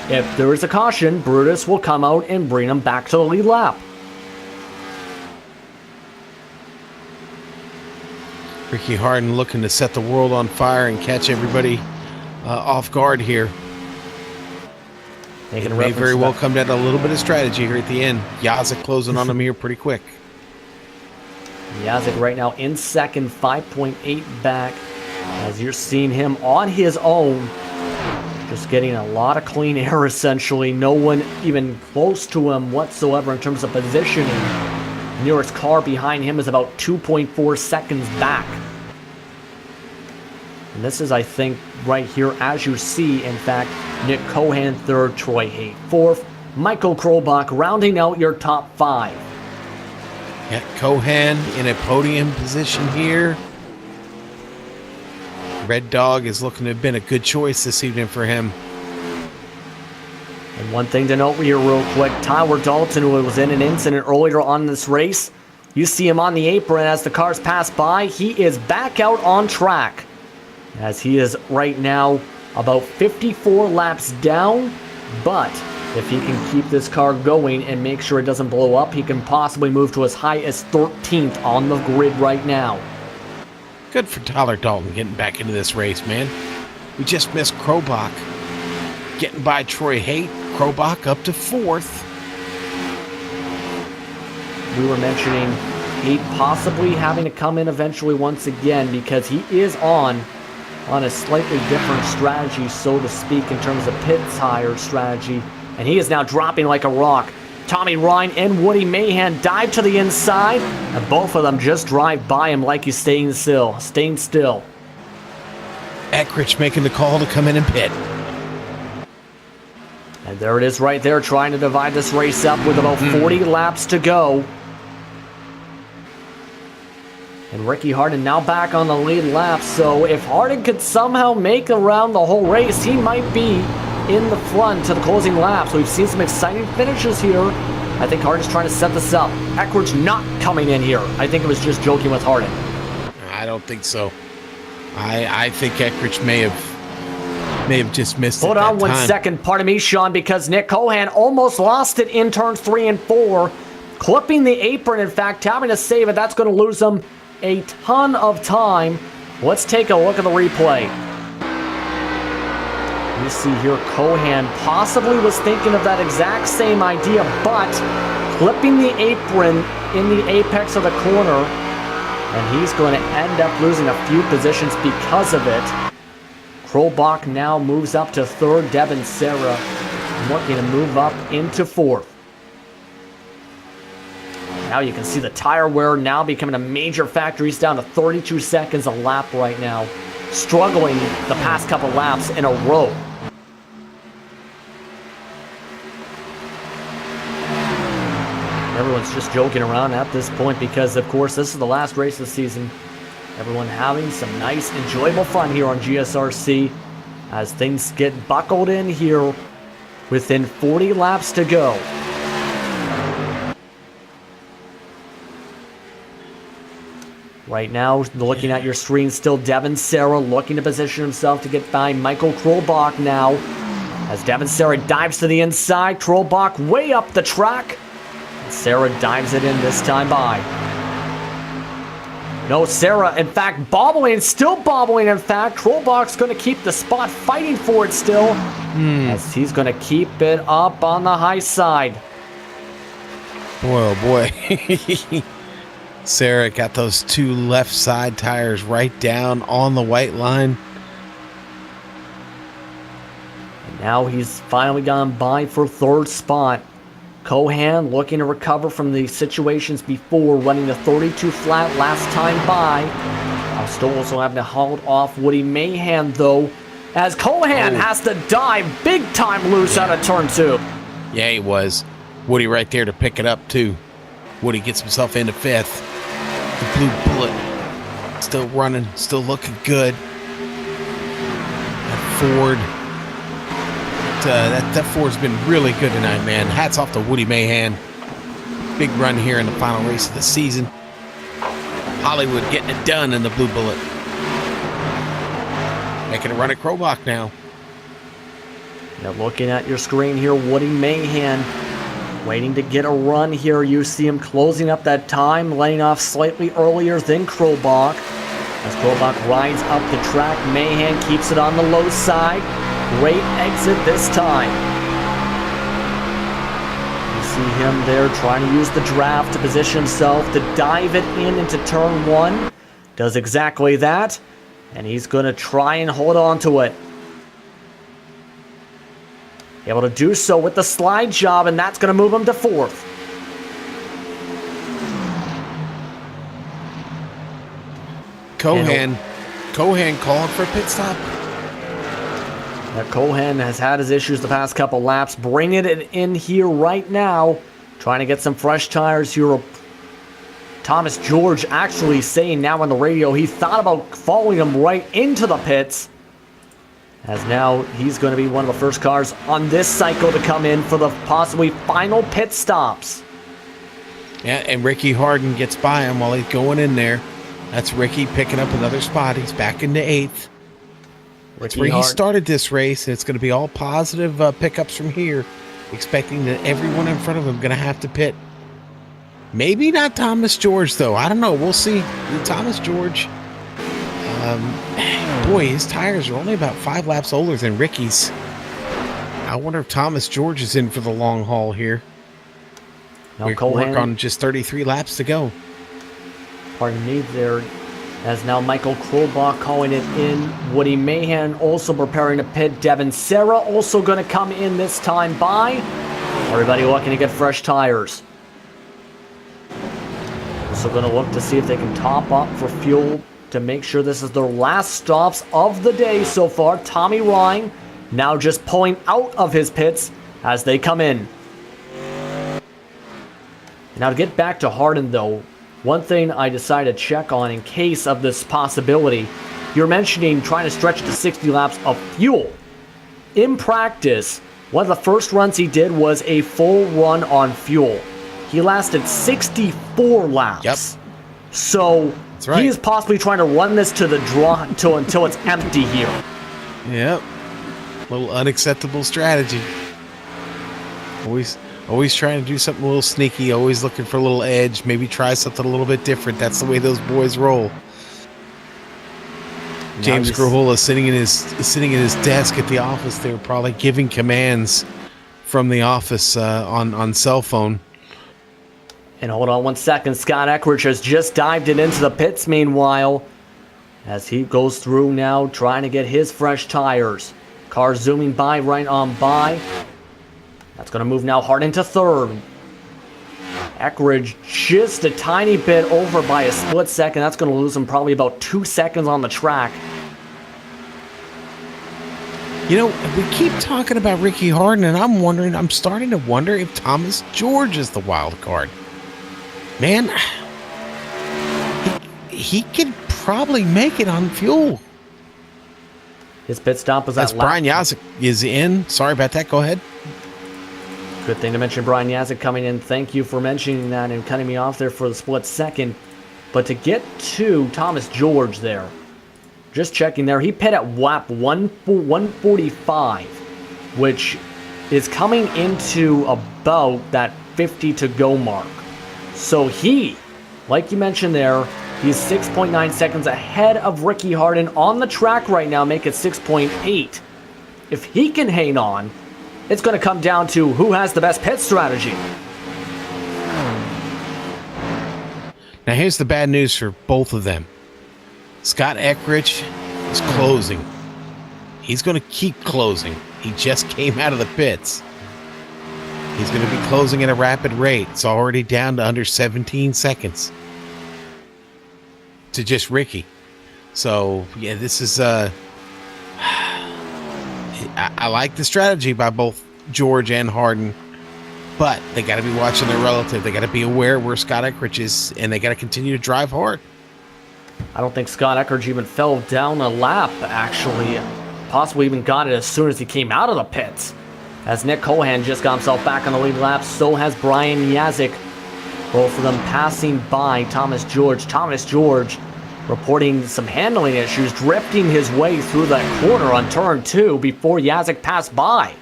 If there is a caution, Brutus will come out and bring him back to the lead lap. Ricky Harden looking to set the world on fire and catch everybody off guard here. It may very well come down to a little bit of strategy here at the end. Yazik closing on him here pretty quick. Yazik right now in second, 5.8 back, as you're seeing him on his own, just getting a lot of clean air essentially. No one even close to him whatsoever in terms of positioning. Nearest car behind him is about 2.4 seconds back. And this is, I think, right here, as you see, in fact, Nick Cohan third, Troy Haight fourth, Michael Krobach rounding out your top 5. Yeah, Cohan in a podium position here. Red Dog is looking to have been a good choice this evening for him. And one thing to note here real quick, Tyler Dalton, who was in an incident earlier on this race, you see him on the apron as the cars pass by. He is back out on track, as he is right now about 54 laps down, but if he can keep this car going and make sure it doesn't blow up, he can possibly move to as high as 13th on the grid right now. Good for Tyler Dalton getting back into this race, man. We just missed Krobach getting by Troy Haight. Krobach up to 4th. We were mentioning Haight possibly having to come in eventually once again, because he is on a slightly different strategy, so to speak, in terms of pit tire strategy. And he is now dropping like a rock. Tommy Ryan and Woody Mahan dive to the inside, and both of them just drive by him like he's staying still. Eckrich making the call to come in and pit. And there it is right there, trying to divide this race up with about 40 laps to go. And Ricky Harden now back on the lead lap, so if Harden could somehow make around the whole race, he might be in the front to the closing laps. So we've seen some exciting finishes here. I think Harden's trying to set this up. Eckrich not coming in here. I think it was just joking with Harden. I don't think so. I think Eckrich may have just missed it. Hold on 1 second, pardon me, Sean, because Nick Cohan almost lost it in turns 3 and 4. Clipping the apron, in fact, having to save it. That's going to lose him a ton of time. Let's take a look at the replay. You see here Cohan possibly was thinking of that exact same idea, but clipping the apron in the apex of the corner, and he's going to end up losing a few positions because of it. Krolbach now moves up to 3rd. Devin Serra looking to move up into 4th. Now you can see the tire wear now becoming a major factor. He's down to 32 seconds a lap right now. Struggling the past couple laps in a row. Everyone's just joking around at this point because, of course, this is the last race of the season. Everyone having some nice, enjoyable fun here on GSRC as things get buckled in here within 40 laps to go. Right now, looking at your screen, still Devin Serra looking to position himself to get by Michael Krolbach now. As Devin Serra dives to the inside, Krolbach way up the track. And Serra dives it in this time by. No, Serra, in fact, bobbling, still bobbling, in fact. Krolbach's going to keep the spot, fighting for it still. As he's going to keep it up on the high side. Boy, oh boy. Serra got those 2 left side tires right down on the white line. And now he's finally gone by for 3rd spot. Cohan looking to recover from the situations before, running the 32 flat last time by. Still also having to hold off Woody Mahan though, as Cohan has to dive big time loose out of turn 2. Yeah, he was. Woody right there to pick it up too. Woody gets himself into 5th. The Blue Bullet still running, still looking good. That Ford. That Ford's been really good tonight, man. Hats off to Woody Mahan. Big run here in the final race of the season. Hollywood getting it done in the Blue Bullet. Making a run at Krolbach now. Now looking at your screen here, Woody Mahan waiting to get a run here. You see him closing up that time, laying off slightly earlier than Krolbach. As Krolbach rides up the track, Mahan keeps it on the low side. Great exit this time. You see him there trying to use the draft to position himself to dive it into turn 1. Does exactly that. And he's going to try and hold on to it. Able to do so with the slide job, and that's going to move him to 4th. Cohan calling for a pit stop. Cohan has had his issues the past couple laps, bringing it in here right now, trying to get some fresh tires here. Thomas George actually saying now on the radio he thought about following him right into the pits, as now he's going to be one of the first cars on this cycle to come in for the possibly final pit stops. Yeah, and Ricky Harden gets by him while he's going in there. That's Ricky picking up another spot. He's back into 8th. That's where he started this race, and it's going to be all positive pickups from here, expecting that everyone in front of him going to have to pit. Maybe not Thomas George, though. I don't know. We'll see. Thomas George, boy, his tires are only about 5 laps older than Ricky's. I wonder if Thomas George is in for the long haul here. Now we can work on just 33 laps to go. Pardon me there. As now Michael Krolbach calling it in. Woody Mahan also preparing to pit. Devin Serra also going to come in this time by. Everybody looking to get fresh tires. Also going to look to see if they can top up for fuel to make sure this is their last stops of the day so far. Tommy Ryan now just pulling out of his pits as they come in. Now to get back to Harden though, one thing I decided to check on in case of this possibility, you're mentioning trying to stretch to 60 laps of fuel. In practice, one of the first runs he did was a full run on fuel. He lasted 64 laps. Yep. So right. he is possibly trying to run this to the draw until it's empty here. Yep. Little unacceptable strategy. Always trying to do something a little sneaky, always looking for a little edge, maybe try something a little bit different. That's the way those boys roll. James Grohola is sitting in his desk at the office there, probably giving commands from the office on cell phone. And hold on 1 second, Scott Eckridge has just dived it into the pits meanwhile, as he goes through now trying to get his fresh tires. Car zooming by, right on by. That's going to move now hard into third. Eckridge just a tiny bit over by a split second. That's going to lose him probably about 2 seconds on the track. You know, we keep talking about Ricky Harden, and I'm starting to wonder if Thomas George is the wild card. Man, he could probably make it on fuel. His pit stop was As Brian Yazik is in. Sorry about that. Go ahead. Good thing to mention Brian Yazik coming in. Thank you for mentioning that and cutting me off there for the split second. But to get to Thomas George there, just checking there, he pit at lap 145, which is coming into about that 50 to go mark. So he, like you mentioned there, he's 6.9 seconds ahead of Ricky Harden on the track right now, make it 6.8. If he can hang on, it's going to come down to who has the best pit strategy. Now here's the bad news for both of them. Scott Eckridge is closing. He's going to keep closing. He just came out of the pits. He's going to be closing at a rapid rate. It's already down to under 17 seconds to just Ricky. So, yeah, this is... I like the strategy by both George and Harden, but they got to be watching their relative. They got to be aware where Scott Eckridge is, and they got to continue to drive hard. I don't think Scott Eckridge even fell down a lap, actually. Possibly even got it as soon as he came out of the pits. As Nick Cohan just got himself back on the lead lap, so has Brian Yazik. Both of them passing by Thomas George. Thomas George reporting some handling issues, drifting his way through that corner on turn 2 before Yazik passed by.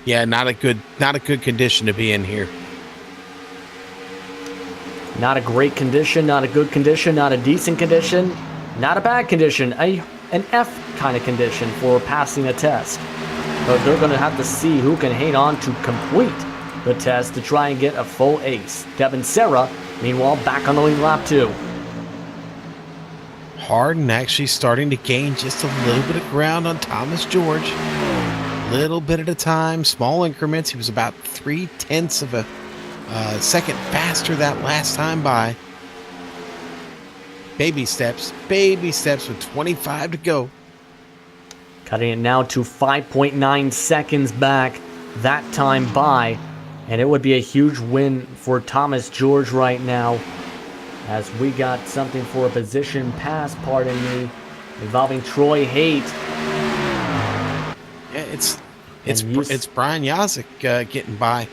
Yeah, not a good condition to be in here. Not a great condition, not a good condition, not a decent condition, not a bad condition, an F kind of condition for passing a test. But they're going to have to see who can hang on to complete the test to try and get a full ace. Devin Serra, meanwhile, back on the lead lap 2. Harden actually starting to gain just a little bit of ground on Thomas George. Little bit at a time, small increments. He was about 0.3 of a second faster that last time by. Baby steps with 25 to go. Cutting it now to 5.9 seconds back that time by. And it would be a huge win for Thomas George right now, as we got something for a position pass, pardon me, involving Troy Haight. Yeah, it's Brian Yazik getting by.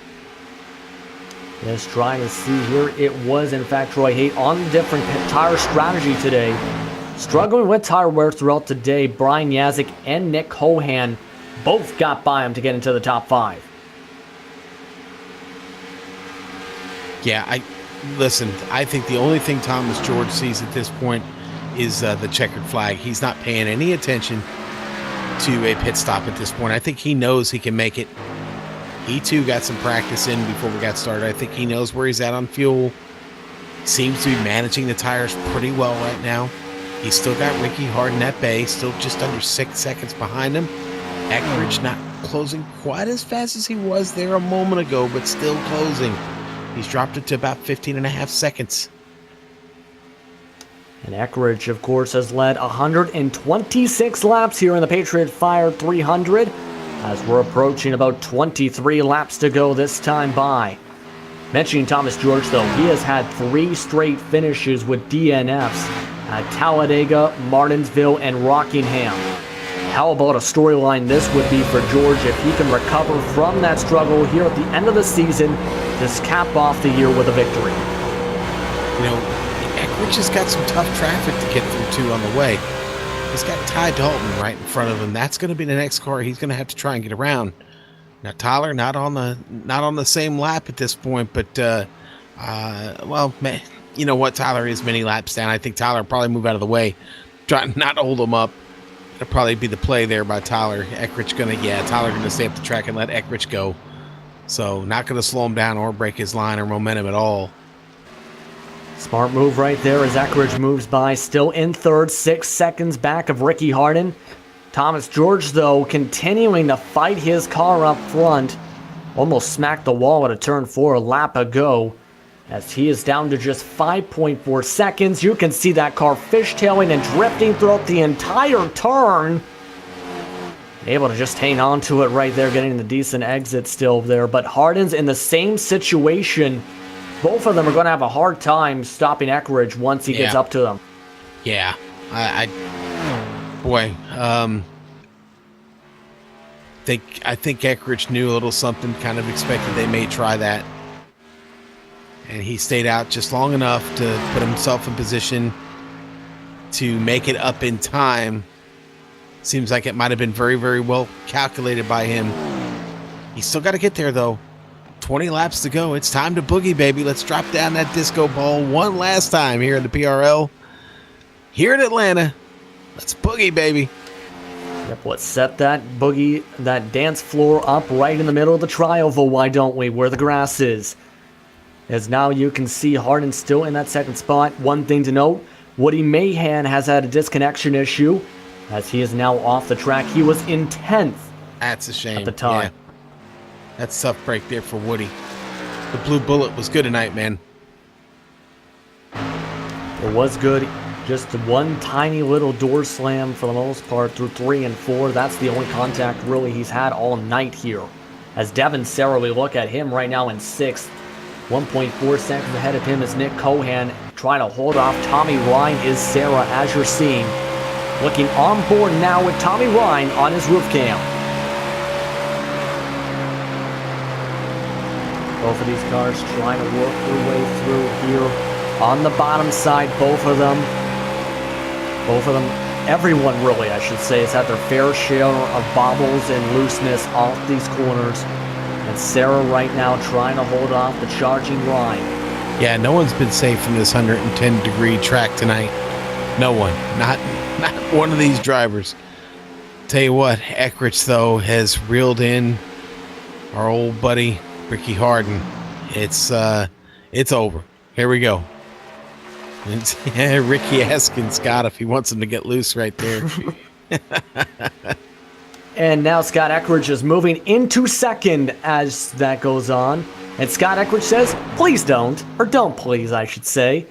Just trying to see here. It was, in fact, Troy Haight on the different tire strategy today. Struggling with tire wear throughout today. Brian Yazik and Nick Cohan both got by him to get into the top 5. Yeah, I think the only thing Thomas George sees at this point is the checkered flag. He's not paying any attention to a pit stop at this point. I think he knows he can make it. He too got some practice in before we got started. I think he knows where he's at on fuel. Seems to be managing the tires pretty well right now. He's still got Ricky Harden at bay, still just under 6 seconds behind him. Eckridge not closing quite as fast as he was there a moment ago, but still closing. He's dropped it to about 15.5 seconds. And Eckridge, of course, has led 126 laps here in the Patriot Fire 300, as we're approaching about 23 laps to go this time by. Mentioning Thomas George, though, he has had 3 straight finishes with DNFs at Talladega, Martinsville, and Rockingham. How about a storyline this would be for George if he can recover from that struggle here at the end of the season, just cap off the year with a victory. You know, Eckridge has got some tough traffic to get through too on the way. He's got Ty Dalton right in front of him. That's going to be the next car he's going to have to try and get around. Now Tyler not on the same lap at this point, but well, man, you know what? Tyler is many laps down. I think Tyler will probably move out of the way, try not to hold him up. That'll probably be the play there by Tyler. Tyler going to stay up the track and let Eckridge go. So not going to slow him down or break his line or momentum at all. Smart move right there as Eckridge moves by, still in third, 6 seconds back of Ricky Harden. Thomas George, though, continuing to fight his car up front. Almost smacked the wall at a turn 4 a lap ago, as he is down to just 5.4 seconds. You can see that car fishtailing and drifting throughout the entire turn. Able to just hang on to it right there, getting the decent exit still there. But Harden's in the same situation. Both of them are going to have a hard time stopping Eckridge once he gets up to them. Yeah. I think Eckridge knew a little something, kind of expected they may try that. And he stayed out just long enough to put himself in position to make it up in time. Seems like it might have been very, very well calculated by him. He's still got to get there, though. 20 laps to go. It's time to boogie, baby. Let's drop down that disco ball one last time here in the PRL. Here in Atlanta. Let's boogie, baby. Yep, let's set that boogie, that dance floor up right in the middle of the tri-oval, why don't we, where the grass is. As now you can see Harden still in that second spot. One thing to note, Woody Mahan has had a disconnection issue, as he is now off the track. He was in 10th. That's a shame. At the time. Yeah. That's a tough break there for Woody. The blue bullet was good tonight, man. It was good. Just one tiny little door slam for the most part through 3 and 4. That's the only contact really he's had all night here. As Devin Serra, we look at him right now in 6th. 1.4 seconds ahead of him is Nick Cohan trying to hold off Tommy Ryan is Serra, as you're seeing. Looking on board now with Tommy Ryan on his roof cam. Both of these cars trying to work their way through here on the bottom side. Both of them, everyone really, I should say, has had their fair share of bobbles and looseness off these corners. And Serra right now trying to hold off the charging Ryan. Yeah, no one's been safe from this 110-degree track tonight. No one. Not one of these drivers. Tell you what, Eckridge, though, has reeled in our old buddy Ricky Harden. It's over. Here we go. Ricky asking Scott if he wants him to get loose right there. And now Scott Eckridge is moving into second as that goes on. And Scott Eckridge says, please don't. Or don't please, I should say.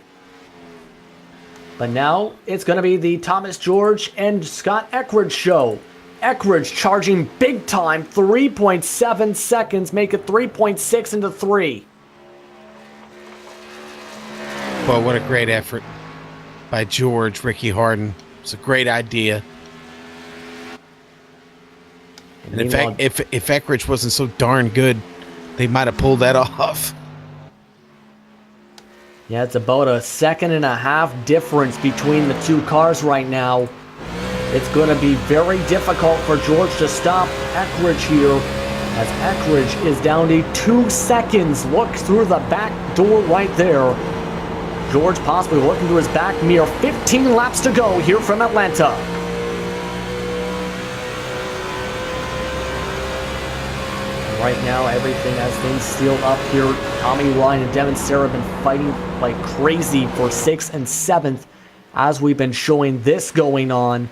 But now it's going to be the Thomas George and Scott Eckridge show. Eckridge charging big time, 3.7 seconds, make it 3.6 into 3. Well, what a great effort by George, Ricky Harden. It's a great idea. And in fact, if Eckridge wasn't so darn good, they might have pulled that off. Yeah, it's about a 1.5 seconds difference between the two cars right now. It's going to be very difficult for George to stop Eckridge here, as Eckridge is down to 2 seconds. Look through the back door right there. George possibly looking through his back mirror. 15 laps to go here from Atlanta. Right now, everything has things sealed up here. Tommy Ryan and Devin Serra have been fighting like crazy for 6th and 7th as we've been showing this going on.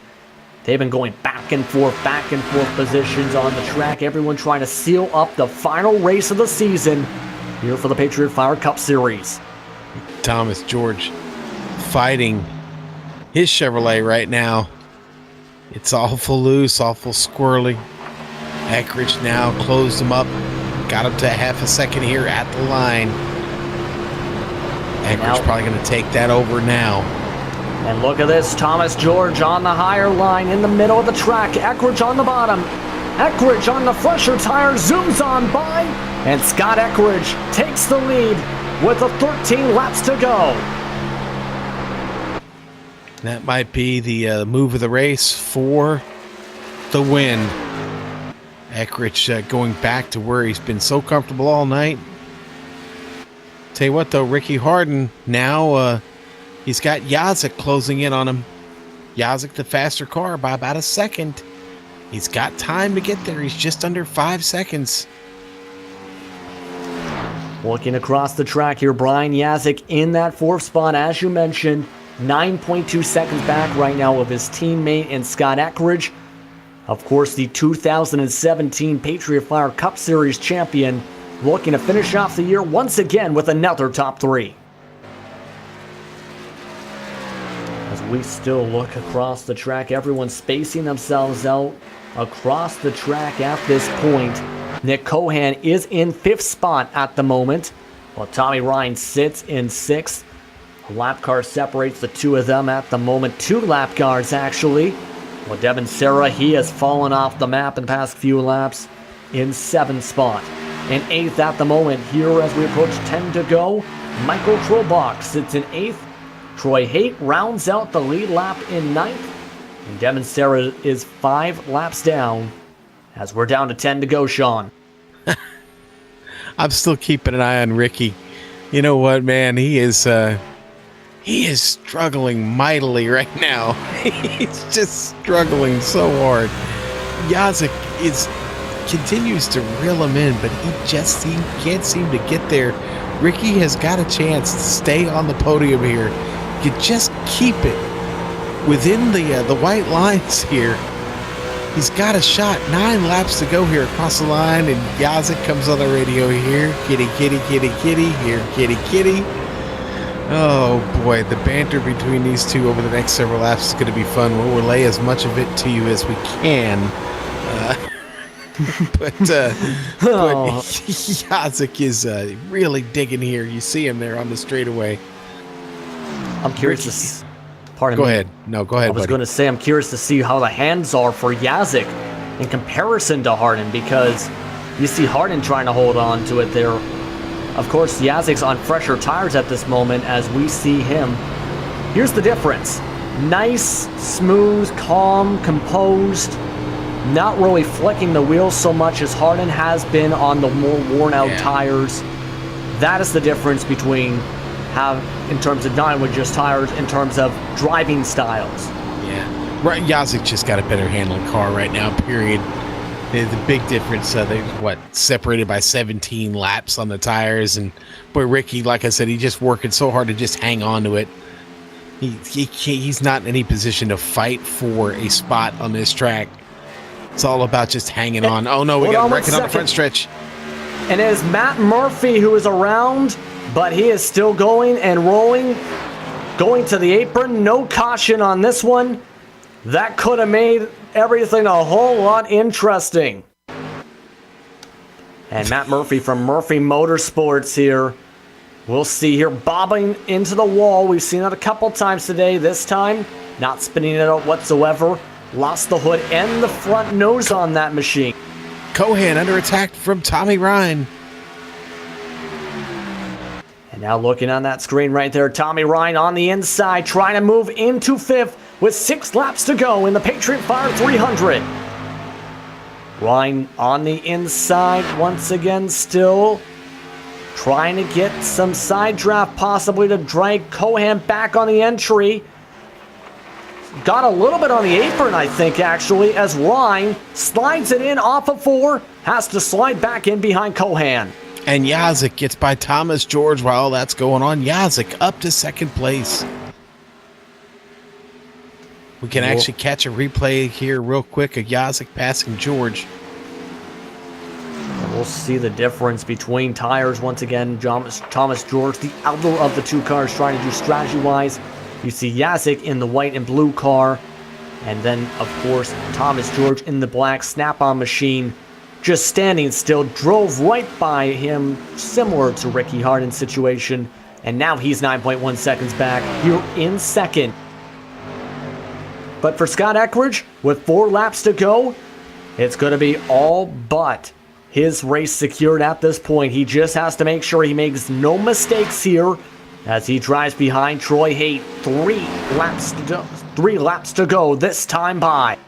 They've been going back and forth positions on the track. Everyone trying to seal up the final race of the season here for the Patriot Fire Cup Series. Thomas George fighting his Chevrolet right now. It's awful loose, awful squirrely. Eckrich now closed him up. Got him to half a second here at the line. Eckrich probably going to take that over now. And look at this, Thomas George on the higher line in the middle of the track. Eckrich on the bottom. Eckrich on the fresher tire zooms on by. And Scott Eckrich takes the lead with 13 laps to go. That might be the move of the race for the win. Eckrich going back to where he's been so comfortable all night. Tell you what, though, Ricky Harden now he's got Yazik closing in on him. Yazik the faster car by about a second. He's got time to get there. He's just under 5 seconds. Looking across the track here, Brian Yazik in that 4th spot, as you mentioned. 9.2 seconds back right now of his teammate and Scott Eckrich. Of course, the 2017 Patriot Fire Cup Series champion, looking to finish off the year once again with another top 3. As we still look across the track, everyone's spacing themselves out across the track at this point. Nick Cohan is in 5th spot at the moment, while Tommy Ryan sits in 6th. A lap car separates the two of them at the moment. 2 lap cars, actually. Well, Devin Serra, he has fallen off the map in the past few laps in 7th spot. In 8th at the moment here as we approach 10 to go. Michael Trobach sits in 8th. Troy Haight rounds out the lead lap in 9th. And Devin Serra is 5 laps down as we're down to 10 to go, Sean. I'm still keeping an eye on Ricky. You know what, man? He is struggling mightily right now. He's just struggling so hard. Yazik continues to reel him in, but he can't seem to get there. Ricky has got a chance to stay on the podium here. You just keep it within the white lines here. He's got a shot. 9 laps to go here across the line, and Yazik comes on the radio here. Kitty, kitty, kitty, kitty. Here, kitty, kitty. Oh boy, the banter between these two over the next several laps is going to be fun. We'll relay as much of it to you as we can. But Yazik is really digging here. You see him there on the straightaway. I'm curious to pardon Go me. ahead. No, go ahead, I was buddy. going to say I'm curious to see how the hands are for Yazik in comparison to Harden, because you see Harden trying to hold on to it there. Of course, Yazik's on fresher tires at this moment as we see him. Here's the difference. Nice, smooth, calm, composed, not really flicking the wheels so much as Harden has been on the more worn-out tires. That is the difference between in terms of not with just tires, in terms of driving styles. Yeah. Right, Yazik just got a better handling car right now, period. The big difference, they're separated by 17 laps on the tires, and boy, Ricky, like I said, he's just working so hard to just hang on to it. He's not in any position to fight for a spot on this track. It's all about just hanging on. Oh no, we got him wrecking on the front stretch. And it is Matt Murphy who is around, but he is still going and rolling, going to the apron. No caution on this one. That could have made everything a whole lot interesting. And Matt Murphy from Murphy Motorsports here. We'll see here bobbing into the wall. We've seen it a couple times today. This time, not spinning it out whatsoever. Lost the hood and the front nose on that machine. Cohan under attack from Tommy Ryan. And now looking on that screen right there, Tommy Ryan on the inside trying to move into 5th with 6 laps to go in the Patriot Fire 300. Ryan on the inside once again, still trying to get some side draft possibly to drag Cohan back on the entry. Got a little bit on the apron, I think, actually, as Ryan slides it in off of 4, has to slide back in behind Cohan. And Yazik gets by Thomas George while that's going on. Yazik up to 2nd place. We can actually catch a replay here real quick of Yazik passing George. We'll see the difference between tires once again. Thomas George, the elder of the two cars, trying to do strategy-wise. You see Yazik in the white and blue car. And then, of course, Thomas George in the black Snap-on machine. Just standing still, drove right by him, similar to Ricky Harden's situation. And now he's 9.1 seconds back here in second. But for Scott Eckridge, with 4 laps to go, it's going to be all but his race secured at this point. He just has to make sure he makes no mistakes here as he drives behind Troy Haight. 3 laps to go this time by.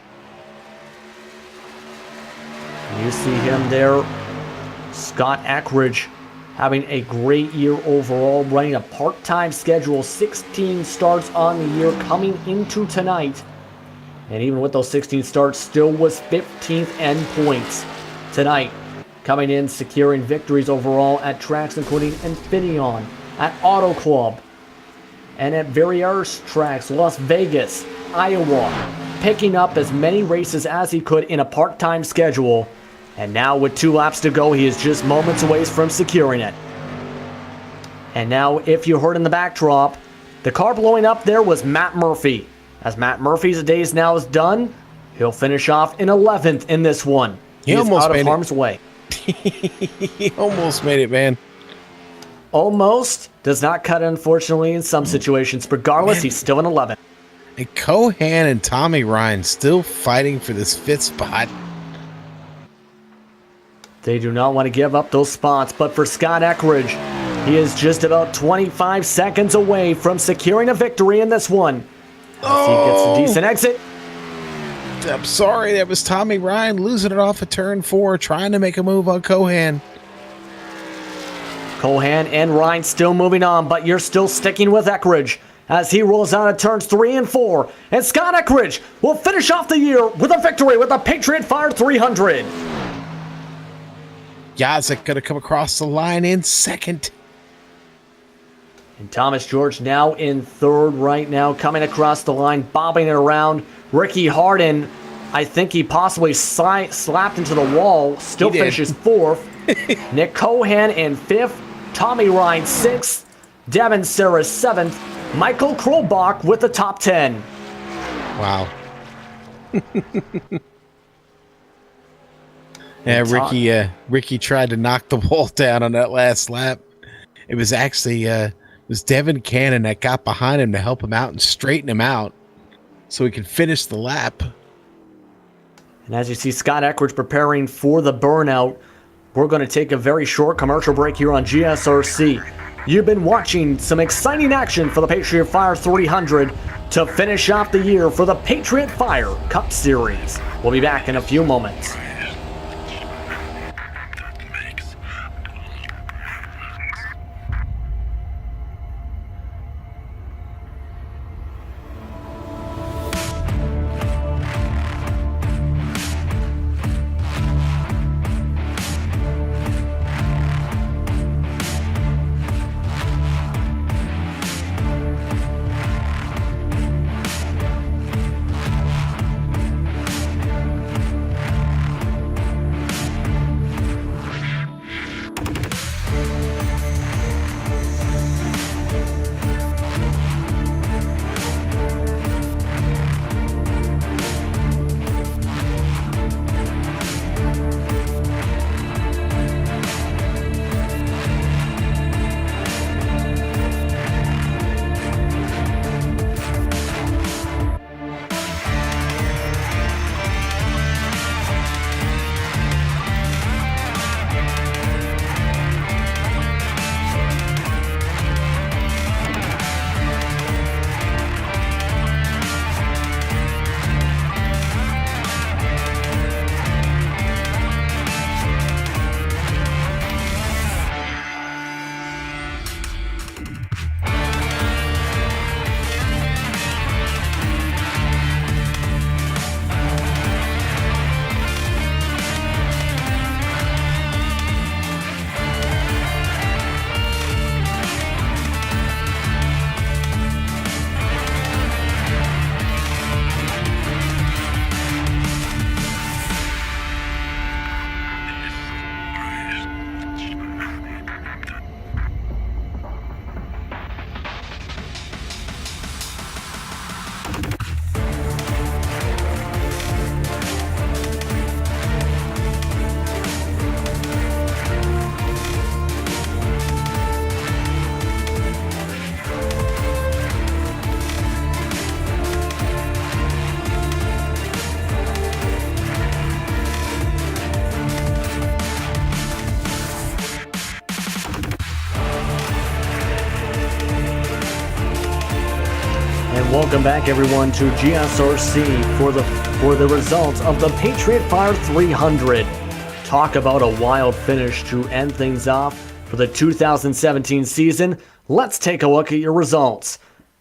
You see him there, Scott Eckridge, having a great year overall, running a part-time schedule, 16 starts on the year coming into tonight. And even with those 16 starts, still was 15th in points tonight. Coming in, securing victories overall at tracks including Infineon, at Auto Club, and at various tracks, Las Vegas, Iowa, picking up as many races as he could in a part-time schedule. And now with 2 laps to go, he is just moments away from securing it. And now, if you heard in the backdrop, the car blowing up there was Matt Murphy. As Matt Murphy's days now is done, he'll finish off in 11th in this one. He is out of harm's way. He almost made it, man. Almost does not cut it, unfortunately, in some situations. Regardless, he's still in 11th. And Cohan and Tommy Ryan still fighting for this 5th spot. They do not want to give up those spots, but for Scott Eckridge, he is just about 25 seconds away from securing a victory in this one. As he gets a decent exit. I'm sorry, that was Tommy Ryan losing it off of turn 4, trying to make a move on Cohan. Cohan and Ryan still moving on, but you're still sticking with Eckridge as he rolls out of turns 3 and 4. And Scott Eckridge will finish off the year with a victory with the Patriot Fire 300. Yazik going to come across the line in 2nd. And Thomas George now in 3rd right now, coming across the line, bobbing it around. Ricky Harden, I think he possibly slapped into the wall, still finishes 4th. Nick Cohan in 5th. Tommy Ryan 6th. Devin Serra 7th. Michael Krolbach with the top 10. Wow. Yeah, Ricky tried to knock the wall down on that last lap. It was actually it was Devin Cannon that got behind him to help him out and straighten him out so he could finish the lap. And as you see Scott Eckridge preparing for the burnout, we're going to take a very short commercial break here on GSRC. You've been watching some exciting action for the Patriot Fire 300 to finish off the year for the Patriot Fire Cup Series. We'll be back in a few moments. welcome back everyone to GSRC for the results of the Patriot Fire 300. Talk about a wild finish to end things off for the 2017 season. Let's take a look at your results.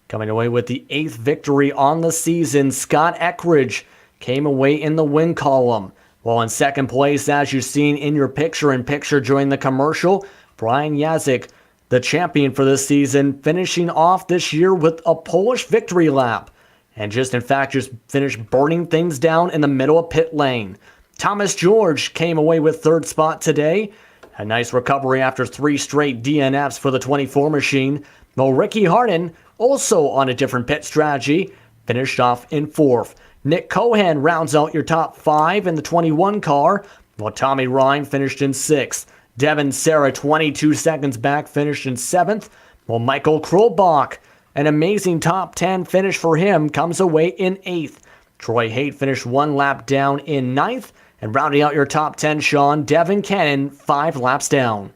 Coming away with the 8th victory on the season, Scott Eckridge came away in the win column. While in second place, as you've seen in your picture-in-picture during the commercial, Brian Yazik, the champion for this season, finishing off this year with a Polish victory lap. And just finished burning things down in the middle of pit lane. Thomas George came away with third spot today. A nice recovery after 3 straight DNFs for the 24 machine. While Ricky Harden, also on a different pit strategy, finished off in 4th. Nick Cohan rounds out your top 5 in the 21 car, while Tommy Ryan finished in 6th. Devin Serra, 22 seconds back, finished in 7th, while Michael Krolbach, an amazing top 10 finish for him, comes away in 8th. Troy Haight finished 1 lap down in 9th, and rounding out your top 10, Sean, Devin Cannon, 5 laps down.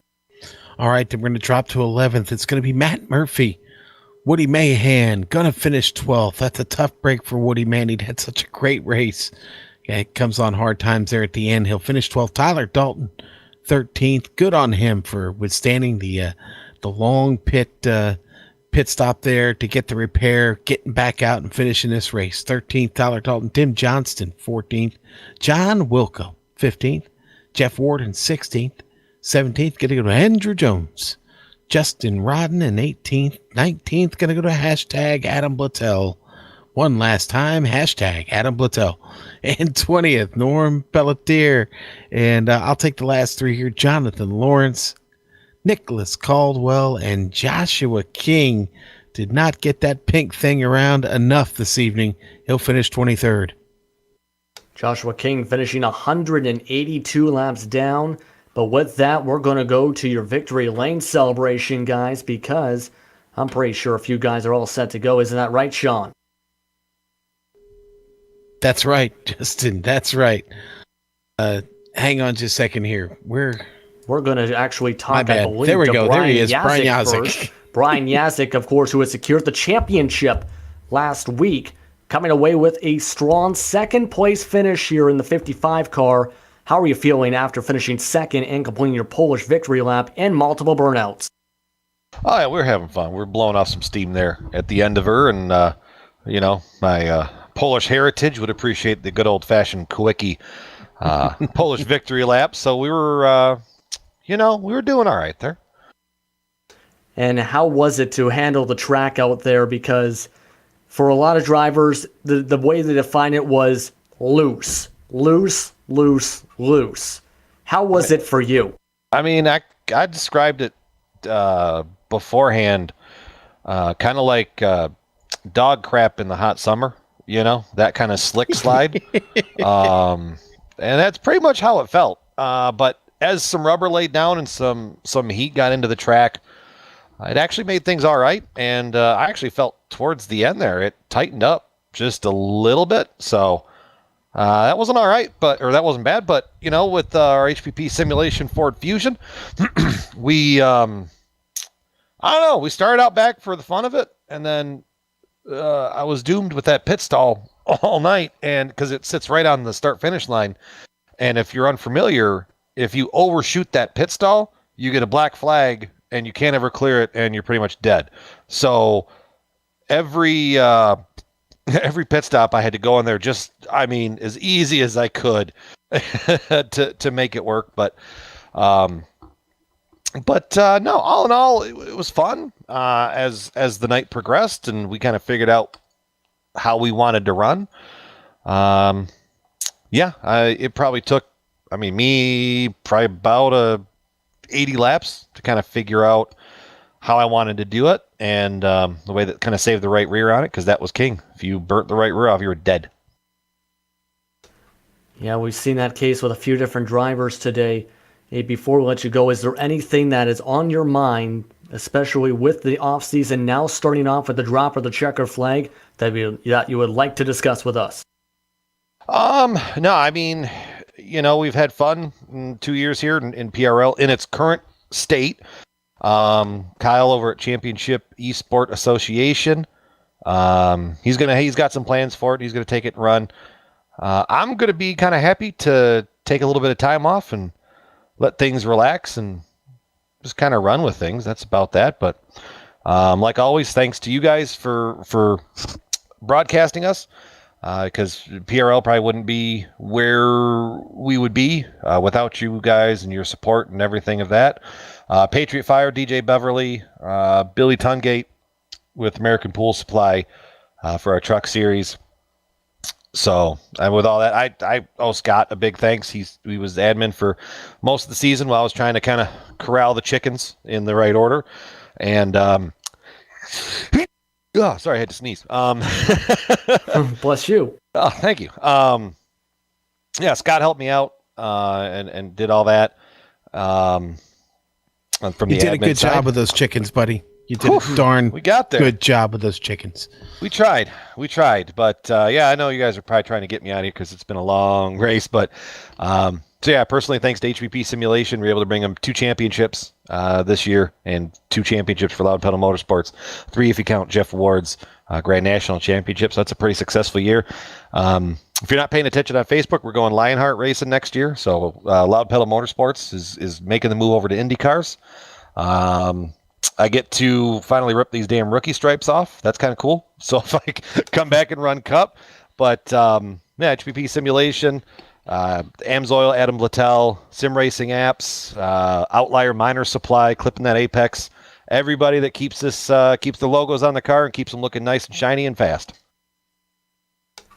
All right, then we're going to drop to 11th. It's going to be Matt Murphy. Woody Mahan, going to finish 12th. That's a tough break for Woody, man. He'd had such a great race. Yeah, it comes on hard times there at the end. He'll finish 12th. Tyler Dalton, 13th. Good on him for withstanding the long pit stop there to get the repair, getting back out and finishing this race. 13th, Tyler Dalton. Tim Johnston, 14th. John Wilco, 15th. Jeff Warden, 16th. 17th, going to go to Andrew Jones. Justin Rodden in 18th. 19th, going to go to hashtag Adam Blattel. One last time, hashtag Adam Blattel. And 20th, Norm Pelletier. And I'll take the last 3 here. Jonathan Lawrence, Nicholas Caldwell, and Joshua King did not get that pink thing around enough this evening. He'll finish 23rd. Joshua King finishing 182 laps down. But with that, we're going to go to your victory lane celebration, guys, because I'm pretty sure a few guys are all set to go. Isn't that right, Sean? That's right, Justin. That's right. Hang on just a second here. We're going to actually talk, I believe, there we go. Brian there he is, Yazik Brian Yazik. First. Brian Yazik, of course, who had secured the championship last week, coming away with a strong second-place finish here in the 55 car. How are you feeling after finishing second and completing your Polish victory lap and multiple burnouts? Oh, yeah, we're having fun. We're blowing off some steam there at the end of her, and, my Polish heritage would appreciate the good old-fashioned quickie Polish victory lap, so we were, we were doing all right there. And how was it to handle the track out there? Because for a lot of drivers, the way they define it was loose. How was it for you? I mean, I described it beforehand, kind of like dog crap in the hot summer, that kind of slick slide. And that's pretty much how it felt. But as some rubber laid down and some heat got into the track, it actually made things all right. And I actually felt towards the end there, it tightened up just a little bit. So that wasn't all right, that wasn't bad. But, with our HPP simulation Ford Fusion, we, I don't know, we started out back for the fun of it. And then I was doomed with that pit stall all night, and because it sits right on the start-finish line. And if you're unfamiliar, if you overshoot that pit stall, you get a black flag, and you can't ever clear it, and you're pretty much dead. So every pit stop, I had to go in there as easy as I could to make it work. But no, all in all, it was fun as the night progressed, and we kind of figured out how we wanted to run. It probably took, me probably about 80 laps to kind of figure out how I wanted to do it, and the way that kind of saved the right rear on it, because that was king. If you burnt the right rear off, you were dead. Yeah, we've seen that case with a few different drivers today. Hey, before we let you go, is there anything that is on your mind, especially with the off-season now starting off with the drop of the checker flag, that you would like to discuss with us? No, we've had fun in 2 years here in PRL in its current state. Kyle over at Championship Esport Association He's got some plans for it. He's gonna take it and run. I'm gonna be kind of happy to take a little bit of time off and let things relax and just kind of run with things. That's about that. But like always, thanks to you guys for broadcasting us, because PRL probably wouldn't be where we would be without you guys and your support and everything of that. Patriot Fire, DJ Beverly, Billy Tungate with American Pool Supply for our truck series. So, and with all that, I owe Scott a big thanks. He was admin for most of the season while I was trying to kind of corral the chickens in the right order. And oh, sorry, I had to sneeze. Bless you. Oh, thank you. Yeah, Scott helped me out and did all that. From You the did a admin good side. job with those chickens, buddy. You did a darn We got there. good job with those chickens. We tried, but yeah, I know you guys are probably trying to get me out of here because it's been a long race. But so yeah, personally, thanks to HVP Simulation, we were able to bring them 2 championships this year and 2 championships for Loud Pedal Motorsports, 3 if you count Jeff Ward's Grand National Championship. So that's a pretty successful year. If you're not paying attention on Facebook, we're going Lionheart Racing next year. So Loud Pedal Motorsports is making the move over to Indy cars. I get to finally rip these damn rookie stripes off. That's kind of cool. So if I come back and run Cup, but yeah, HPP Simulation, Amsoil, Adam Littell, SimRacing Apps, Outlier Miner Supply, Clipping That Apex, everybody that keeps the logos on the car and keeps them looking nice and shiny and fast.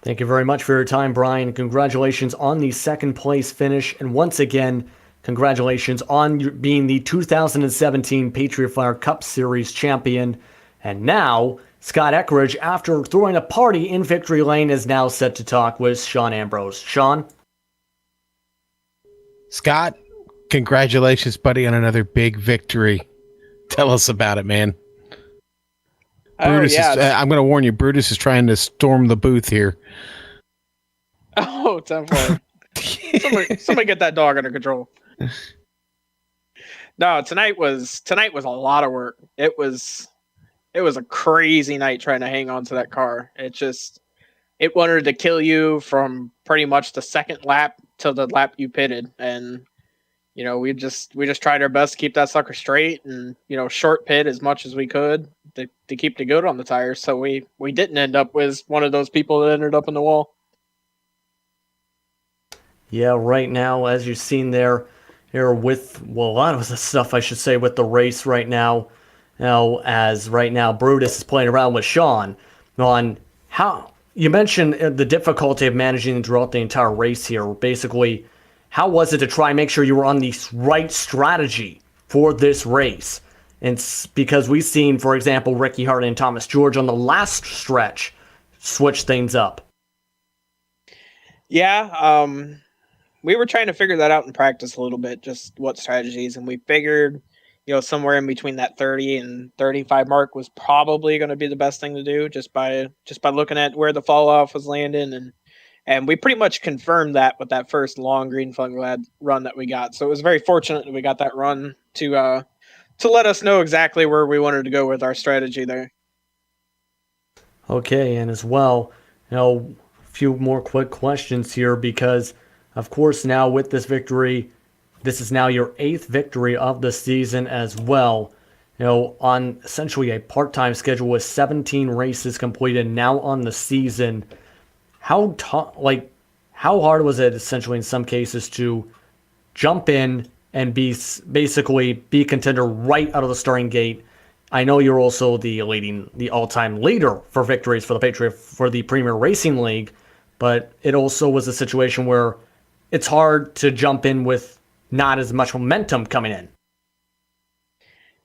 Thank you very much for your time, Brian. Congratulations on the second place finish. And once again, congratulations on being the 2017 Patriot Fire Cup Series champion. And now, Scott Eckridge, after throwing a party in Victory Lane, is now set to talk with Sean Ambrose. Sean? Scott, congratulations, buddy, on another big victory. Tell us about it, man. Brutus I'm going to warn you, Brutus is trying to storm the booth here. Oh, 10-4. somebody get that dog under control. No, tonight was a lot of work. It was a crazy night trying to hang on to that car. It wanted to kill you from pretty much the second lap to the lap you pitted, and we just tried our best to keep that sucker straight and short pit as much as we could to keep the goat on the tires. So we didn't end up with one of those people that ended up in the wall. Yeah, right now, as you've seen here with, well, a lot of the stuff, I should say, with the race right now, as right now Brutus is playing around with Sean on how, you mentioned the difficulty of managing throughout the entire race here. Basically, how was it to try and make sure you were on the right strategy for this race? And because we've seen, for example, Ricky Hart and Thomas George on the last stretch switch things up. Yeah, we were trying to figure that out in practice a little bit, just what strategies, and we figured, somewhere in between that 30 and 35 mark was probably going to be the best thing to do, just by looking at where the fall off was landing, and we pretty much confirmed that with that first long green flag run that we got. So it was very fortunate that we got that run to let us know exactly where we wanted to go with our strategy there. Okay, and as well, a few more quick questions here, because of course now with this victory, this is now your 8th victory of the season as well. On essentially a part-time schedule with 17 races completed now on the season. How hard was it essentially in some cases to jump in and basically be contender right out of the starting gate? I know you're also the all-time leader for victories for the Patriot for the Premier Racing League, but it also was a situation where it's hard to jump in with not as much momentum coming in.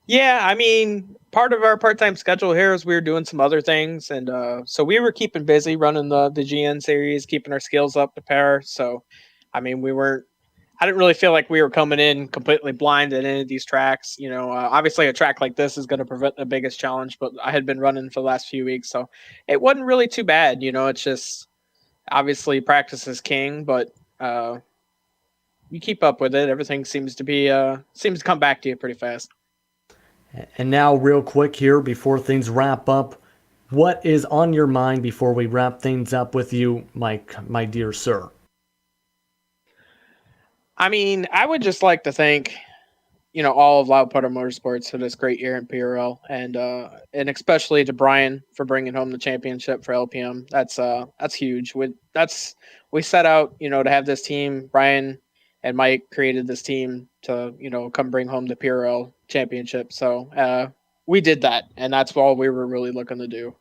Yeah, I mean, part of our part-time schedule here is we were doing some other things, and so we were keeping busy running the GN series, keeping our skills up to par. So, I mean, I didn't really feel like we were coming in completely blind at any of these tracks. Obviously a track like this is going to prevent the biggest challenge, but I had been running for the last few weeks, so it wasn't really too bad. It's just obviously practice is king, but you keep up with it. Everything seems to come back to you pretty fast. And now, real quick here, before things wrap up, what is on your mind before we wrap things up with you, Mike, my dear sir? I mean, I would just like to thank, all of Loud Putter Motorsports for this great year in PRL, and especially to Brian for bringing home the championship for LPM. That's huge. We set out, to have this team. Brian and Mike created this team to, come bring home the PRL championship. So we did that, and that's all we were really looking to do.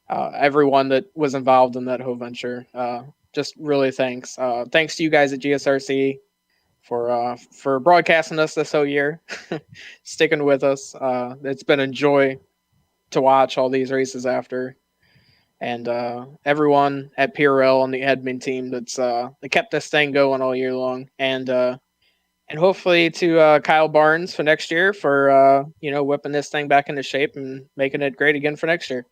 Everyone that was involved in that whole venture, just really thanks. Thanks to you guys at GSRC for broadcasting us this whole year, sticking with us. It's been a joy to watch all these races after, and everyone at PRL on the admin team that kept this thing going all year long, and hopefully to Kyle Barnes for next year for whipping this thing back into shape and making it great again for next year.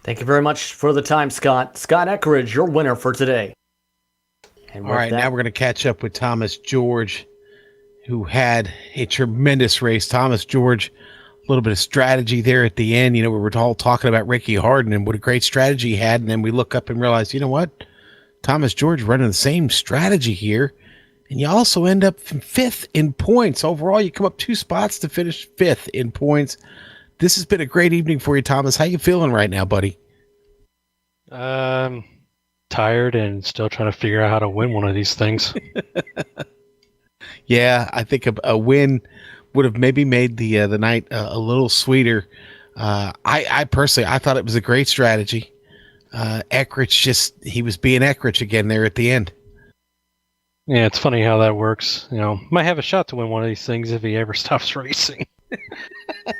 Thank you very much for the time, Scott. Scott Eckridge, your winner for today. And all right, now we're going to catch up with Thomas George, who had a tremendous race. Thomas George, a little bit of strategy there at the end. We were all talking about Ricky Harden and what a great strategy he had. And then we look up and realize, you know what? Thomas George running the same strategy here. And you also end up fifth in points. Overall, you come up 2 spots to finish fifth in points. This has been a great evening for you, Thomas. How you feeling right now, buddy? Tired and still trying to figure out how to win one of these things. Yeah, I think a win would have maybe made the night a little sweeter. I personally, I thought it was a great strategy. Eckridge he was being Eckridge again there at the end. Yeah, it's funny how that works. Might have a shot to win one of these things if he ever stops racing.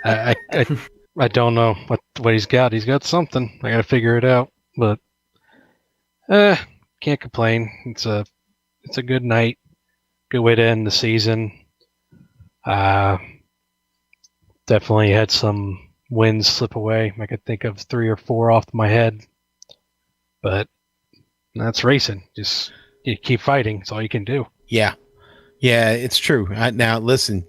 I don't know what he's got. He's got something. I got to figure it out. But can't complain. It's a good night. Good way to end the season. Definitely had some wins slip away. I could think of 3 or 4 off my head. But that's racing. Just you keep fighting. That's all you can do. Yeah, it's true. Now listen.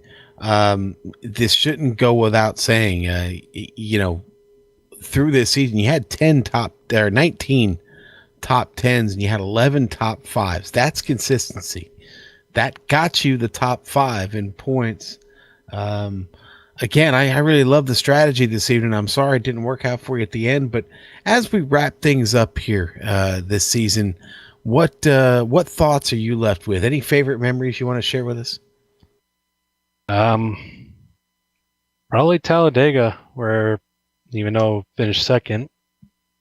This shouldn't go without saying, through this season, you had 19 top 10s and you had 11 top 5s. That's consistency. That got you the top 5 in points. Again, I really love the strategy this evening. I'm sorry it didn't work out for you at the end, but as we wrap things up here, this season, what thoughts are you left with? Any favorite memories you want to share with us? Probably Talladega, where even though finished second,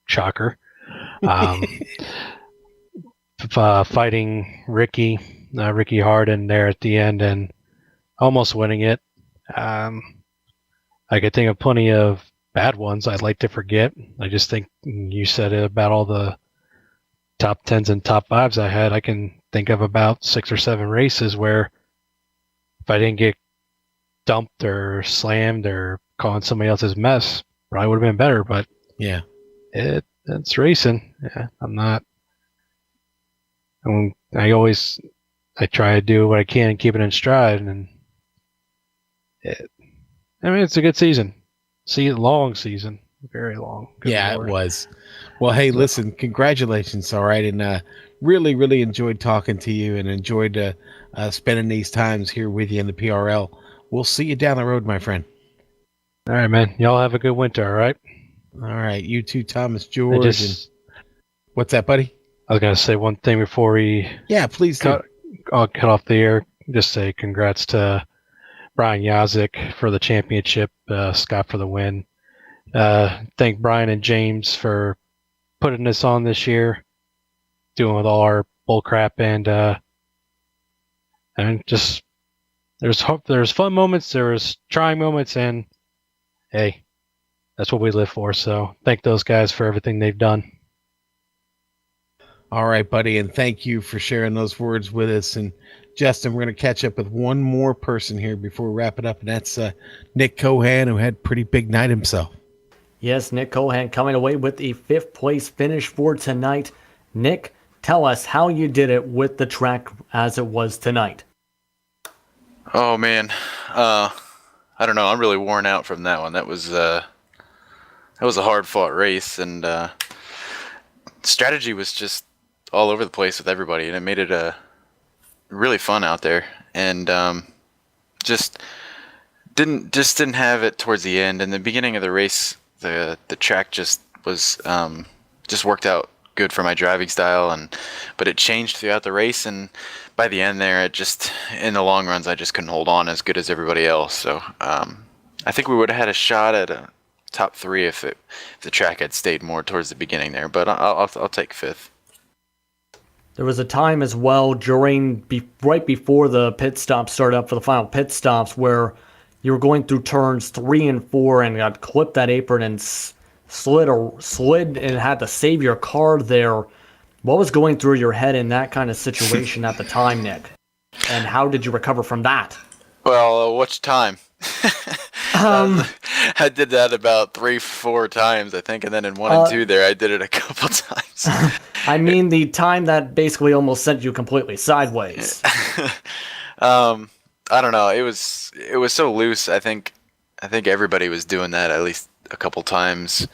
shocker. Fighting Ricky Harden there at the end and almost winning it. I could think of plenty of bad ones I'd like to forget. I just think you said it about all the top 10s and top 5s I had. I can think of about 6 or 7 races where if I didn't get dumped or slammed or calling somebody else's mess, probably would have been better. But yeah, it's racing. Yeah, I try to do what I can and keep it in stride. And it's a good season. Long season, very long. Good Lord. It was. Well, hey, listen, congratulations. All right. And, really, really enjoyed talking to you and enjoyed, spending these times here with you in the PRL. We'll see you down the road, my friend. All right, man. Y'all have a good winter, all right? All right. You too, Thomas George. What's that, buddy? I was going to say one thing before we... Yeah, please I'll cut off the air. Just say congrats to Brian Yazik for the championship, Scott for the win. Thank Brian and James for putting this on this year, doing with all our bull crap, and just... There's fun moments, there's trying moments, and hey, that's what we live for. So thank those guys for everything they've done. All right, buddy, and thank you for sharing those words with us. And Justin, we're going to catch up with one more person here before we wrap it up, and that's Nick Cohan, who had a pretty big night himself. Yes, Nick Cohan coming away with the 5th place finish for tonight. Nick, tell us how you did it with the track as it was tonight. Oh man, I don't know. I'm really worn out from that one. That was was a hard fought race, and strategy was just all over the place with everybody, and it made it really fun out there. And just didn't have it towards the end. In the beginning of the race, the track just was just worked out good for my driving style, but it changed throughout the race, and by the end there, it just, in the long runs, I just couldn't hold on as good as everybody else. So I think we would have had a shot at a top 3 if the track had stayed more towards the beginning there, but I'll take 5th. There was a time as well right before the pit stops started up for the final pit stops where you were going through turns 3 and 4 and got clipped that apron and slid and had to save your car there. What was going through your head in that kind of situation at the time, Nick? And how did you recover from that? Well, which time? I did that about 3-4 times, I think, and then in 1 and 2 there, I did it a couple times. I mean, the time that basically almost sent you completely sideways. I don't know. It was so loose. I think everybody was doing that at least a couple times.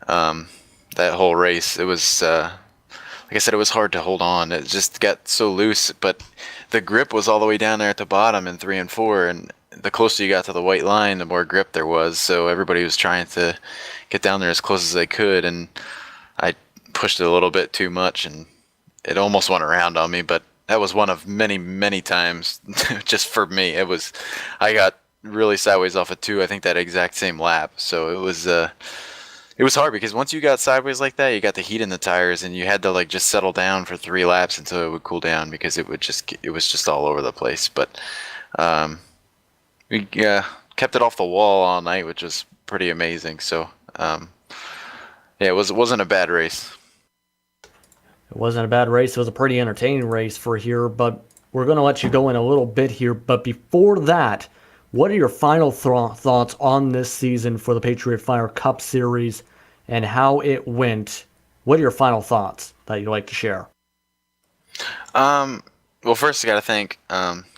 That whole race, it was like I said, it was hard to hold on. It just got so loose, but the grip was all the way down there at the bottom in 3 and 4, and the closer you got to the white line, the more grip there was. So everybody was trying to get down there as close as they could, and I pushed it a little bit too much, and it almost went around on me. But that was one of many, many times. Just for me, I got really sideways off of 2. I think that exact same lap. So it was hard because once you got sideways like that, you got the heat in the tires, and you had to like just settle down for 3 laps until it would cool down because it was just all over the place. But we kept it off the wall all night, which was pretty amazing. So it wasn't a bad race. It wasn't a bad race. It was a pretty entertaining race for here, but we're going to let you go in a little bit here. But before that, what are your final thoughts on this season for the Patriot Fire Cup Series and how it went? What are your final thoughts that you'd like to share? Well, first I got to thank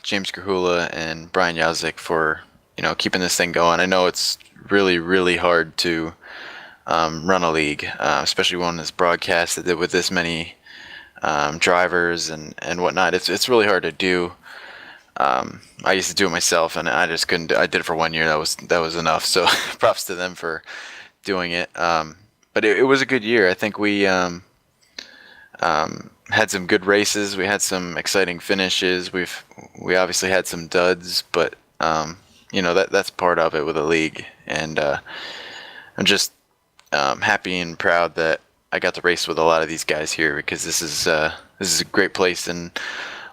James Grahula and Brian Yazik for keeping this thing going. I know it's really, really hard to run a league, especially one that's broadcasted with this many drivers and whatnot. It's really hard to do. I used to do it myself, and I just couldn't. I did it for 1 year. That was enough. So props to them for doing it. But it was a good year. I think we had some good races. We had some exciting finishes. We obviously had some duds, but that's part of it with a league. And I'm just happy and proud that I got to race with a lot of these guys here because this is a great place, and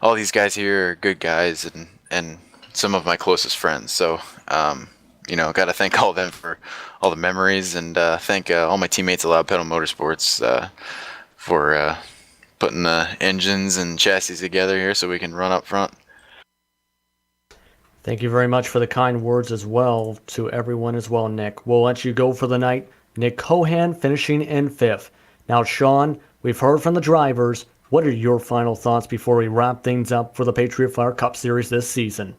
all these guys here are good guys and some of my closest friends. So, got to thank all of them for all the memories, and thank all my teammates at Loud Pedal Motorsports for putting the engines and chassis together here so we can run up front. Thank you very much for the kind words as well to everyone as well, Nick. We'll let you go for the night. Nick Cohan finishing in 5th. Now, Sean, we've heard from the drivers. What are your final thoughts before we wrap things up for the Patriot Fire Cup Series this season?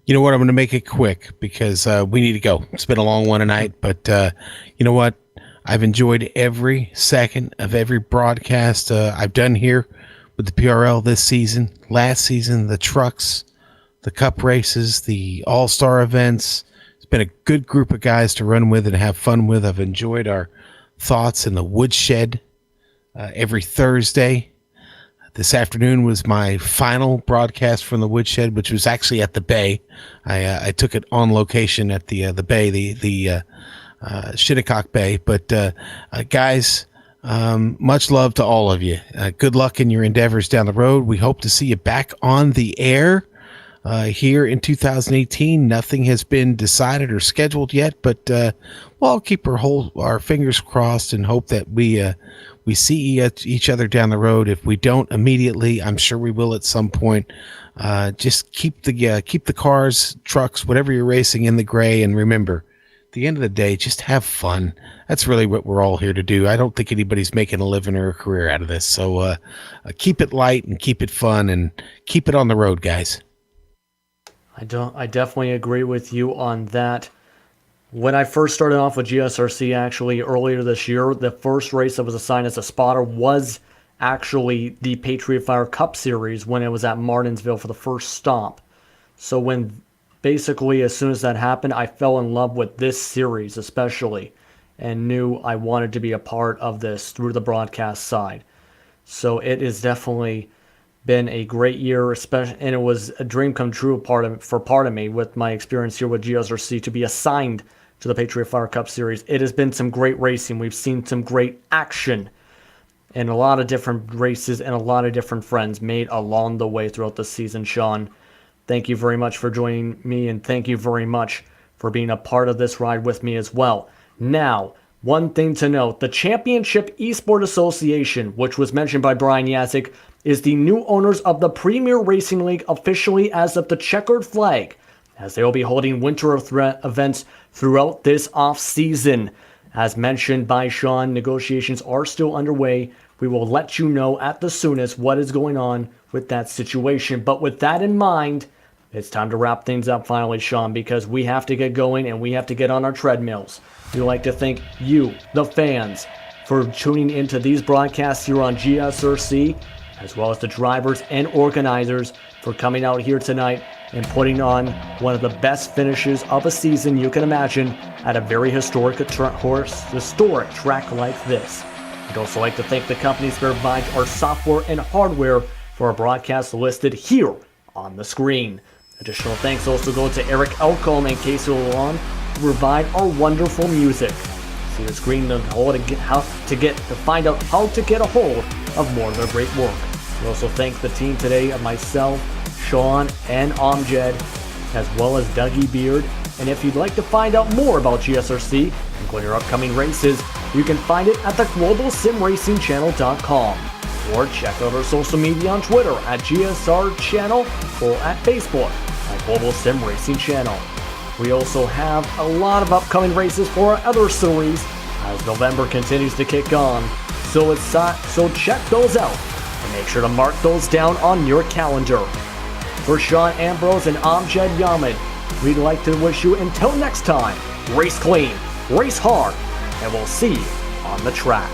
You know what? I'm going to make it quick because we need to go. It's been a long one tonight, but you know what? I've enjoyed every second of every broadcast I've done here with the PRL this season. Last season, the trucks, the cup races, the all-star events. It's been a good group of guys to run with and have fun with. I've enjoyed our thoughts in the woodshed every Thursday. This afternoon was my final broadcast from the woodshed, which was actually at the Bay. I took it on location at the Bay, the Shinnecock Bay. But guys, much love to all of you. Good luck in your endeavors down the road. We hope to see you back on the air here in 2018. Nothing has been decided or scheduled yet, but we'll keep our fingers crossed and hope that we see each other down the road. If we don't immediately, I'm sure we will at some point. Just keep the cars, trucks, whatever you're racing in the gray, and remember, at the end of the day, just have fun. That's really what we're all here to do. I don't think anybody's making a living or a career out of this. So keep it light and keep it fun and keep it on the road, guys. I definitely agree with you on that. When I first started off with GSRC, actually, earlier this year, the first race that was assigned as a spotter was actually the Patriot Fire Cup Series when it was at Martinsville for the first stop. So when basically as soon as that happened, I fell in love with this series especially and knew I wanted to be a part of this through the broadcast side. So it has definitely been a great year, especially, and it was a dream come true for part of me with my experience here with GSRC to be assigned to the Patriot Fire Cup Series. It has been some great racing. We've seen some great action and a lot of different races and a lot of different friends made along the way throughout the season. Sean, thank you very much for joining me, and thank you very much for being a part of this ride with me as well. Now, one thing to note, the Championship Esport Association, which was mentioned by Brian Yazik, is the new owners of the Premier Racing League officially as of the checkered flag, as they will be holding winter events throughout this off-season. As mentioned by Sean, negotiations are still underway. We will let you know at the soonest what is going on with that situation. But with that in mind, it's time to wrap things up finally, Sean, because we have to get going and we have to get on our treadmills. We'd like to thank you, the fans, for tuning into these broadcasts here on GSRC, as well as the drivers and organizers for coming out here tonight and putting on one of the best finishes of a season you can imagine at a very historic track like this. We'd also like to thank the companies that provide our software and hardware for our broadcast listed here on the screen. Additional thanks also go to Eric Elcombe and Casey Lalonde to provide our wonderful music. See the screen to find out how to get a hold of more of their great work. We also thank the team today of myself, Sean, and Amjad, as well as Dougie Beard. And if you'd like to find out more about GSRC, including our upcoming races, you can find it at theglobalsimracingchannel.com. Or check out our social media on Twitter at GSR Channel or at Facebook at Global Sim Racing Channel. We also have a lot of upcoming races for our other series as November continues to kick on. So check those out and make sure to mark those down on your calendar. For Sean Ambrose and Amjad Yamid, we'd like to wish you until next time, race clean, race hard, and we'll see you on the track.